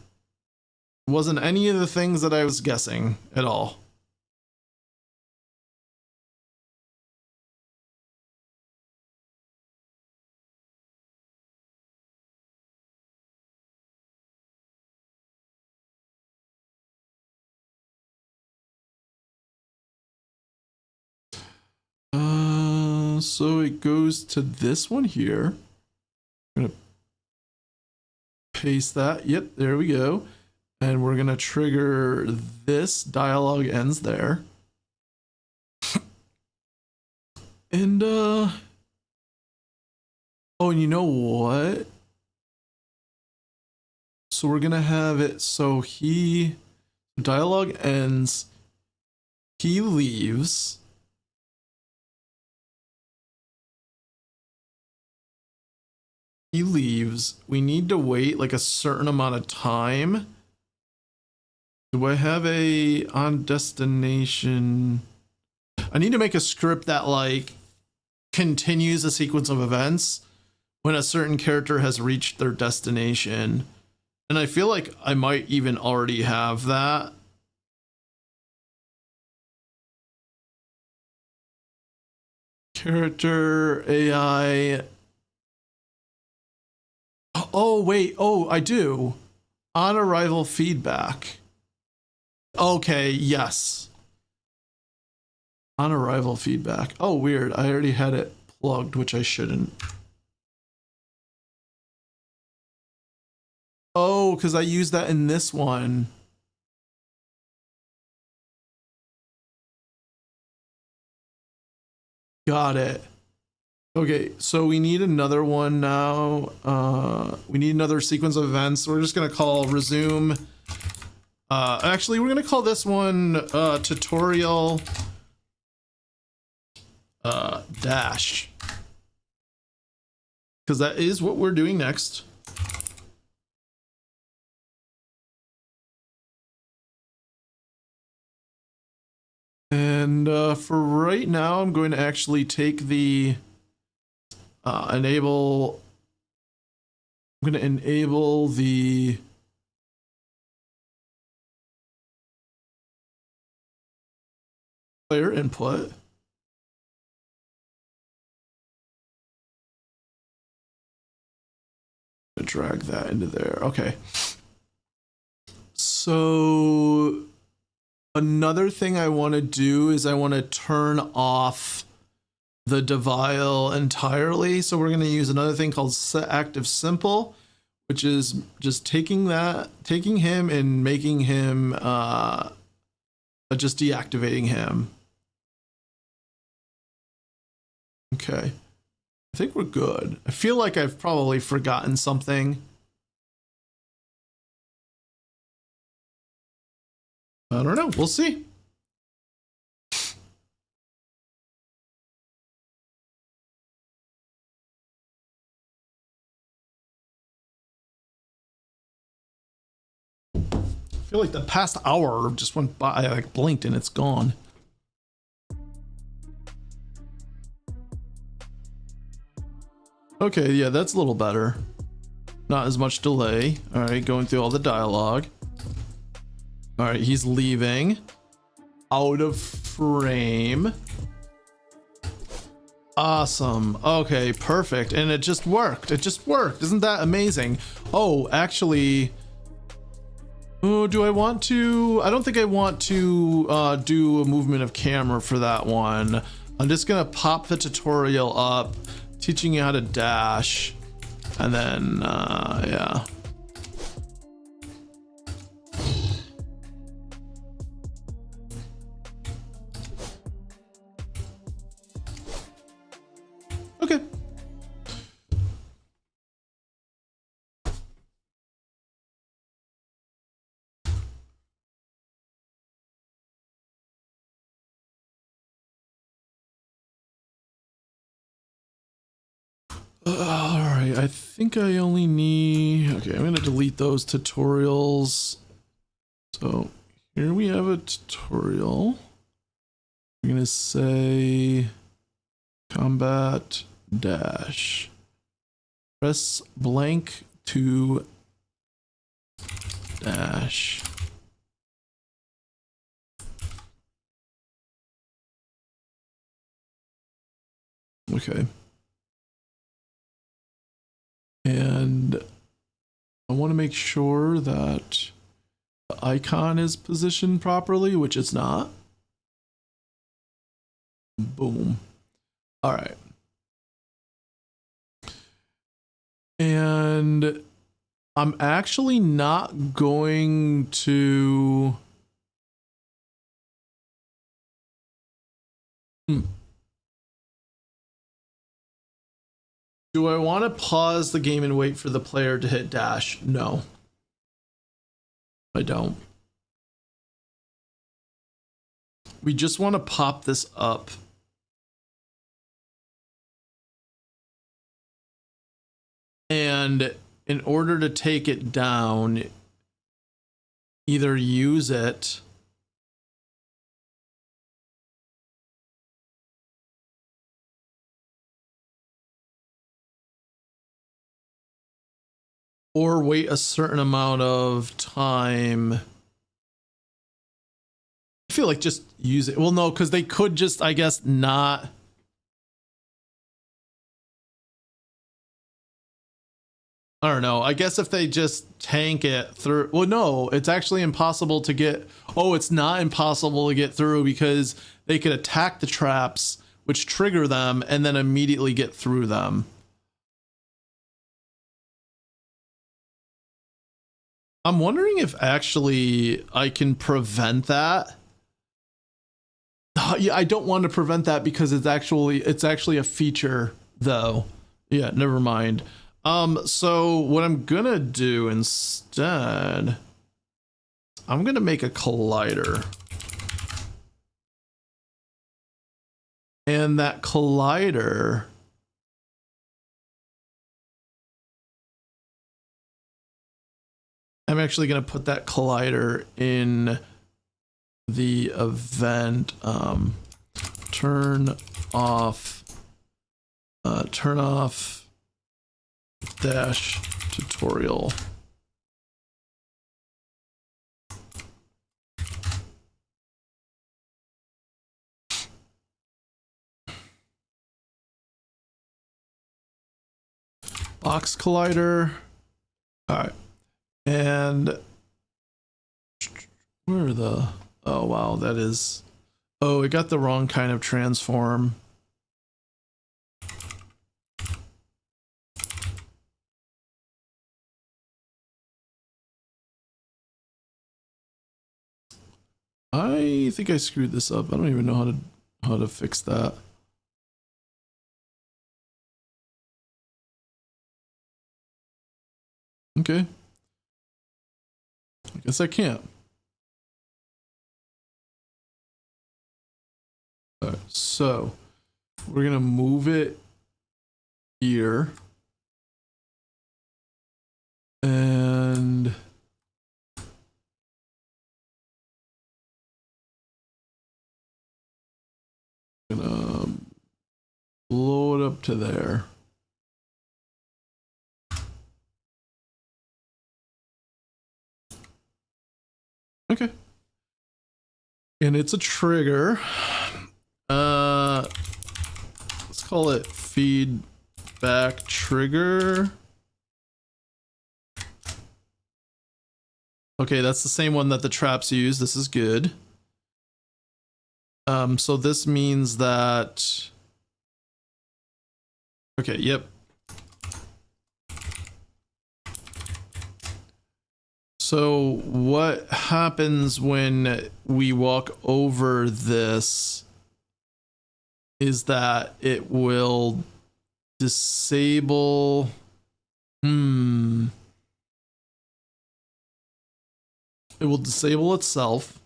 Wasn't any of the things that I was guessing at all. So it goes to this one here. I'm gonna paste that. Yep, there we go. And we're gonna trigger this dialogue ends there. And oh, and you know what? So we're gonna have it so dialogue ends, he leaves. He leaves. We need to wait like a certain amount of time. Do I have a on destination? I need to make a script that like continues a sequence of events when a certain character has reached their destination. And I feel like I might even already have that. Character AI. Oh, wait. Oh, I do. On arrival feedback. Okay, yes. On arrival feedback. Oh, weird. I already had it plugged, which I shouldn't. Oh, because I used that in this one. Got it. Okay, so we need another one now. We need another sequence of events. We're just gonna call resume. Actually, we're gonna call this one tutorial dash, because that is what we're doing next. And for right now, I'm going to actually take the enable. I'm going to enable the player input. Drag that into there. Okay. So another thing I want to do is I want to turn off the devile entirely. So we're going to use another thing called set active simple, which is just taking him and making him just deactivating him. Okay. I think we're good. I feel like I've probably forgotten something. I don't know. We'll see. I feel like the past hour just went by, I like blinked and it's gone. Okay, yeah, that's a little better. Not as much delay. All right, going through all the dialogue. All right, he's leaving. Out of frame. Awesome. Okay, perfect. And it just worked. It just worked. Isn't that amazing? Oh, actually... Oh, do I want to? I don't think I want to do a movement of camera for that one. I'm just gonna pop the tutorial up, teaching you how to dash, and then yeah. Okay. All right, I think I only need, okay, I'm gonna delete those tutorials. So here we have a tutorial. I'm gonna say combat dash. Press blank to dash. Okay. And I want to make sure that the icon is positioned properly, which it's not. Boom. All right. And I'm actually not going to... Do I want to pause the game and wait for the player to hit dash? No. I don't. We just want to pop this up. And in order to take it down, either use it or wait a certain amount of time. I feel like just use it. Well, no, because they could just, I guess, not. I don't know. I guess if they just tank it through. Well, no, it's actually impossible to get. Oh, it's not impossible to get through because they could attack the traps, which trigger them, and then immediately get through them. I'm wondering if actually I can prevent that. Yeah, I don't want to prevent that because it's actually a feature though. Yeah, never mind. So what I'm gonna do instead, I'm gonna make a collider. And that collider, I'm actually going to put that collider in the event, turn off dash tutorial. box collider. All right. And where are the, oh wow, that is, oh, it got the wrong kind of transform. I think I screwed this up. I don't even know how to fix that. Okay. I guess I can't. All right, so we're gonna move it here. And gonna blow it up to there. Okay. And it's a trigger. Let's call it feedback trigger. Okay, that's the same one that the traps use. This is good. So this means that, okay, yep. So what happens when we walk over this is that it will disable, it will disable itself.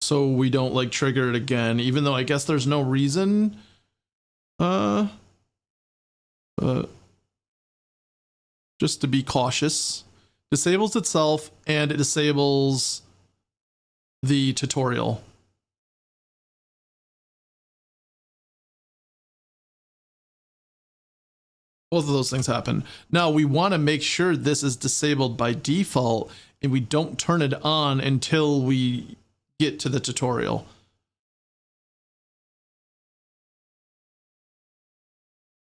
So we don't like trigger it again, even though I guess there's no reason. Just to be cautious. Disables itself and it disables the tutorial. Both of those things happen. Now we want to make sure this is disabled by default and we don't turn it on until we get to the tutorial.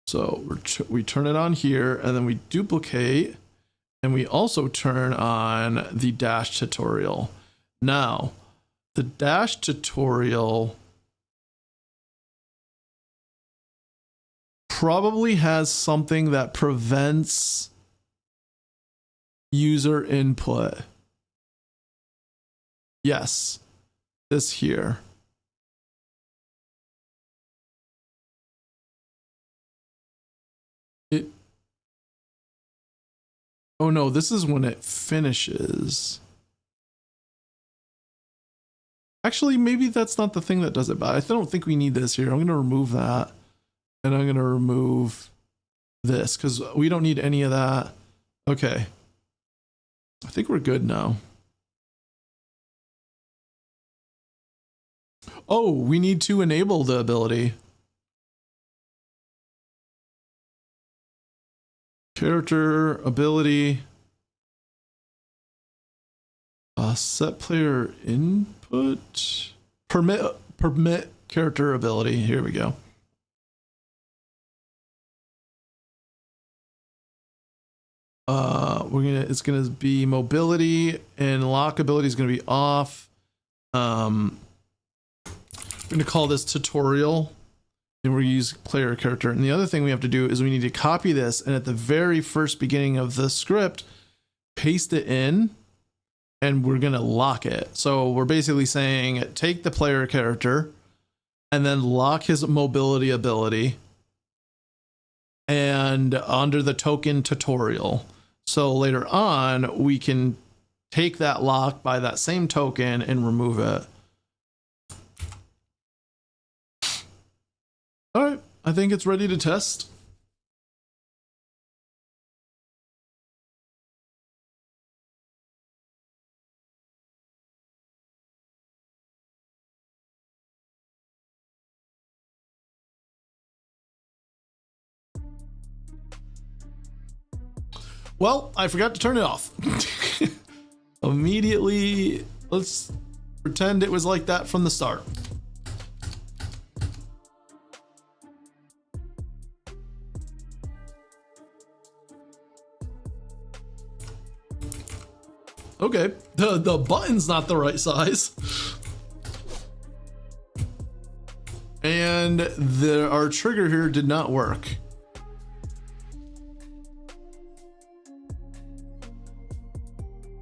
So we turn it on here and then we duplicate and we also turn on the dash tutorial. Now, the dash tutorial probably has something that prevents user input. Yes, this here. Oh no, this is when it finishes. Actually, maybe that's not the thing that does it, but I don't think we need this here. I'm going to remove that. And I'm going to remove this because we don't need any of that. Okay. I think we're good now. Oh, we need to enable the ability. Character ability. Set player input. Permit character ability. Here we go. It's gonna be mobility and lock ability is gonna be off. We're gonna call this tutorial. And we're gonna use player character. And the other thing we have to do is we need to copy this and at the very first beginning of the script, paste it in and we're gonna lock it. So we're basically saying take the player character and then lock his mobility ability and under the token tutorial. So later on, we can take that lock by that same token and remove it. All right, I think it's ready to test. Well, I forgot to turn it off. Immediately, let's pretend it was like that from the start. Okay, the button's not the right size. And our trigger here did not work.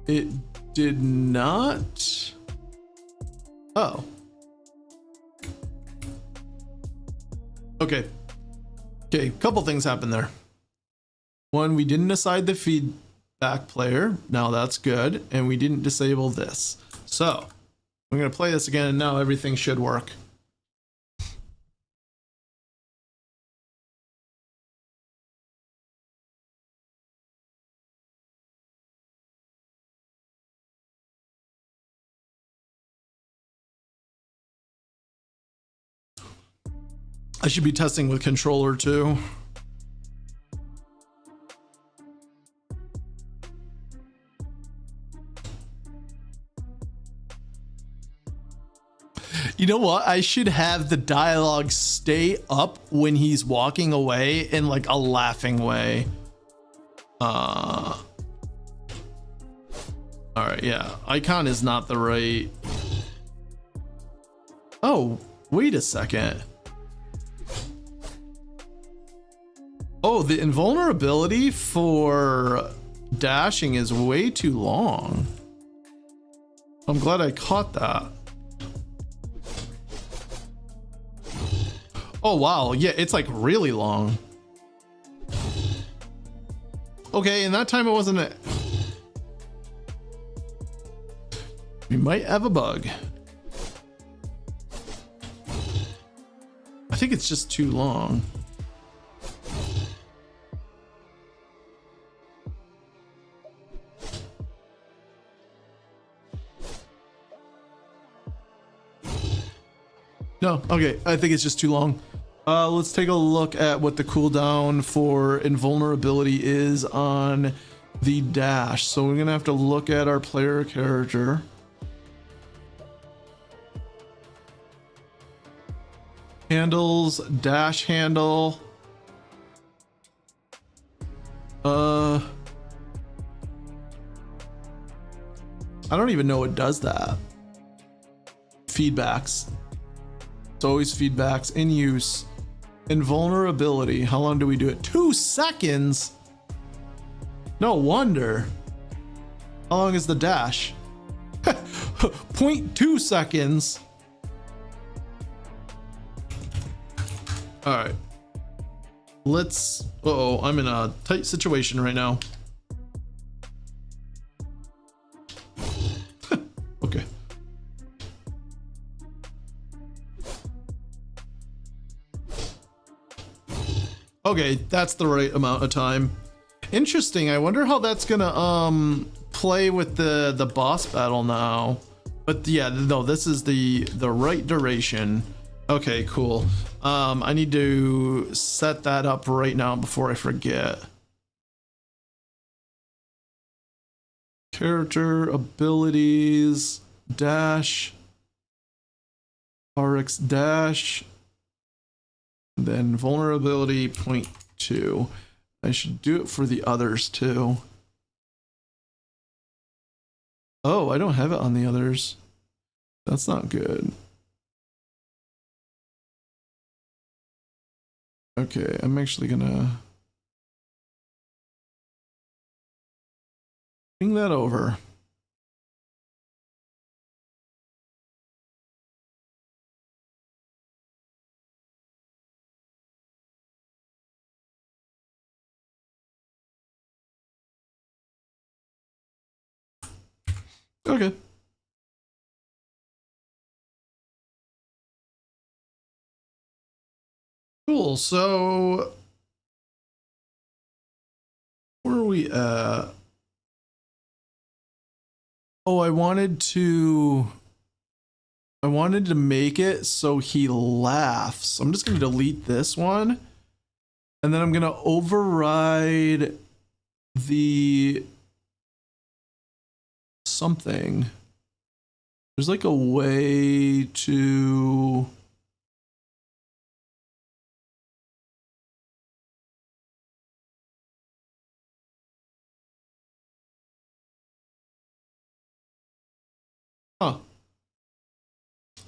It did not. Oh. Okay. Okay, couple things happened there. One, we didn't assign the feedback player. Now that's good. And we didn't disable this. So I'm going to play this again and now everything should work. I should be testing with controller too. You know what? I should have the dialogue stay up when he's walking away in like a laughing way. All right, yeah. Icon is not the right. Oh, wait a second. Oh, the invulnerability for dashing is way too long. I'm glad I caught that. Oh, wow. Yeah, it's like really long. Okay, and that time it wasn't it. We might have a bug. I think it's just too long. No, okay, I think it's just too long. Let's take a look at what the cooldown for invulnerability is on the dash. So we're gonna have to look at our player character. Handles, dash handle. I don't even know what does that. Feedbacks. It's always feedbacks in use. Invulnerability. How long do we do it? 2 seconds? No wonder. How long is the dash? 0.2 seconds. All right. Let's. Uh-oh, I'm in a tight situation right now. Okay. Okay, that's the right amount of time. Interesting. I wonder how that's gonna play with the boss battle now. But yeah, no, this is the right duration. Okay, cool. I need to set that up right now before I forget. Character abilities dash RX dash. Then vulnerability 0.2. I should do it for the others too. Oh, I don't have it on the others. That's not good. Okay, I'm actually gonna bring that over. Okay. Cool. So where are we at? Oh, I wanted to make it so he laughs. I'm just going to delete this one. And then I'm going to override the something. There's like a way to Huh.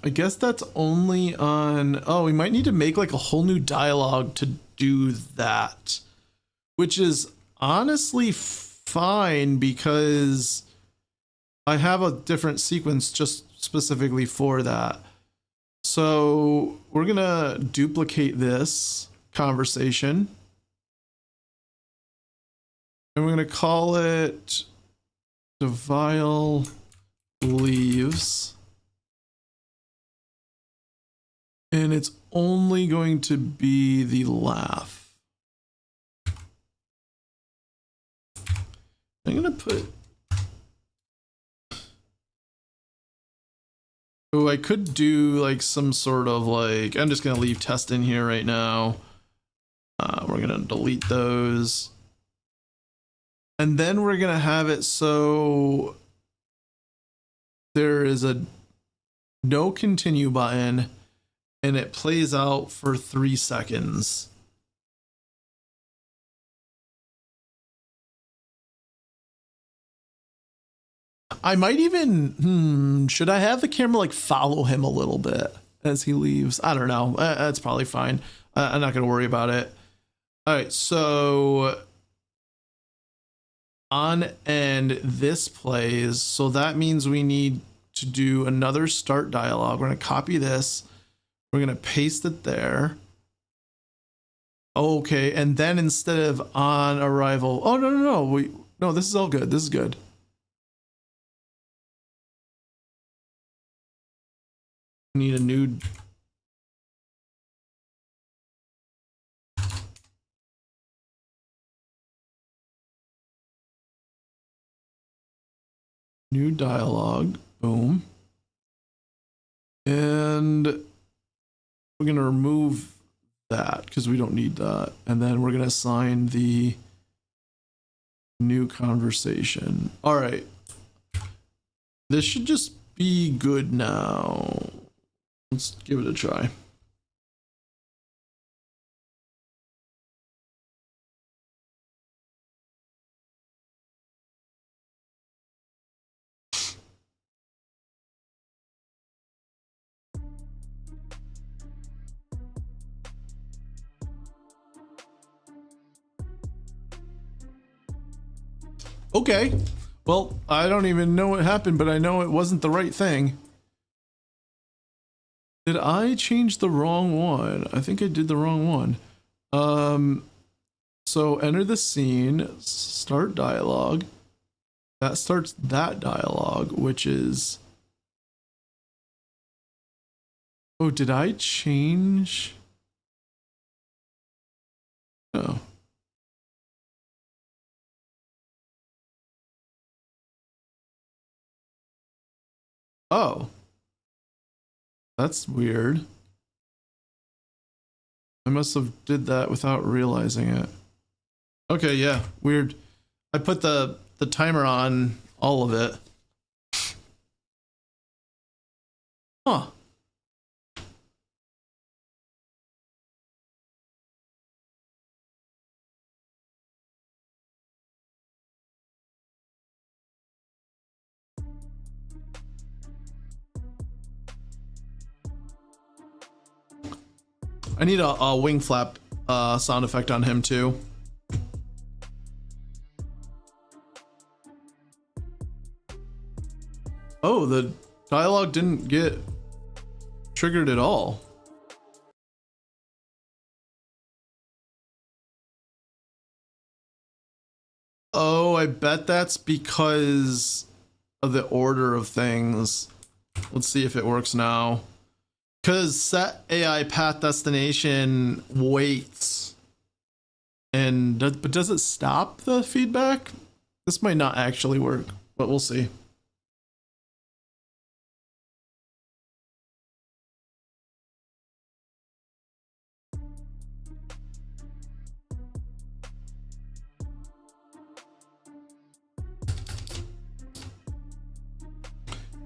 I guess that's only on... Oh, we might need to make like a whole new dialogue to do that. Which is honestly fine because I have a different sequence just specifically for that. So we're gonna duplicate this conversation. And we're gonna call it Devile Leaves. And it's only going to be the laugh. I'm gonna put... Oh, I could do like some sort of like... I'm just gonna leave test in here right now. We're gonna delete those. And then we're gonna have it so there is a no continue button and it plays out for 3 seconds. I might even, should I have the camera like follow him a little bit as he leaves? I don't know. That's probably fine. I'm not going to worry about it. All right. So on end, this plays. So that means we need to do another start dialogue. We're going to copy this. We're going to paste it there. Okay. And then instead of on arrival, oh, no. No, this is all good. This is good. Need a new dialogue. Boom. And we're going to remove that because we don't need that. And then we're going to assign the new conversation. All right. This should just be good now. Let's give it a try. Okay. Well, I don't even know what happened, but I know it wasn't the right thing. Did I change the wrong one? I think I did the wrong one. So enter the scene, start dialogue. That starts that dialogue, which is... Oh, did I change? No. Oh. That's weird. I must have did that without realizing it. Okay, yeah, weird. I put the timer on all of it. Huh. I need a wing flap sound effect on him too. Oh, the dialogue didn't get triggered at all. Oh, I bet that's because of the order of things. Let's see if it works now. Because set AI path destination waits. And but does it stop the feedback? This might not actually work, but we'll see.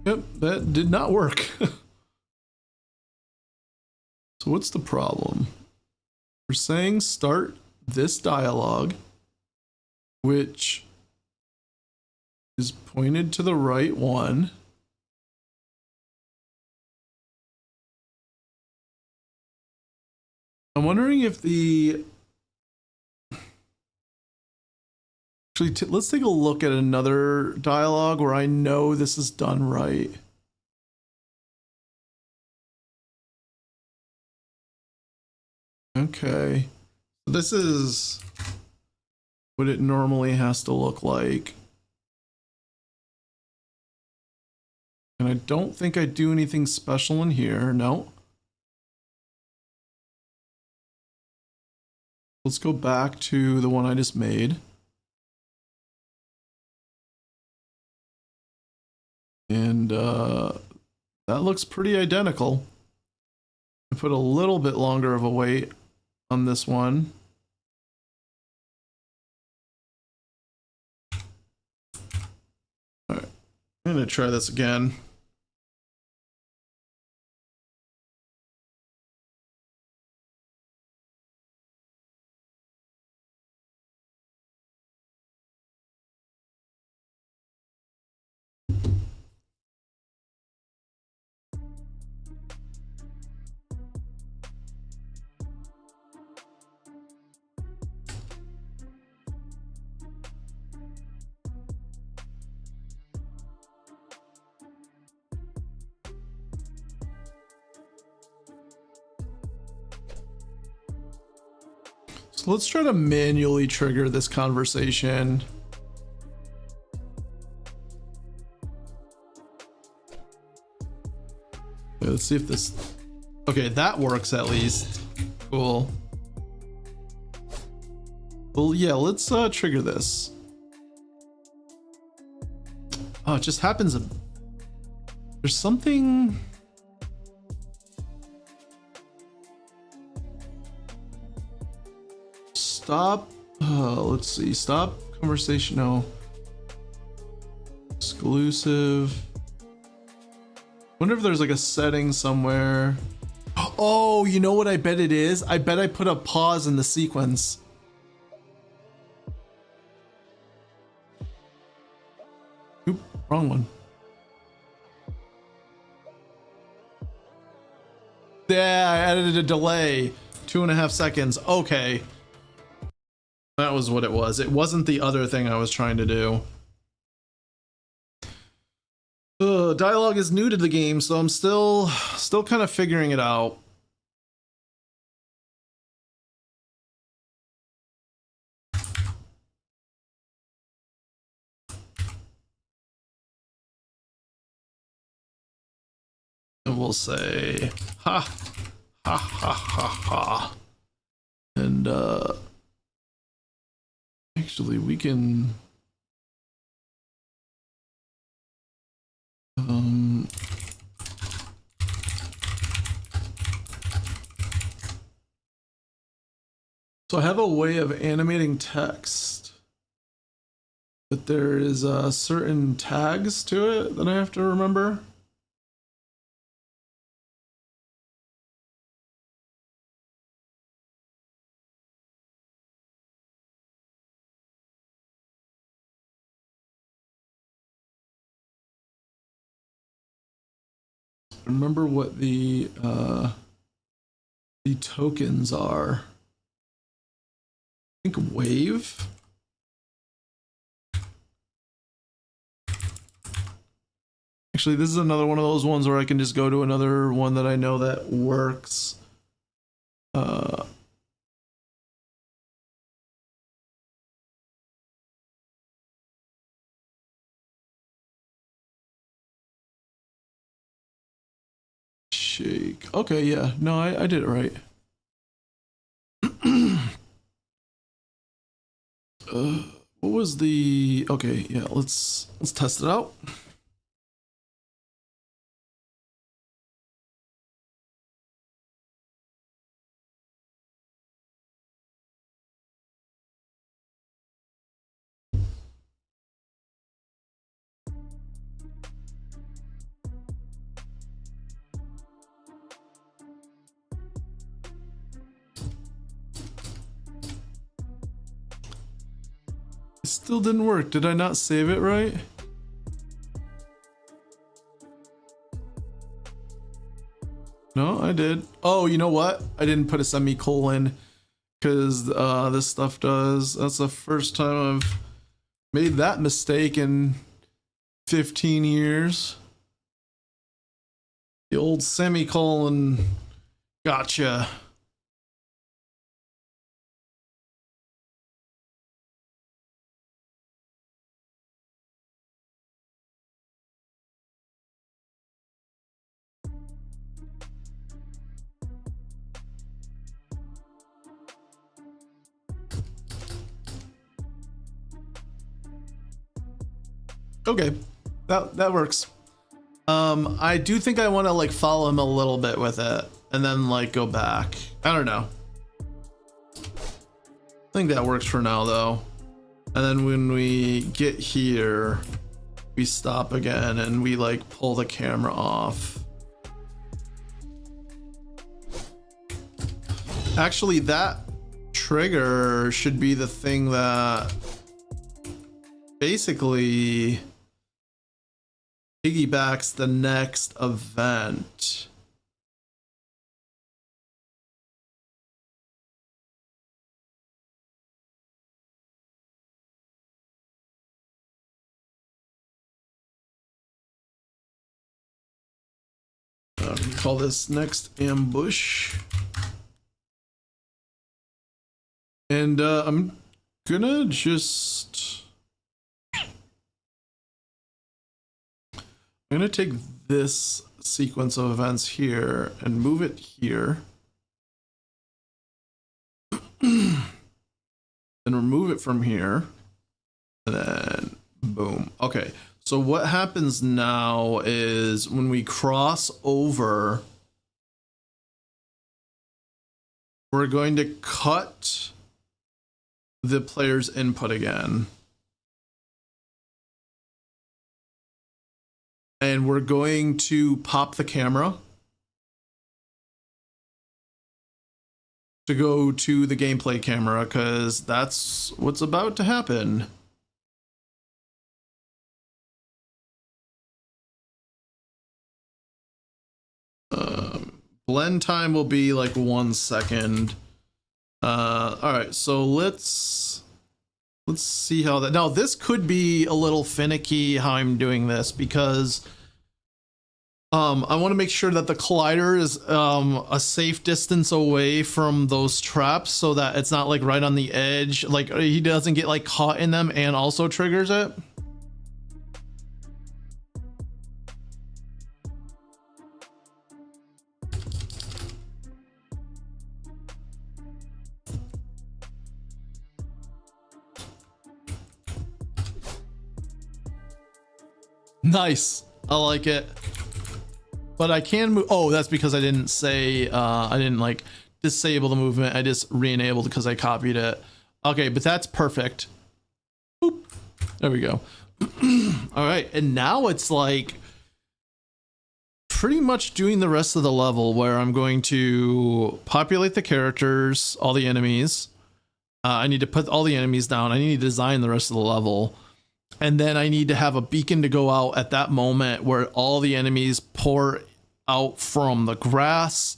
Yep, that did not work. So what's the problem? We're saying start this dialogue, which is pointed to the right one. I'm wondering if the... Actually, let's take a look at another dialogue where I know this is done right. Okay. This is what it normally has to look like. And I don't think I do anything special in here. No. Let's go back to the one I just made. And that looks pretty identical. I put a little bit longer of a wait on this one. All right, I'm gonna try this again. So let's try to manually trigger this conversation. Okay, let's see if this... Okay, that works at least. Cool. Well, yeah, let's trigger this. Oh, it just happens. There's something... Stop. Let's see. Stop conversation. No. Exclusive. Wonder if there's like a setting somewhere. Oh, you know what I bet it is? I bet I put a pause in the sequence. Oop, wrong one. Yeah, I added a delay. 2.5 seconds. Okay. That was what it was. It wasn't the other thing I was trying to do. Dialogue is new to the game, so I'm still kind of figuring it out. And we'll say ha ha ha ha ha. And actually we can so I have a way of animating text, but there is certain tags to it that I have to remember. Remember what the tokens are. I think wave. Actually, this is another one of those ones where I can just go to another one that I know that works. Shake. Okay, yeah. No, I did it right. What was the... Okay, yeah, let's test it out. It still didn't work. Did I not save it right? No, I did. Oh, you know what? I didn't put a semicolon because this stuff does. That's the first time I've made that mistake in 15 years. The old semicolon. Gotcha. Okay, that works. I do think I want to like follow him a little bit with it and then like go back. I don't know. I think that works for now though. And then when we get here, we stop again and we like pull the camera off. Actually, that trigger should be the thing that basically piggybacks the next event. We call this next ambush. And I'm gonna just... I'm gonna take this sequence of events here and move it here. And remove it from here. And then boom. Okay. So what happens now is when we cross over, we're going to cut the player's input again. And we're going to pop the camera to go to the gameplay camera because that's what's about to happen. Blend time will be like 1 second. All right, so let's see how that. Now this could be a little finicky how I'm doing this because I want to make sure that the collider is a safe distance away from those traps so that it's not like right on the edge, like he doesn't get like caught in them and also triggers it. Nice. I like it. But I can move. Oh, that's because I didn't say, I didn't like disable the movement. I just re-enabled because I copied it. Okay, but that's perfect. Boop. There we go. All right. And now it's like pretty much doing the rest of the level where I'm going to populate the characters, all the enemies. I need to put all the enemies down. I need to design the rest of the level. And then I need to have a beacon to go out at that moment where all the enemies pour out from the grass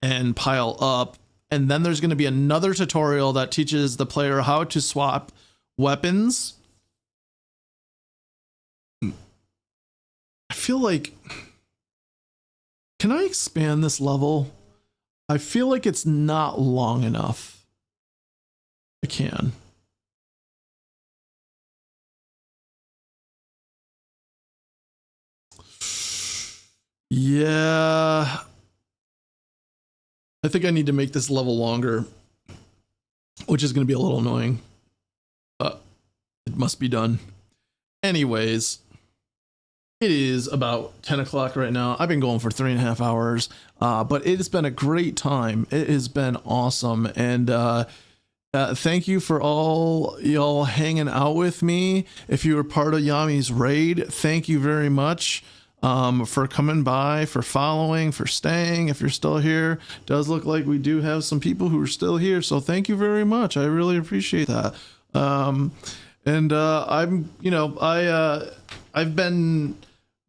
and pile up. And then there's going to be another tutorial that teaches the player how to swap weapons. I feel like... Can I expand this level? I feel like it's not long enough. I can. Yeah, I think I need to make this level longer, which is going to be a little annoying, but it must be done. Anyways, it is about 10 o'clock right now. I've been going for 3.5 hours, but it has been a great time. It has been awesome. And thank you for all y'all hanging out with me. If you were part of Yami's raid, thank you very much. For coming by, for following, for staying. If you're still here, it does look like we do have some people who are still here. So thank you very much. I really appreciate that. I'm, you know, I've been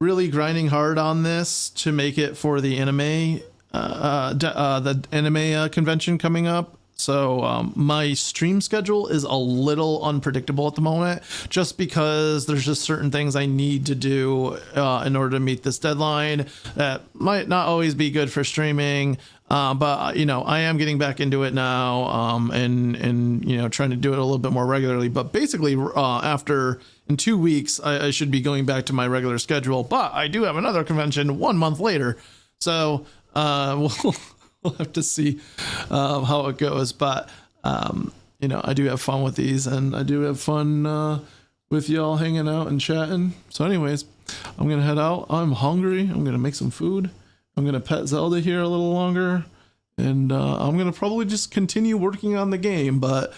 really grinding hard on this to make it for the anime the anime convention coming up. So my stream schedule is a little unpredictable at the moment, just because there's just certain things I need to do in order to meet this deadline that might not always be good for streaming. But you know, I am getting back into it now, and you know, trying to do it a little bit more regularly. But basically, after in 2 weeks, I should be going back to my regular schedule. But I do have another convention 1 month later, so we'll have to see how it goes. But you know, I do have fun with these, and I do have fun with y'all hanging out and chatting. So, anyways, I'm gonna head out. I'm hungry. I'm gonna make some food. I'm gonna pet Zelda here a little longer, and I'm gonna probably just continue working on the game. But